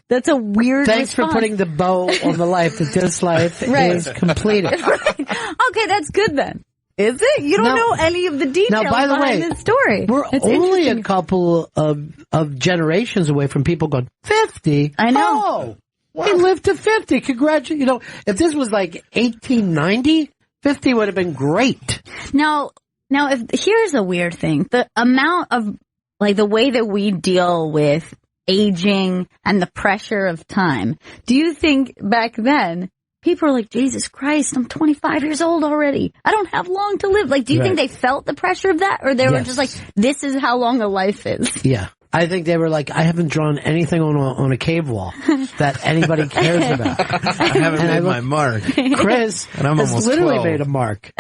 That's a weird Thanks response. for putting the bow on the life that this life is completed. Right. Okay, that's good then. Is it? You don't know any of the details now, by the behind way, this story. We're only a couple of generations away from people going, 50? I know. Oh, we lived to 50. Congratulations. If this was like 1890, 50 would have been great. Now, here's a weird thing. The amount of, the way that we deal with aging and the pressure of time, do you think back then, people are like, Jesus Christ, I'm 25 years old already. I don't have long to live. Do you think they felt the pressure of that? Or they were just like, this is how long a life is? Yeah. I think they were like, I haven't drawn anything on a cave wall that anybody cares about. I haven't made my mark. Chris and I'm has almost literally 12. made a mark.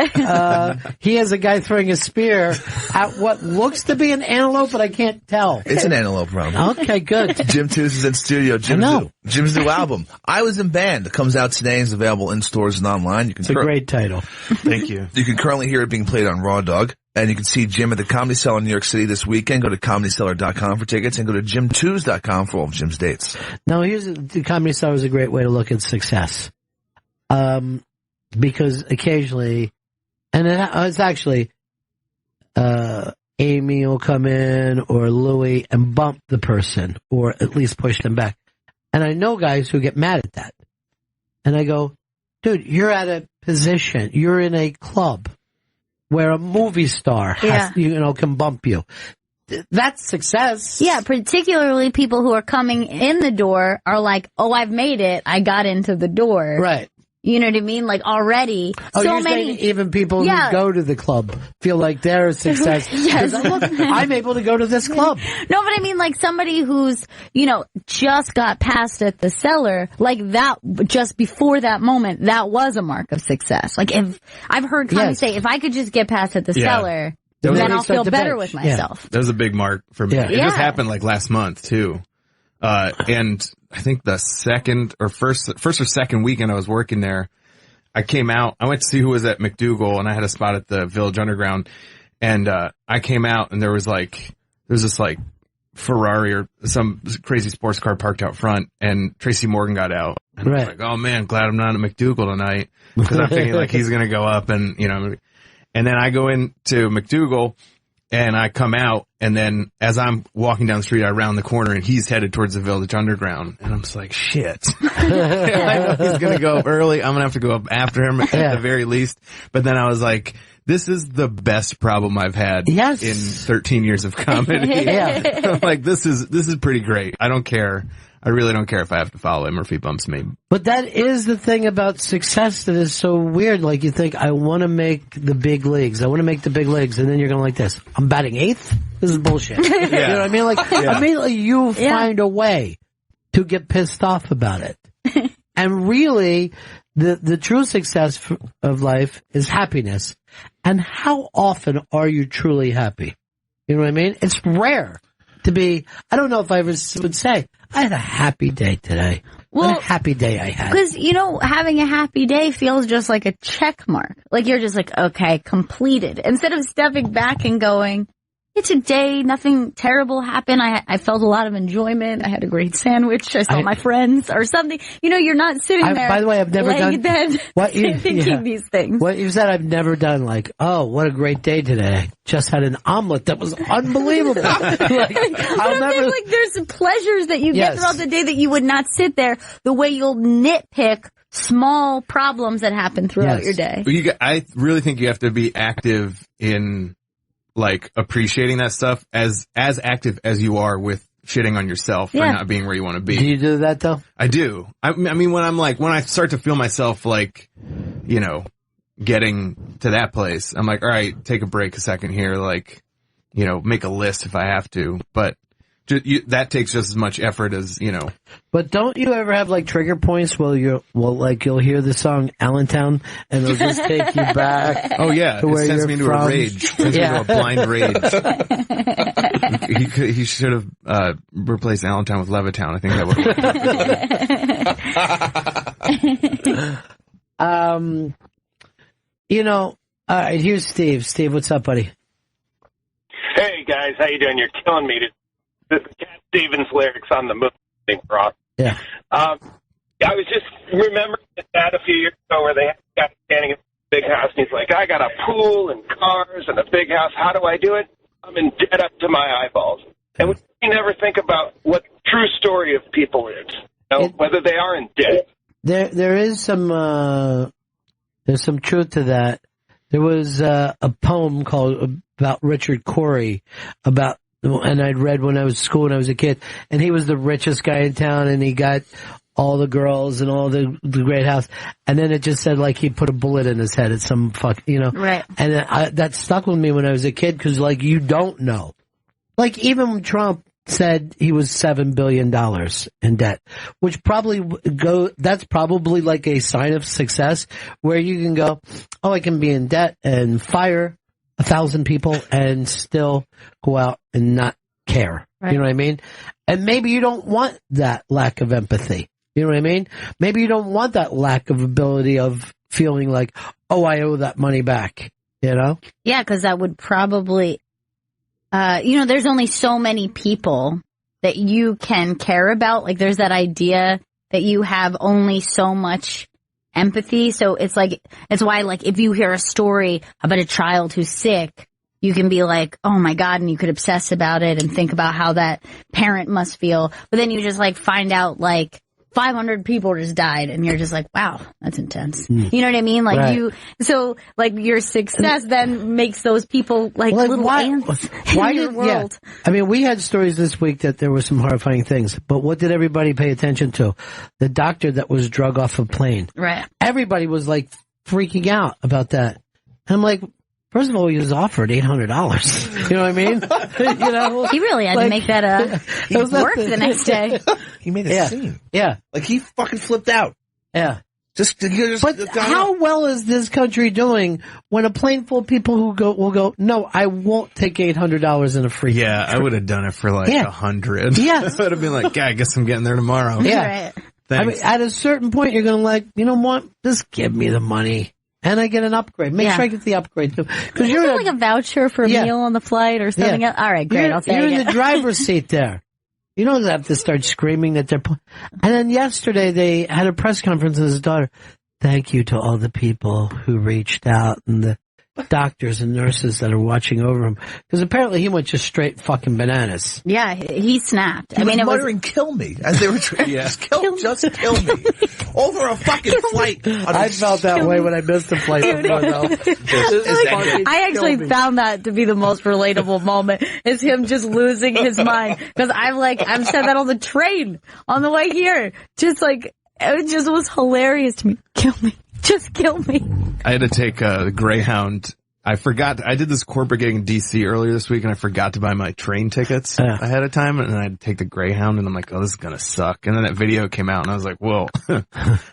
He has a guy throwing a spear at what looks to be an antelope, but I can't tell. It's an antelope, Ron. Okay, good. Jim Tews is in studio. Jim, I know. Jim's new album, I Was in Band, comes out today and is available in stores and online. You can It's a great title. Thank you. You can currently hear it being played on Raw Dog. And you can see Jim at the Comedy Cellar in New York City this weekend. Go to ComedyCellar.com for tickets and go to JimTews.com for all of Jim's dates. Now, the Comedy Cellar is a great way to look at success. Because occasionally, and it's actually, Amy will come in or Louie and bump the person or at least push them back. And I know guys who get mad at that. And I go, dude, you're at a position, you're in a club where a movie star has, can bump you. That's success. Yeah, particularly people who are coming in the door are like, oh, I've made it. I got into the door. Right. You know what I mean? Like already, so so you're many. saying even people who go to the club feel like they're a success. Yes. Look, I'm able to go to this club. No, but I mean like somebody who's, just got passed at the cellar, like that, just before that moment, that was a mark of success. Like if I've heard comics say, if I could just get past at the cellar, then I'll feel better with myself. That was a big mark for me. Yeah. It just happened like last month too. And I think the first or second weekend I was working there, I came out, I went to see who was at McDougal and I had a spot at the Village Underground and, I came out and there was this Ferrari or some crazy sports car parked out front and Tracy Morgan got out. And I was like, oh man, glad I'm not at McDougal tonight. Cause I'm thinking like he's going to go up and, and then I go into McDougal and I come out, and then as I'm walking down the street, I round the corner, and he's headed towards the Village Underground. And I'm just like, shit. I know he's going to go up early. I'm going to have to go up after him at the very least. But then I was like, this is the best problem I've had in 13 years of comedy. I'm like, this is pretty great. I don't care. I really don't care if I have to follow him or if he bumps me. But that is the thing about success that is so weird. Like you think, I want to make the big leagues. I want to make the big leagues. And then you're going like this. I'm batting 8th? This is bullshit. You know what I mean? Like immediately you find a way to get pissed off about it. And really, the true success of life is happiness. And how often are you truly happy? You know what I mean? It's rare to be, I don't know if I ever would say, I had a happy day today. What a happy day I had. Because, having a happy day feels just like a check mark. Like you're just like, okay, completed. Instead of stepping back and going, it's a day, nothing terrible happened. I felt a lot of enjoyment. I had a great sandwich. I saw my friends or something. You're not sitting there. By the way, I've never done thinking these things. What you said, I've never done like, oh, what a great day today. I just had an omelet that was unbelievable. There's pleasures that you get throughout the day that you would not sit there the way you'll nitpick small problems that happen throughout your day. I really think you have to be active in appreciating that stuff as active as you are with shitting on yourself for not being where you want to be. Do you do that though? I do. I mean, when I start to feel myself getting to that place, I'm like, all right, take a break a second here. Make a list if I have to, but that takes just as much effort as, But don't you ever have trigger points where you'll hear the song Allentown and it'll just take you back? Oh yeah. To where it sends you're me into from. a rage. It sends me into a blind rage. He should have, replaced Allentown with Levittown. I think that would all right, here's Steve. Steve, what's up, buddy? Hey guys, how you doing? You're killing me. This is Cat Stevens lyrics on the movie rock. Yeah. I was just remembering that a few years ago where they had a guy standing in a big house and he's like, I got a pool and cars and a big house. How do I do it? I'm in debt up to my eyeballs. And we never think about what the true story of people is, whether they are in debt. There is there's some truth to that. There was a poem called about Richard Cory and I'd read when I was in school when I was a kid, and he was the richest guy in town, and he got all the girls and all the great house, and then it just said he put a bullet in his head at some right. And that stuck with me when I was a kid because you don't know, even when Trump said he was $7 billion in debt, which that's probably a sign of success where you can go, oh, I can be in debt and fire 1,000 people and still go out and not care. You know what I mean? And maybe you don't want that lack of empathy. You know what I mean? Maybe you don't want that lack of ability of feeling like, oh, I owe that money back. You know? Yeah, because that would probably, there's only so many people that you can care about. Like, there's that idea that you have only so much empathy. So it's why, like, if you hear a story about a child who's sick, you can be like, oh my God, and you could obsess about it and think about how that parent must feel. But then you just, like, find out, like, 500 people just died, and you're just like, wow, that's intense. You know what I mean? Like, your success then makes those people like little ants in your world. Yeah. I mean, we had stories this week that there were some horrifying things, but what did everybody pay attention to? The doctor that was drug off a plane. Right. Everybody was like freaking out about that. And I'm like, first of all, he was offered $800. You know what I mean? He really had to make that work the next day. He made a scene. Yeah. Like, he fucking flipped out. Yeah. But how well is this country doing when a plane full of people will go, no, I won't take $800 in a free trip. I would have done it for like 100. Yeah. I would have been like, I guess I'm getting there tomorrow. Yeah. Right. Thanks. I mean, at a certain point, you're going to like, you know what? Just give me the money. And I get an upgrade. Make sure I get the upgrade too. Because you're like a voucher for a meal on the flight or something else. All right, great. I'll take it. You're in the driver's seat there. You don't have to start screaming that they're... And then yesterday they had a press conference with his daughter. Thank you to all the people who reached out and the doctors and nurses that are watching over him. Because apparently he went just straight fucking bananas. Yeah, he snapped. He was muttering, kill me, as they were trying to just kill me. Over a fucking flight. I felt that way when I missed the flight before, though. I actually found that to be the most relatable moment, is him just losing his mind. Because I've said that on the train on the way here. Just like, it just was hilarious to me. Kill me. Just kill me. I had to take a Greyhound. I forgot. I did this corporate gig in D.C. earlier this week, and I forgot to buy my train tickets ahead of time, and I had to take the Greyhound, and I'm like, oh, this is going to suck. And then that video came out, and I was like, whoa,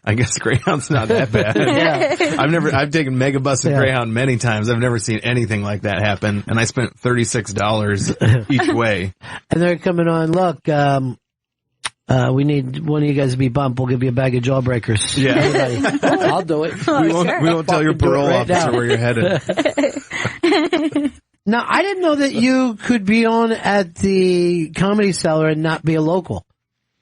I guess Greyhound's not that bad. I've taken Megabus and Greyhound many times. I've never seen anything like that happen, and I spent $36 each way. And they're coming on, look, we need one of you guys to be bumped. We'll give you a bag of jawbreakers. Yeah. I'll do it. We won't tell your parole officer where you're headed. Now, I didn't know that you could be on at the Comedy Cellar and not be a local.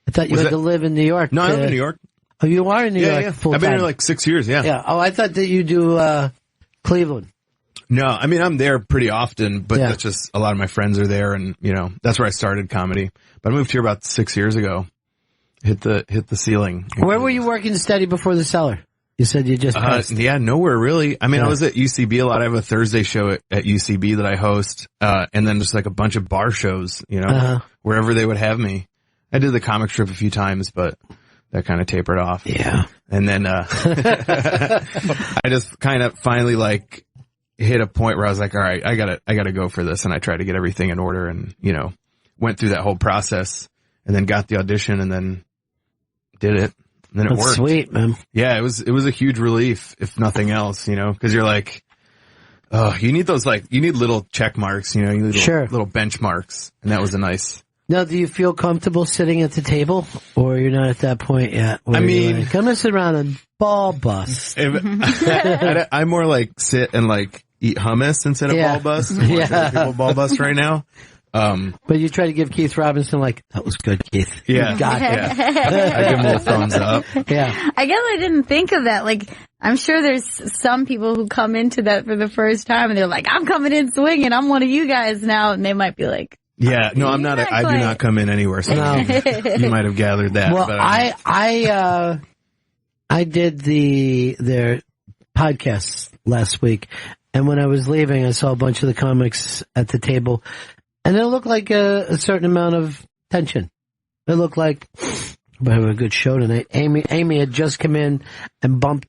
I thought you had to live in New York. No, I live in New York. Oh, you are in New York? Yeah. Full I've been time. here like 6 years, Yeah. Oh, I thought that you do Cleveland. No, I mean, I'm there pretty often, but that's just, a lot of my friends are there, and, that's where I started comedy. But I moved here about 6 years ago. Hit the ceiling. Where were you working steady before the Cellar? You said you just passed. Nowhere really. I mean, I was at UCB a lot. I have a Thursday show at UCB that I host, and then just like a bunch of bar shows, wherever they would have me. I did the comic strip a few times, but that kind of tapered off. Yeah. And then, I just kind of finally like hit a point where I was like, all right, I gotta go for this. And I tried to get everything in order and, went through that whole process and then got the audition and then did it. And then it worked. Sweet, man. Yeah, it was a huge relief, if nothing else, cause you're like, oh, you need those you need little check marks, you need little benchmarks. And that was a nice. Now, do you feel comfortable sitting at the table or you're not at that point yet? I mean, I'm gonna sit around and ball bust. I more like sit and eat hummus instead of ball bust. People ball bust right now. But you try to give Keith Robinson that was good, Keith. Yeah. You got it. I give him a little thumbs up. Yeah. I guess I didn't think of that. I'm sure there's some people who come into that for the first time and they're like, I'm coming in swinging. I'm one of you guys now. And they might be like, yeah, no, I'm not. I do not come in anywhere. So you might have gathered that. Well, but I did their podcast last week. And when I was leaving, I saw a bunch of the comics at the table. And it looked like a certain amount of tension. It looked like we have a good show tonight. Amy had just come in and bumped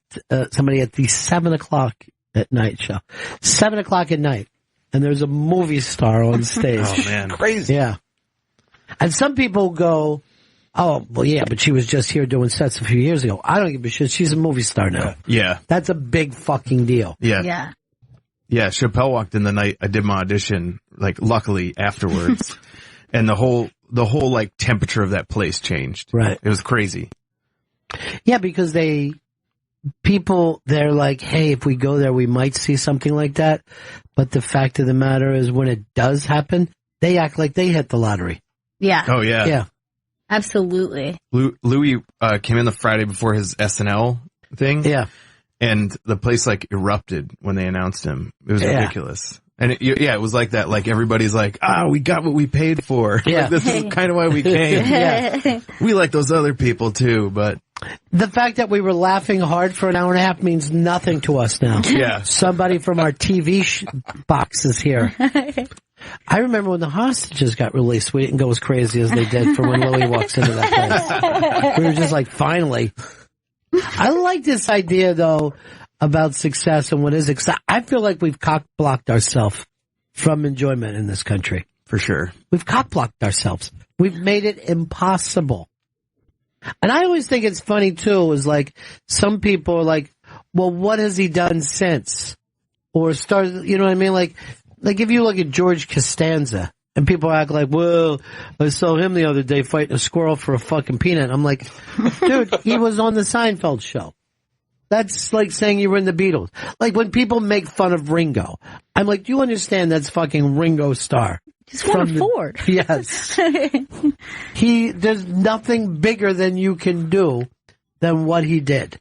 somebody at the 7:00 at night show. 7:00 at night. And there's a movie star on stage. Oh, man. Crazy. Yeah. And some people go, oh, well, yeah, but she was just here doing sets a few years ago. I don't give a shit. She's a movie star now. Yeah. That's a big fucking deal. Yeah. Yeah. Yeah, Chappelle walked in the night I did my audition, luckily afterwards. And the whole like temperature of that place changed. Right. It was crazy. Yeah, because they're like, hey, if we go there, we might see something like that. But the fact of the matter is, when it does happen, they act like they hit the lottery. Yeah. Oh, yeah. Yeah. Absolutely. Louis came in the Friday before his SNL thing. Yeah. And the place like erupted when they announced him. It was ridiculous. And it was like that. Like everybody's like, we got what we paid for. Yeah. Like, this is kind of why we came. Yeah. We like those other people too, but the fact that we were laughing hard for an hour and a half means nothing to us now. Yeah. Somebody from our TV box is here. I remember when the hostages got released, we didn't go as crazy as they did for when Louis walks into that place. We were just like, finally. I like this idea, though, about success and what is it. I feel like we've cock-blocked ourselves from enjoyment in this country. For sure. We've cock-blocked ourselves. We've made it impossible. And I always think it's funny, too, is like, some people are like, well, what has he done since? Or started, you know what I mean? Like if you look at George Costanza, and people act like, well, I saw him the other day fighting a squirrel for a fucking peanut. I'm like, dude, he was on the Seinfeld show. That's like saying you were in the Beatles. Like when people make fun of Ringo, I'm like, do you understand that's fucking Ringo Starr? He's won a Ford. Yes. There's nothing bigger than you can do than what he did.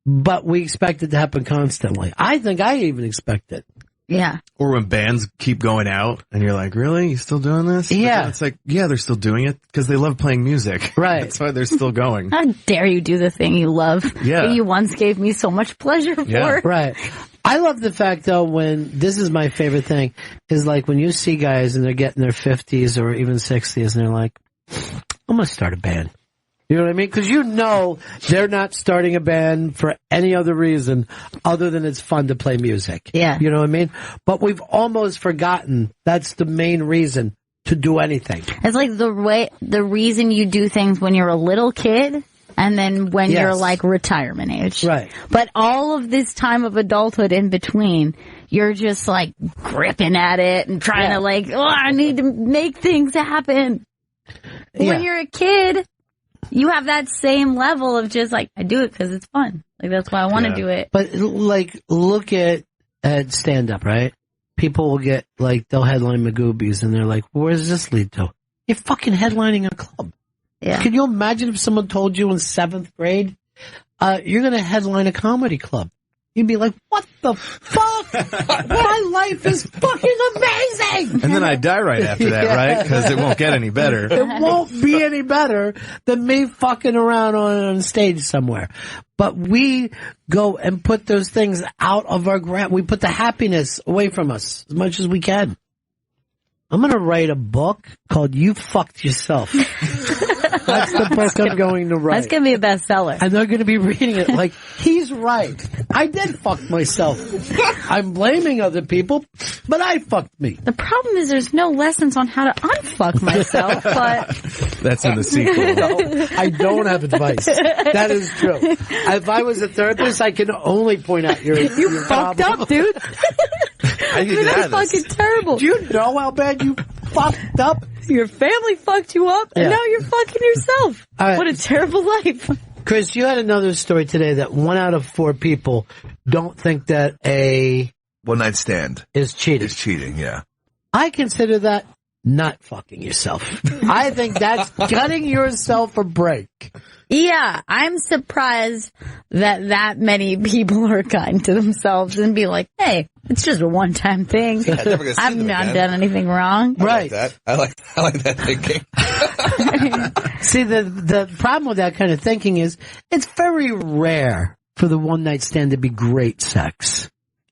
But we expect it to happen constantly. I think I even expect it. Yeah. Or when bands keep going out and you're like, really? You still doing this? But yeah. It's like, yeah, they're still doing it because they love playing music. Right. That's why they're still going. How dare you do the thing you love Yeah. that you once gave me so much pleasure for. Right. I love the fact, though, when this is my favorite thing, is like when you see guys and they're getting their 50s or even 60s and they're like, I'm going to start a band. You know what I mean? Because you know they're not starting a band for any other reason other than it's fun to play music. Yeah. You know what I mean? But we've almost forgotten that's the main reason to do anything. It's like the reason you do things when you're a little kid and then when you're like retirement age. Right. But all of this time of adulthood in between, you're just like gripping at it and trying to like, I need to make things happen. When you're a kid, you have that same level of just like, I do it because it's fun. Like, that's why I want to do it. But, like, look at stand-up, right? People will get, like, they'll headline Magoobies, and they're like, where does this lead to? You're fucking headlining a club. Yeah. Can you imagine if someone told you in 7th grade, you're going to headline a comedy club? You'd be like, what the fuck? My life is fucking amazing! And then I die right after that, right? Because it won't get any better. It won't be any better than me fucking around on stage somewhere. But we go and put those things out of our we put the happiness away from us as much as we can. I'm going to write a book called You Fucked Yourself. That's the book I'm going to write. That's going to be a bestseller. And they're going to be reading it like, he's right. I did fuck myself. I'm blaming other people, but I fucked me. The problem is there's no lessons on how to unfuck myself, but... That's in the sequel. No, I don't have advice. That is true. If I was a therapist, I can only point out your You fucked problem. up, dude. I Dude, that's fucking terrible. Do you know how bad you fucked up? Your family fucked you up, and now you're fucking yourself. Right. What a terrible life. Chris, you had another story today that 1 out of 4 people don't think that a one-night stand is cheating. Is cheating, yeah. I consider that not fucking yourself. I think that's cutting yourself a break. Yeah, I'm surprised that many people are kind to themselves and be like, hey, it's just a one-time thing. I've not done anything wrong. Right. I like that thinking. See, the problem with that kind of thinking is it's very rare for the one-night stand to be great sex.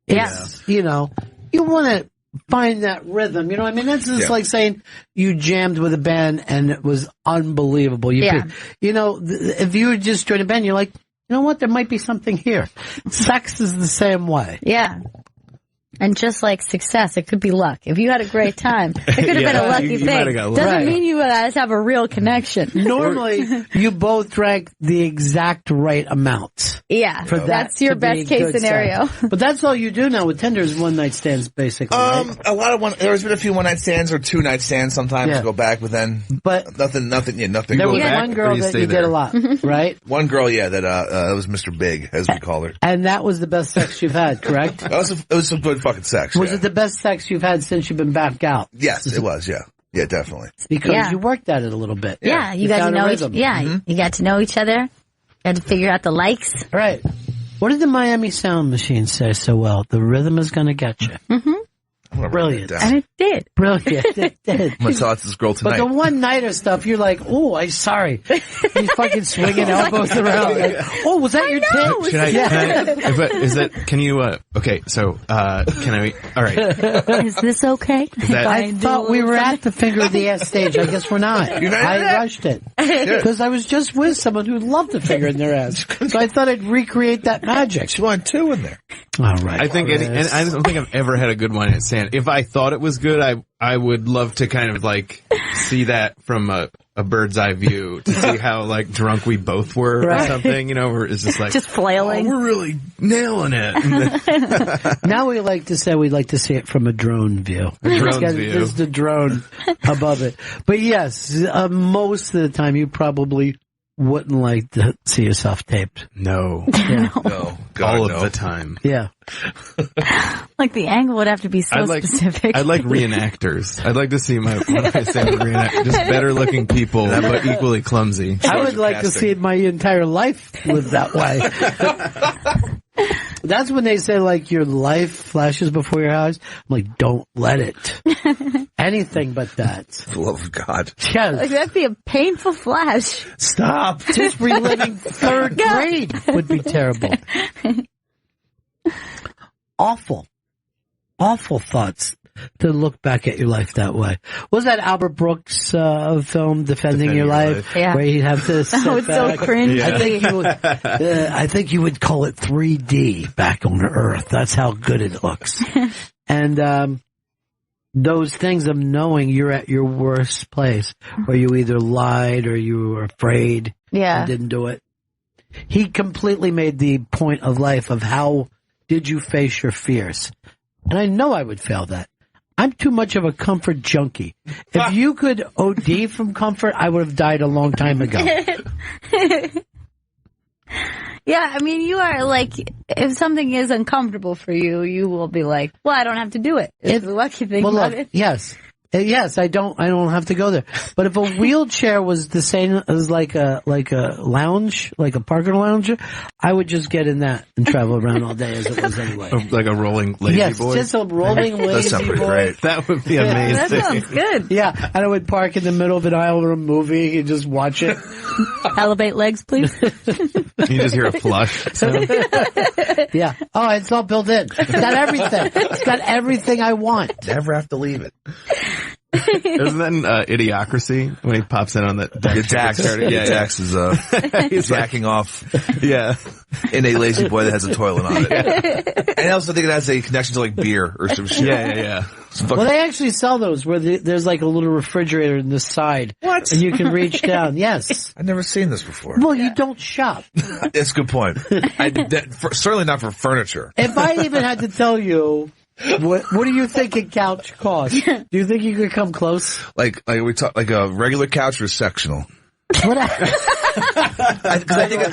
It's, you know, you want to find that rhythm. You know what I mean? That's just like saying you jammed with a band and it was unbelievable. You know, if you would just join a band, you're like, you know what? There might be something here. Sex is the same way. Yeah. And just like success, it could be luck. If you had a great time, it could have been a lucky thing. Doesn't mean you guys have a real connection. Normally, you both drank the exact right amount. Yeah, for that's your best case scenario. But that's all you do now with Tinder is one night stands, basically. Right? A lot of there's been a few one night stands or 2 night stands sometimes to go back, but then nothing. There was one girl that you did a lot, right? One girl, that was Mr. Big, as we call her. And that was the best sex you've had, correct? It was some good fucking sex. Was it the best sex you've had since you've been back out? Yes, it was. Yeah, definitely. Because you worked at it a little bit. Yeah, you got to know each. Yeah, you got to know each other. Got to figure out the likes. Right. What did the Miami Sound Machine say so well? The rhythm is going to get you. Mm-hmm. Brilliant. And it did. Brilliant. It did. I'm going to talk to this girl tonight. But the one-nighter stuff, you're like, oh, I'm sorry. You fucking swinging elbows around. Like, oh, was that your tip? Can you, okay, so, can I, all right. Is this okay? I thought we were at the finger of the ass stage. I guess we're not. I rushed it. Because I was just with someone who loved the finger in their ass. So I thought I'd recreate that magic. She wanted 2 in there. All right. I think, and I don't think I've ever had a good one at Sand. If I thought it was good, I would love to kind of like see that from a bird's eye view to see how like drunk we both were or something, where it's just like just flailing. Oh, we're really nailing it. Now we'd like to see it from a drone view. There's the drone above it. But yes, most of the time you probably wouldn't like to see yourself taped. No. Yeah. No. All of the time. Yeah. Like the angle would have to be so specific. I'd like reenactors. I'd like to see just better looking people, but equally clumsy. I would like to see my entire life live that way. That's when they say, like, your life flashes before your eyes. I'm like, don't let it. Anything but that. For the love of God. Yes. Like, that'd be a painful flash. Stop. Just reliving 3rd grade would be terrible. Awful thoughts to look back at your life that way. Was that Albert Brooks film, Defending Your Life? Yeah. Where he'd have to sit it's so back. cringy. Yeah. I think you would call it 3D back on Earth. That's how good it looks. And those things of knowing you're at your worst place, where you either lied or you were afraid and didn't do it. He completely made the point of life of how did you face your fears. And I know I would fail that. I'm too much of a comfort junkie. If you could OD from comfort, I would have died a long time ago. Yeah, I mean, you are like, if something is uncomfortable for you, you will be like, well, I don't have to do it. It's the lucky thing about it. Yes. Yes, I don't have to go there. But if a wheelchair was the same as like a lounge, like a Parker lounge, I would just get in that and travel around all day as it was anyway. Like a rolling lazy boy? Yes, just a rolling lazy boy. That sounds pretty great. That would be amazing. That sounds good. Yeah, and I would park in the middle of an aisle or a movie and just watch it. Elevate legs, please. You just hear a flush. Yeah. Oh, it's all built in. It's got everything. It's got everything I want. Never have to leave it. Isn't that in Idiocracy when he pops in on the Dax is he's jacking off in a lazy boy that has a toilet on it. And I also think it has a connection to like beer or some shit. Yeah. Well, they actually sell those where there's like a little refrigerator in the side. What? And you can reach down. Yes. I've never seen this before. Well, you don't shop. That's a good point. Certainly not for furniture. If I even had to tell you, what do you think a couch costs? Do you think you could come close? Like we talk like a regular couch or sectional? I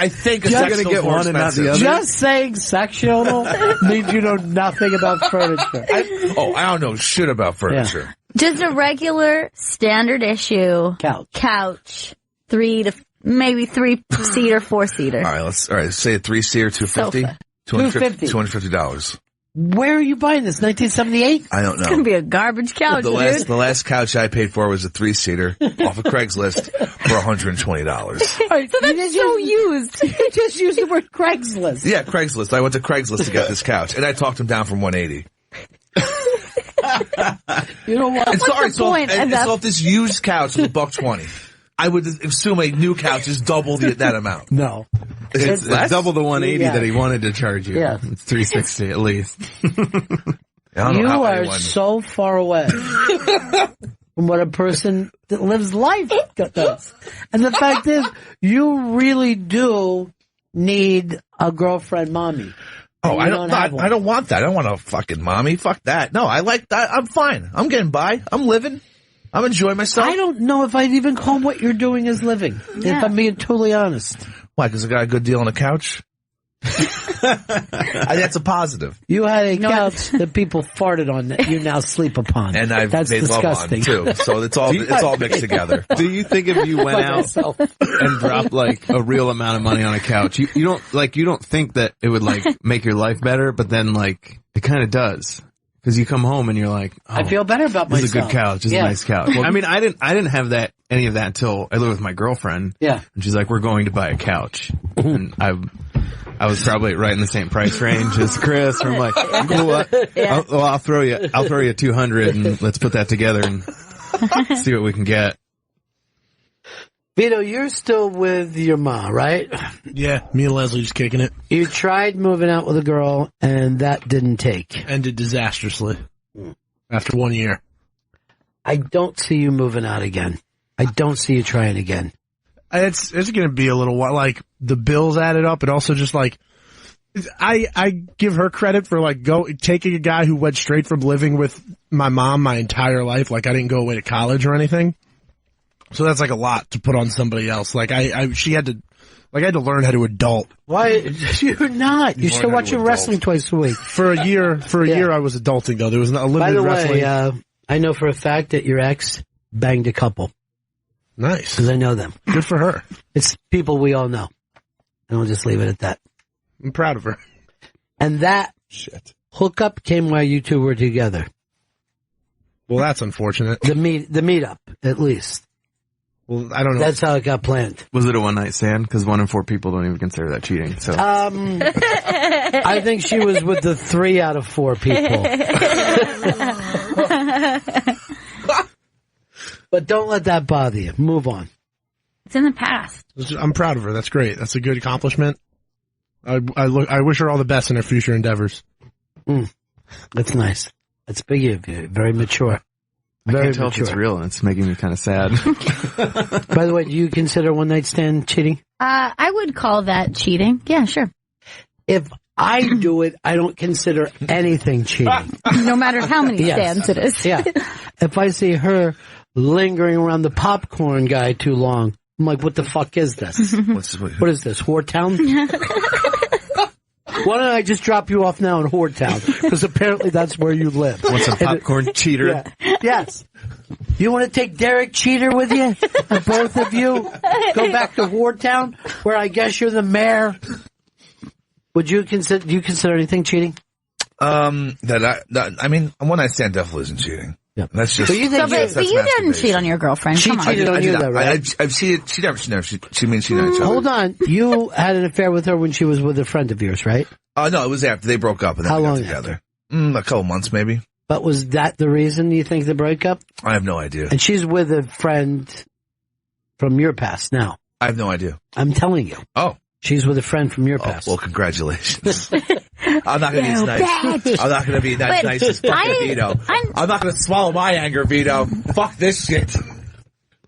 think a you're going to get one and not the other. Just saying sectional means you know nothing about furniture. I don't know shit about furniture. Yeah. Just a regular standard issue couch, 3 to maybe 3-seater, 4-seater. All right, say a 3-seater, $250. $250. Where are you buying this? 1978? I don't know. It's going to be a garbage couch, the last couch I paid for was a 3-seater off of Craigslist for $120. All right, so that's so used. You just used the word Craigslist. Yeah, Craigslist. I went to Craigslist to get this couch, and I talked him down from $180. You know what? So if this used couch was $120, I would assume a new couch is double that amount. No. It's double the $180 that he wanted to charge you. Yeah. It's $360 at least. You are so far away from what a person that lives life does. And the fact is, you really do need a girlfriend mommy. Oh, I don't want that. I don't want a fucking mommy. Fuck that. No, I like that. I'm fine. I'm getting by. I'm living. I'm enjoying myself. I don't know if I'd even call what you're doing as living, if I'm being totally honest. Why? Because I got a good deal on the couch? That's a positive. You had a couch that people farted on that you now sleep upon. And I've That's made disgusting. love on, too. So it's all mixed together. Do you think if you went out and dropped like a real amount of money on a couch, you don't think that it would like make your life better, but then like it kind of does. Because you come home and you're like, oh, I feel better about myself. This is a good couch. This is a nice couch. Well, I mean, I didn't have any of that until I lived with my girlfriend. Yeah. And she's like, we're going to buy a couch. And I was probably right in the same price range as Chris. I'm like, cool, I'll throw you 200 and let's put that together and see what we can get. Vito, you're still with your ma, right? Yeah, me and Leslie just kicking it. You tried moving out with a girl, and that didn't take. Ended disastrously. After 1 year. I don't see you moving out again. I don't see you trying again. It's going to be a little while. Like, the bills added up, and also just like, I give her credit for like taking a guy who went straight from living with my mom my entire life. Like, I didn't go away to college or anything. So that's like a lot to put on somebody else. Like I had to learn how to adult. Why? You're not. You're still watching wrestling twice a week. For a year I was adulting though. There was a limited wrestling. By the way, I know for a fact that your ex banged a couple. Nice. Because I know them. Good for her. It's people we all know. And we'll just leave it at that. I'm proud of her. And that hookup came while you two were together. Well, that's unfortunate. The meetup, at least. Well, I don't know. That's how it got planned. Was it a one night stand? Because 1 in 4 people don't even consider that cheating. So, I think she was with the 3 out of 4 people. But don't let that bother you. Move on. It's in the past. I'm proud of her. That's great. That's a good accomplishment. I wish her all the best in her future endeavors. That's nice. That's big of you. Very mature. I can't tell if it's real, and it's making me kind of sad. By the way, do you consider one night stand cheating? I would call that cheating. Yeah, sure. If I do it, I don't consider anything cheating. No matter how many stands it is. Yeah. If I see her lingering around the popcorn guy too long, I'm like, what the fuck is this? What is this, Whoretown? Why don't I just drop you off now in Whoretown? Because apparently that's where you live. Want some popcorn, cheater? Yeah. Yes. You want to take Derek Cheater with you? And both of you go back to Whoretown, where I guess you're the mayor? Do you consider anything cheating? I mean, one night stand definitely isn't cheating. Yeah. That's just. But you didn't cheat on your girlfriend. She cheated on you, though, right? I've cheated. She never cheated on each other. Hold on. You had an affair with her when she was with a friend of yours, right? No, it was after they broke up and then How we got long together. A couple months, maybe. But was that the reason you think the breakup? I have no idea. And she's with a friend from your past now. I have no idea. I'm telling you. Oh. She's with a friend from your past. Well, congratulations. I'm not going to be as nice. I'm not going to be that nice as fucking Vito. I'm not going to swallow my anger, Vito. Fuck this shit.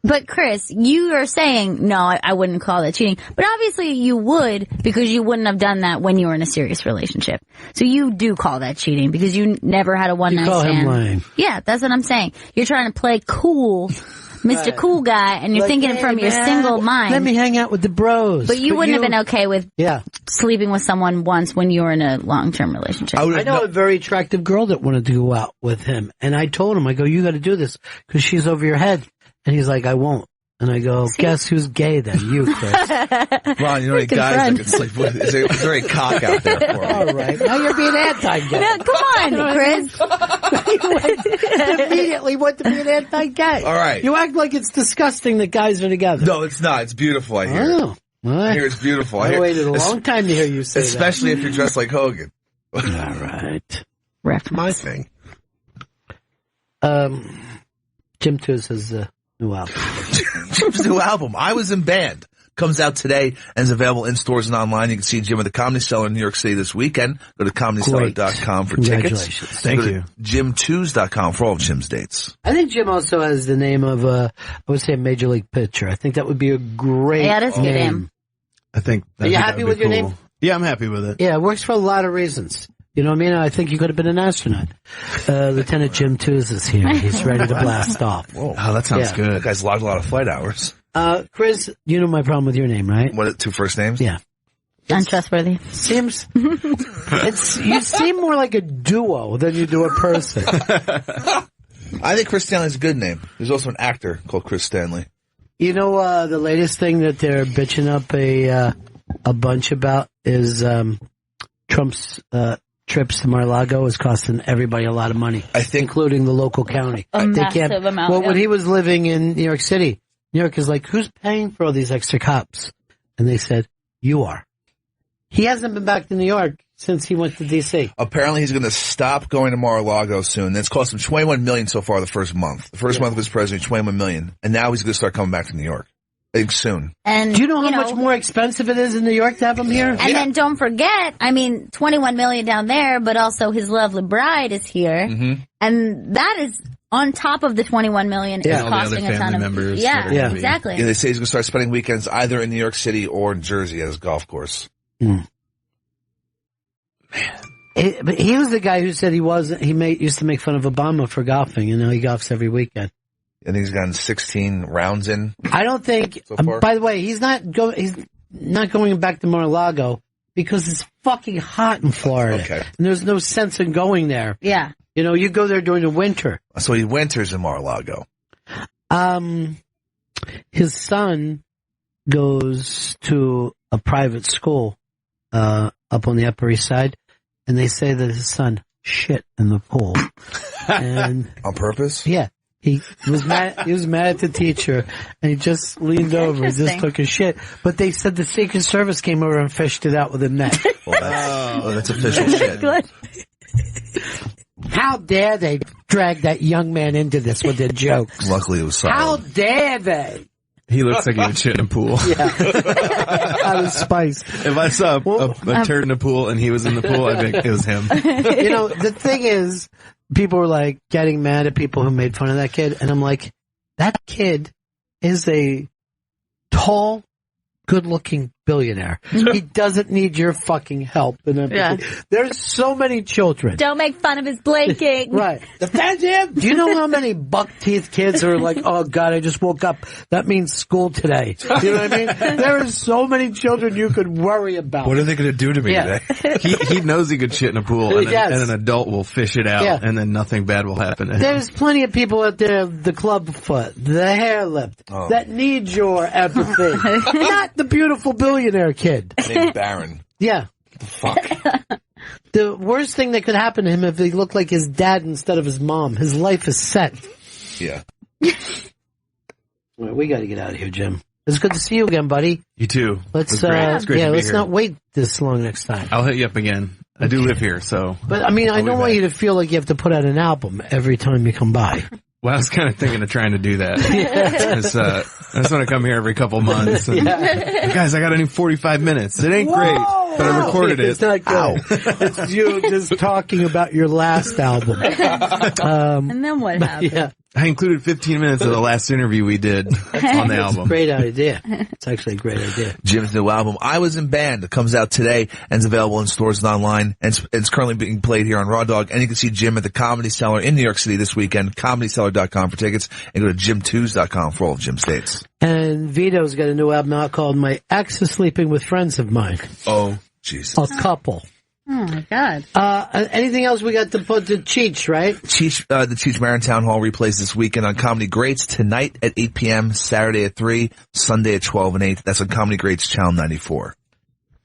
But Chris, you are saying, no, I wouldn't call that cheating. But obviously you would, because you wouldn't have done that when you were in a serious relationship. So you do call that cheating, because you never had a one-night stand. You call him lying. Yeah, that's what I'm saying. You're trying to play cool, Mr. Cool Guy, and you're thinking it from your single mind. Let me hang out with the bros. But you wouldn't have been okay with sleeping with someone once when you were in a long-term relationship. I know a very attractive girl that wanted to go out with him. And I told him, I go, you got to do this because she's over your head. And he's like, I won't. And I go, guess who's gay then? You, Chris. Ron, you know any guys that can sleep with? Is there any cock out there for me? All right. Now you're being anti-gay. No, come on, Chris. Immediately went to be an anti-gay. All right. You act like it's disgusting that guys are together. No, it's not. It's beautiful, I hear. Oh. I hear it's beautiful. I waited a long time to hear you say especially if you're dressed like Hogan. All right. My thing. Jim Tews has new album. Jim's new album. I was in band. comes out today and is available in stores and online. You can see Jim at the Comedy Cellar in New York City this weekend. Go to comedycellar.com for tickets. Thank you. JimTews.com for all of Jim's dates. I think Jim also has the name of I would say a major league pitcher. I think that would be a great name. I think. Are you happy with your name? Yeah, I'm happy with it. Yeah, it works for a lot of reasons. You know what I mean? I think you could have been an astronaut. Lieutenant Jim Tews is here. He's ready to blast off. Whoa. Oh, that sounds good. That guy's logged a lot of flight hours. Chris, you know my problem with your name, right? What, 2 first names? Yeah. Untrustworthy. Seems, you seem more like a duo than you do a person. I think Chris Stanley's a good name. There's also an actor called Chris Stanley. You know, the latest thing that they're bitching up a bunch about is, Trump's, trips to Mar-a-Lago is costing everybody a lot of money. I think, including the local county. A massive amount. Well, when he was living in New York City, New York is like, who's paying for all these extra cops? And they said, you are. He hasn't been back to New York since he went to D.C. Apparently he's going to stop going to Mar-a-Lago soon. That's cost him $21 million so far the first month. The first month of his presidency, $21 million. And now he's going to start coming back to New York. Soon. And do you know how much more expensive it is in New York to have him here? And then don't forget, I mean, $21 million down there, but also his lovely bride is here. Mm-hmm. And that is on top of the $21 million is costing a ton of members. Yeah, exactly. Yeah, they say he's going to start spending weekends either in New York City or in Jersey at his golf course. Man. But he was the guy who said used to make fun of Obama for golfing, and now he golfs every weekend. I think he's gotten 16 rounds in. I don't think, so far. By the way, he's not going back to Mar-a-Lago because it's fucking hot in Florida. Okay. And there's no sense in going there. Yeah. You know, you go there during the winter. So he winters in Mar-a-Lago. His son goes to a private school, up on the Upper East Side, and they say that his son shit in the pool. And on purpose? Yeah. He was mad at the teacher, and he just leaned over and just took a shit. But they said the Secret Service came over and fished it out with a net. Well, that's official shit. How dare they drag that young man into this with their jokes? Luckily it was solid. How dare they? He looks like he would shit in a pool. Yeah. Out of spice. If I saw a turd in a pool and he was in the pool, I'd think it was him. You know, the thing is, people were like getting mad at people who made fun of that kid. And I'm like, that kid is a tall, good-looking billionaire. He doesn't need your fucking help. And there's so many children. Don't make fun of his blinking. Right. Defend him! Do you know how many buck-teeth kids are like, oh God, I just woke up. That means school today. You know what I mean? There are so many children you could worry about. What are they going to do to me today? He knows he could shit in a pool, and an adult will fish it out, and then nothing bad will happen to him. There's plenty of people out there, the club foot, the hair lip, that need your empathy. Not the beautiful billionaire kid. Named Baron. Yeah. Fuck. The worst thing that could happen to him if he looked like his dad instead of his mom. His life is set. Yeah. Well, we got to get out of here, Jim. It's good to see you again, buddy. You too. Let's it's great to be let's here. not wait this long next time. I'll hit you up again. I do live here, so. But I mean, I don't want you to feel like you have to put out an album every time you come by. Well, I was kind of thinking of trying to do that. I just want to come here every couple months. And, guys, I got a new 45 minutes. It ain't great, but I recorded it. It's not good. It's you just talking about your last album. And then what happened? Yeah. I included 15 minutes of the last interview we did on the album. It's a great idea. It's actually a great idea. Jim's new album, I Was in Band, it comes out today and is available in stores and online. And it's currently being played here on Raw Dog. And you can see Jim at the Comedy Cellar in New York City this weekend. ComedyCellar.com for tickets. And go to JimTews.com for all of Jim's dates. And Vito's got a new album out called My Ex is Sleeping with Friends of Mine. Oh, Jesus. A couple. Oh my God. Anything else we got to put to Cheech, right? Cheech, the Cheech Marin Town Hall replays this weekend on Comedy Greats tonight at 8 p.m., Saturday at 3, Sunday at 12 and 8. That's on Comedy Greats Channel 94.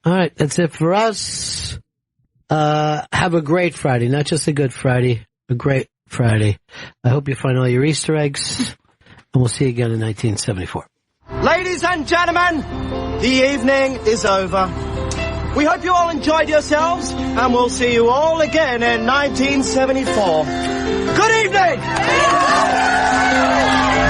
All right. That's it for us. Have a great Friday. Not just a good Friday, a great Friday. I hope you find all your Easter eggs, and we'll see you again in 1974. Ladies and gentlemen, the evening is over. We hope you all enjoyed yourselves, and we'll see you all again in 1974. Good evening!